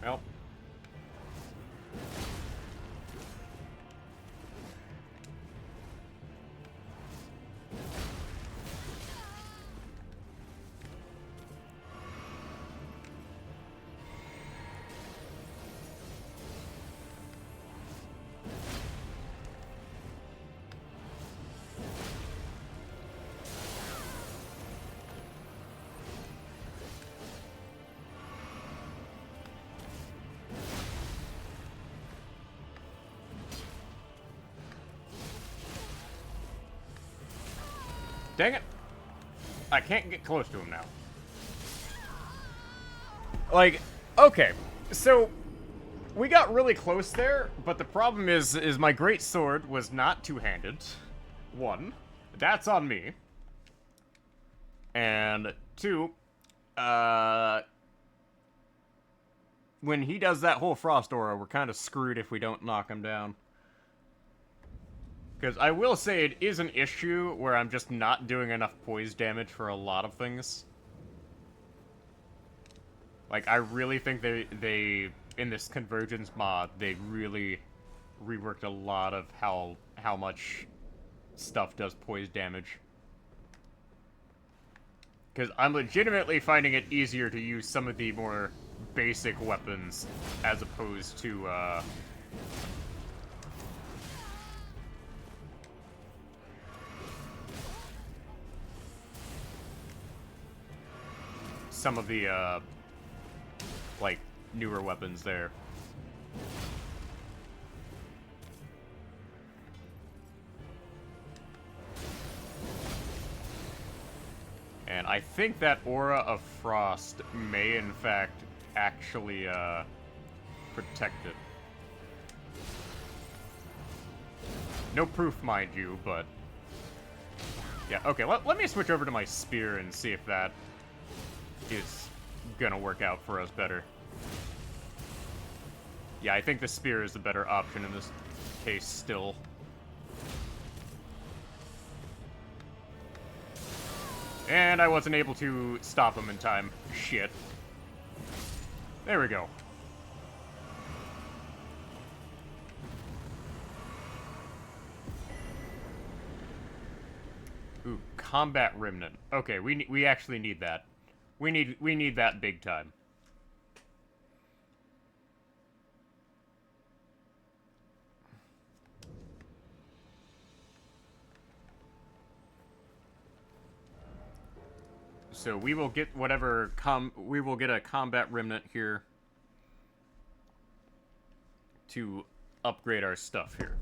Well. Dang it. I can't get close to him now. Like, okay. So, we got really close there, but the problem is my great sword was not two-handed. One, that's on me. And two, when he does that whole frost aura, we're kind of screwed if we don't knock him down. Because I will say it is an issue where I'm just not doing enough poise damage for a lot of things. Like, I really think they in this Convergence mod, they really reworked a lot of how much stuff does poise damage. Because I'm legitimately finding it easier to use some of the more basic weapons as opposed to, some of the, like, newer weapons there. And I think that Aura of Frost may, in fact, actually, protect it. No proof, mind you, but... Yeah, okay, let me switch over to my spear and see if that is gonna work out for us better. Yeah, I think the spear is the better option in this case still. And I wasn't able to stop him in time. Shit. There we go. Ooh, Combat Remnant. Okay, we actually need that. We need that big time. So we will get whatever we will get a Combat Remnant here to upgrade our stuff here.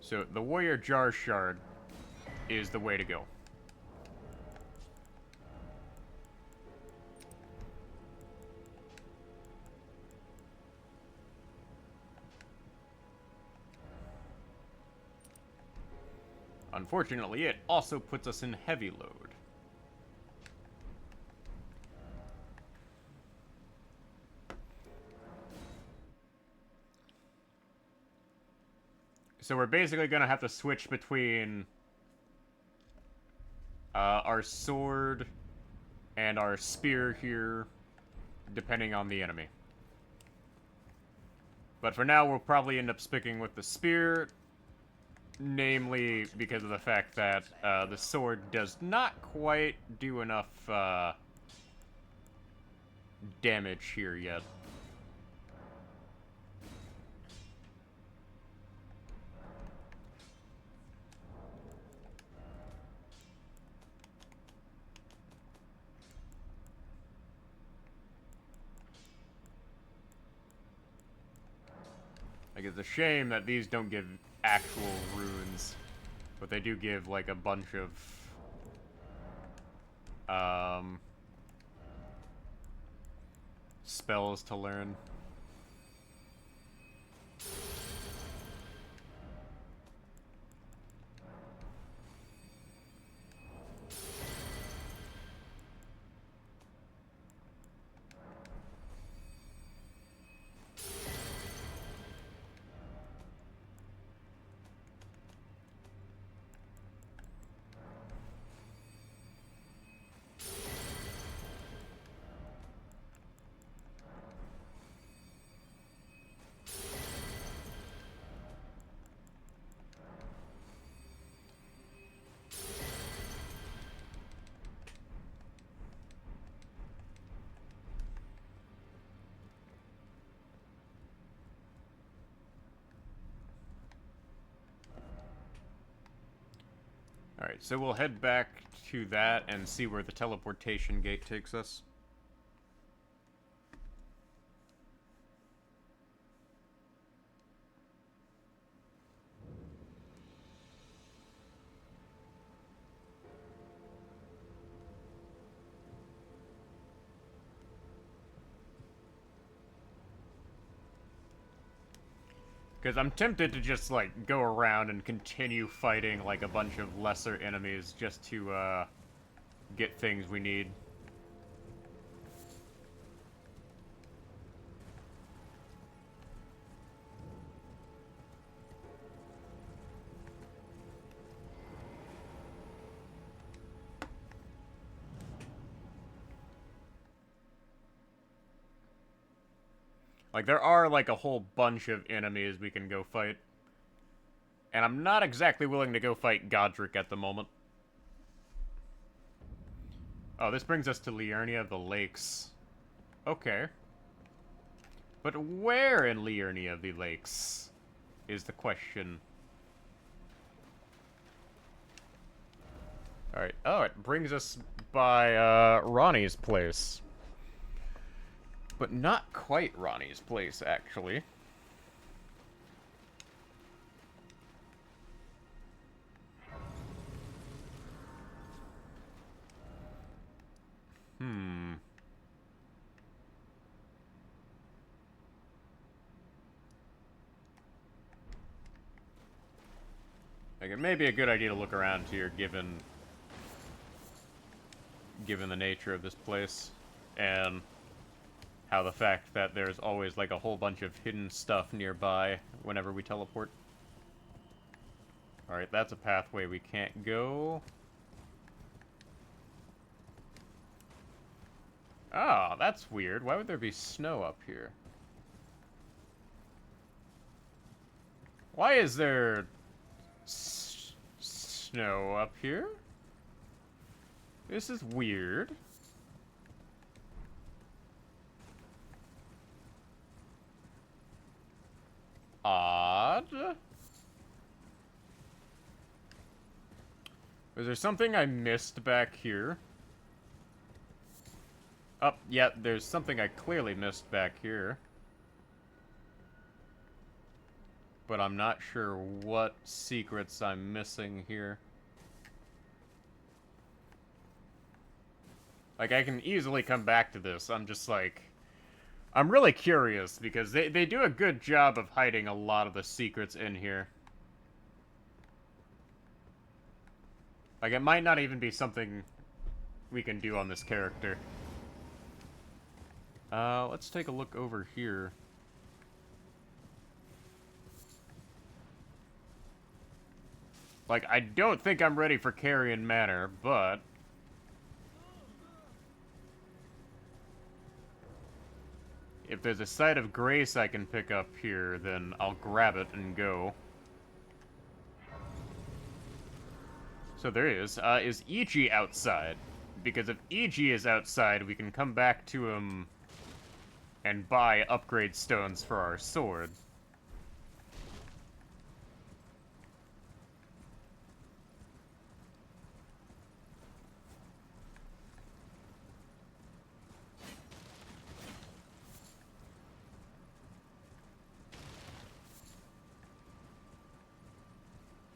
So, the Warrior Jar Shard is the way to go. Unfortunately, it also puts us in heavy load. So we're basically going to have to switch between our sword and our spear here, depending on the enemy. But for now, we'll probably end up sticking with the spear, namely because of the fact that the sword does not quite do enough damage here yet. Like, it's a shame that these don't give actual runes, but they do give, like, a bunch of, spells to learn. Alright, so we'll head back to that and see where the teleportation gate takes us. Because I'm tempted to just, like, go around and continue fighting, like, a bunch of lesser enemies just to, get things we need. Like, there are, like, a whole bunch of enemies we can go fight. And I'm not exactly willing to go fight Godric at the moment. Oh, this brings us to Liurnia of the Lakes. Okay. But where in Liurnia of the Lakes is the question. Alright. Oh, it brings us by, Ronnie's place. But not quite Ronnie's place, actually. Like, it may be a good idea to look around here, given the nature of this place, and how the fact that there's always, like, a whole bunch of hidden stuff nearby whenever we teleport. Alright, that's a pathway we can't go. Ah, that's weird. Why would there be snow up here? Why is there snow up here? This is weird. Odd. Was there something I missed back here? Oh, yeah, there's something I clearly missed back here. But I'm not sure what secrets I'm missing here. Like, I can easily come back to this. I'm just like... I'm really curious, because they do a good job of hiding a lot of the secrets in here. Like, it might not even be something we can do on this character. Let's take a look over here. Like, I don't think I'm ready for Carrion Manor, but... if there's a site of grace I can pick up here, then I'll grab it and go. So there is. Is Ichi outside? Because if Ichi is outside, we can come back to him and buy upgrade stones for our sword.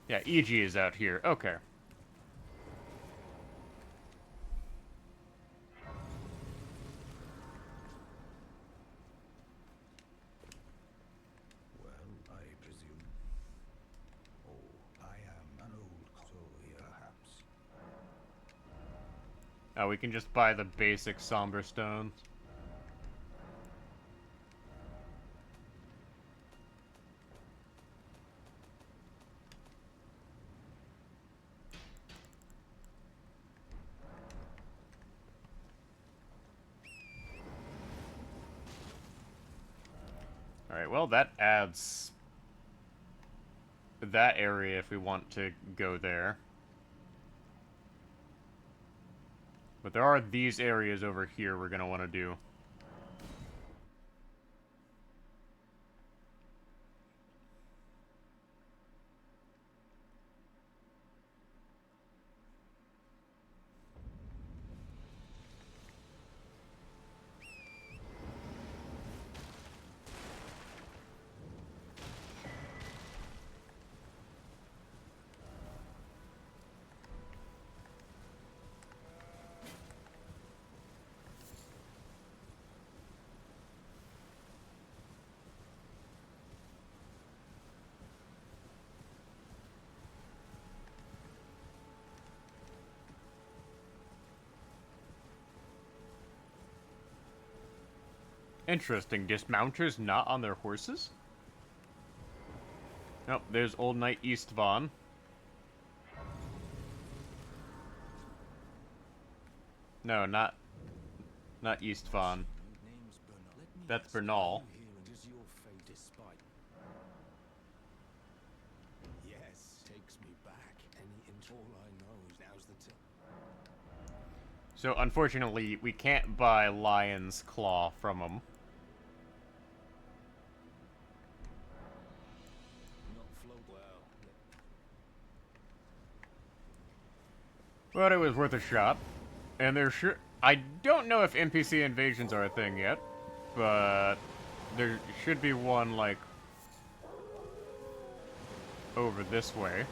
Yeah, Ichi is out here. Okay. Well, I presume. Oh, I am an old soul here, perhaps. Oh, we can just buy the basic somber stones. Alright, well, that adds that area if we want to go there. But there are these areas over here we're going to want to do. Interesting. Dismounters not on their horses? Nope, there's Old Knight Eastvon. No, not Eastvon. Name's Bernal. Let me That's ask, Bernal. are you here and is your fate despite? Yes, takes me back. All I know is now's the time. So unfortunately, we can't buy Lion's Claw from him. Not float well. But it was worth a shot. And there's sure... I don't know if NPC invasions are a thing yet, but there should be one, like, over this way.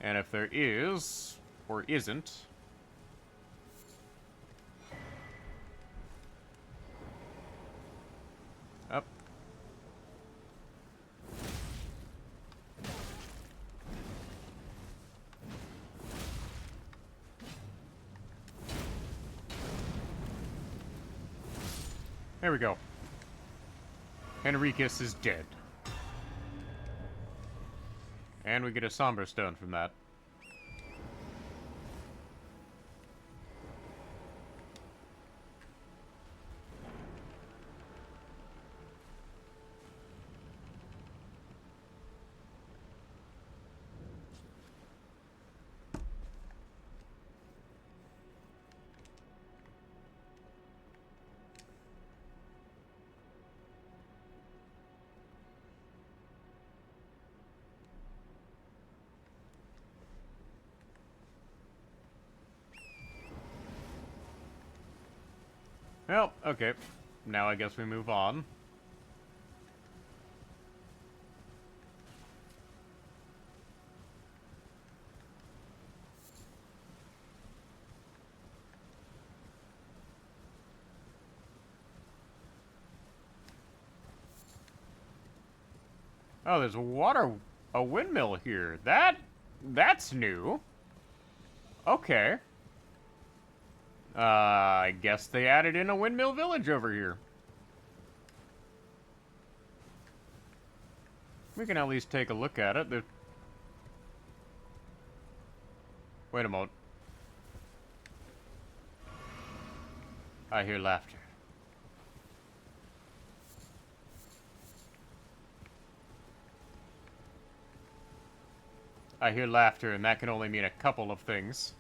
And if there is, or isn't... Up. There we go. Henricus is dead. And we get a Somber Stone from that. Well, okay. Now I guess we move on. Oh, there's a windmill here. That's new. Okay. I guess they added in a windmill village over here. We can at least take a look at it. Wait a moment. I hear laughter. I hear laughter, and that can only mean a couple of things.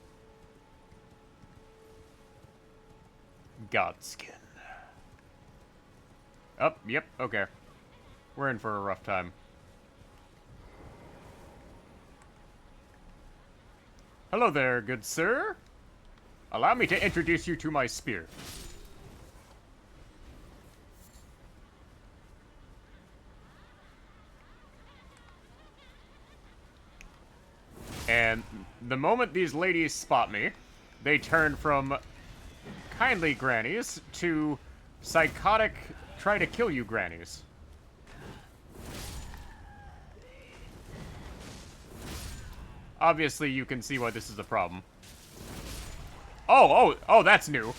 Godskin. Oh, yep, okay. We're in for a rough time. Hello there, good sir. Allow me to introduce you to my spear. And the moment these ladies spot me, they turn from kindly grannies to psychotic try-to-kill-you grannies. Obviously, you can see why this is a problem. Oh, that's new.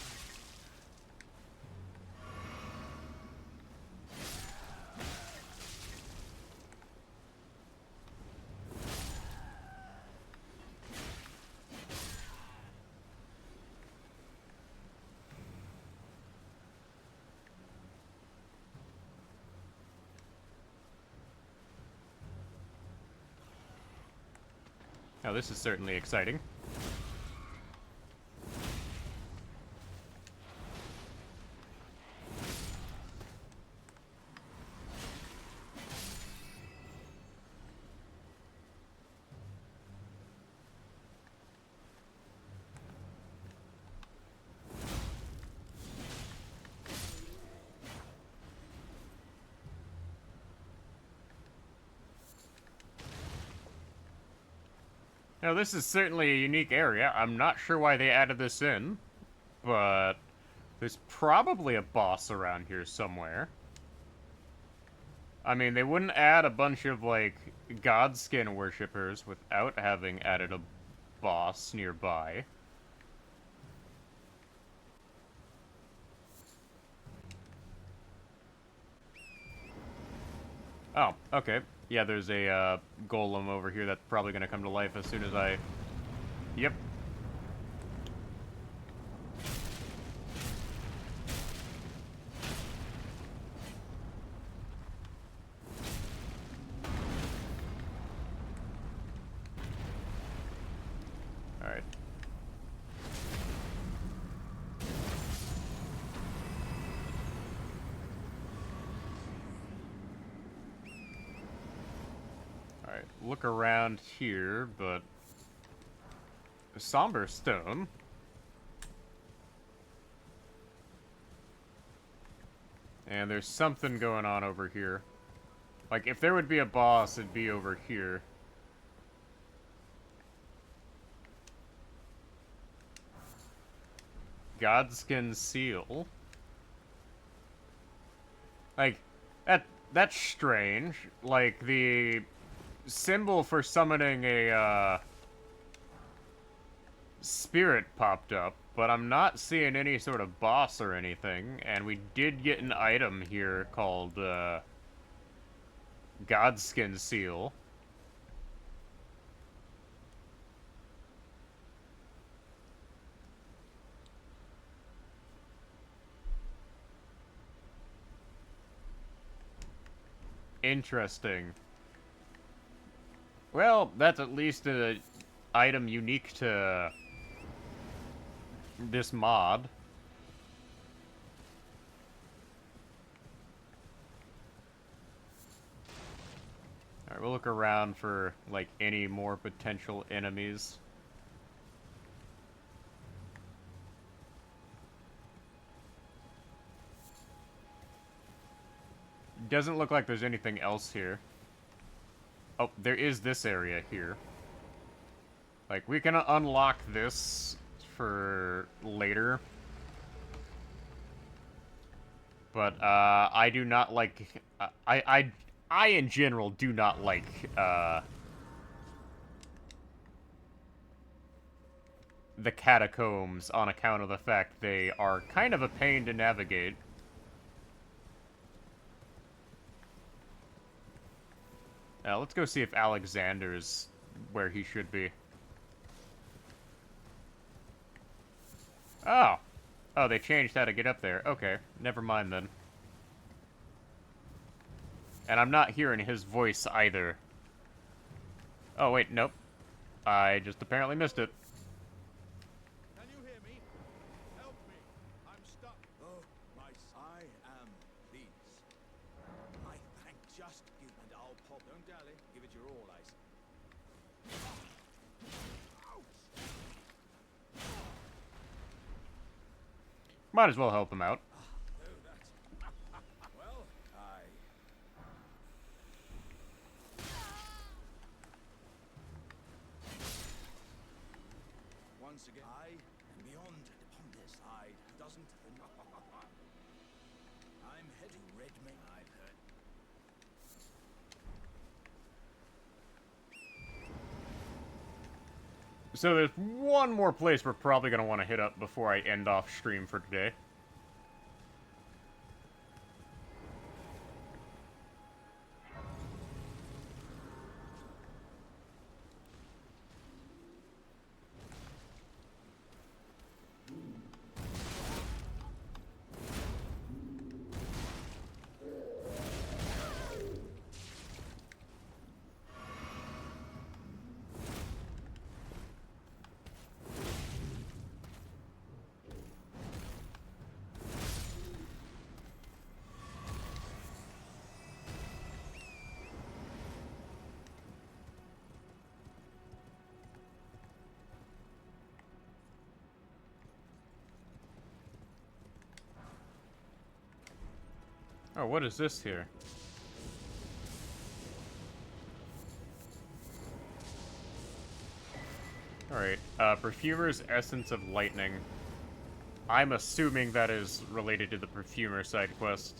Now, this is certainly exciting. Now, this is certainly a unique area. I'm not sure why they added this in, but there's probably a boss around here somewhere. I mean, they wouldn't add a bunch of, like, Godskin worshippers without having added a boss nearby. Oh, okay. Yeah, there's a golem over here that's probably going to come to life as soon as I... Yep. Alright. Alright, look around here, but... Somber stone? And there's something going on over here. Like, if there would be a boss, it'd be over here. Godskin seal. Like, that's strange. Like, the symbol for summoning a, spirit popped up, but I'm not seeing any sort of boss or anything, and we did get an item here called, Godskin seal. Interesting. Well, that's at least an item unique to this mod. Alright, we'll look around for, like, any more potential enemies. Doesn't look like there's anything else here. Oh, there is this area here. Like, we can unlock this for later. But, I do not like... I in general do not like, the catacombs on account of the fact they are kind of a pain to navigate. Let's go see if Alexander's where he should be. Oh! Oh, they changed how to get up there. Okay, never mind then. And I'm not hearing his voice either. Oh, wait, nope. I just apparently missed it. Can you hear me? Help me. I'm stuck. Oh, I am these. I thank just you and I'll pop. Don't dally. Give it your all, I say. Ouch! Might as well help him out. Oh, that. Well, once again, I am beyond upon this side. Doesn't. I'm heading red me. I've heard. So there's one more place we're probably going to want to hit up before I end off stream for today. Oh, what is this here? Alright, Perfumer's Essence of Lightning. I'm assuming that is related to the Perfumer side quest.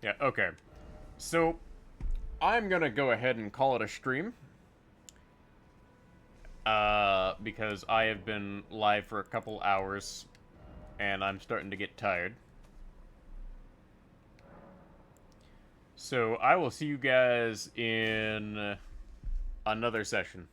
Yeah, okay. So, I'm gonna go ahead and call it a stream. Because I have been live for a couple hours, and I'm starting to get tired. So, I will see you guys in another session.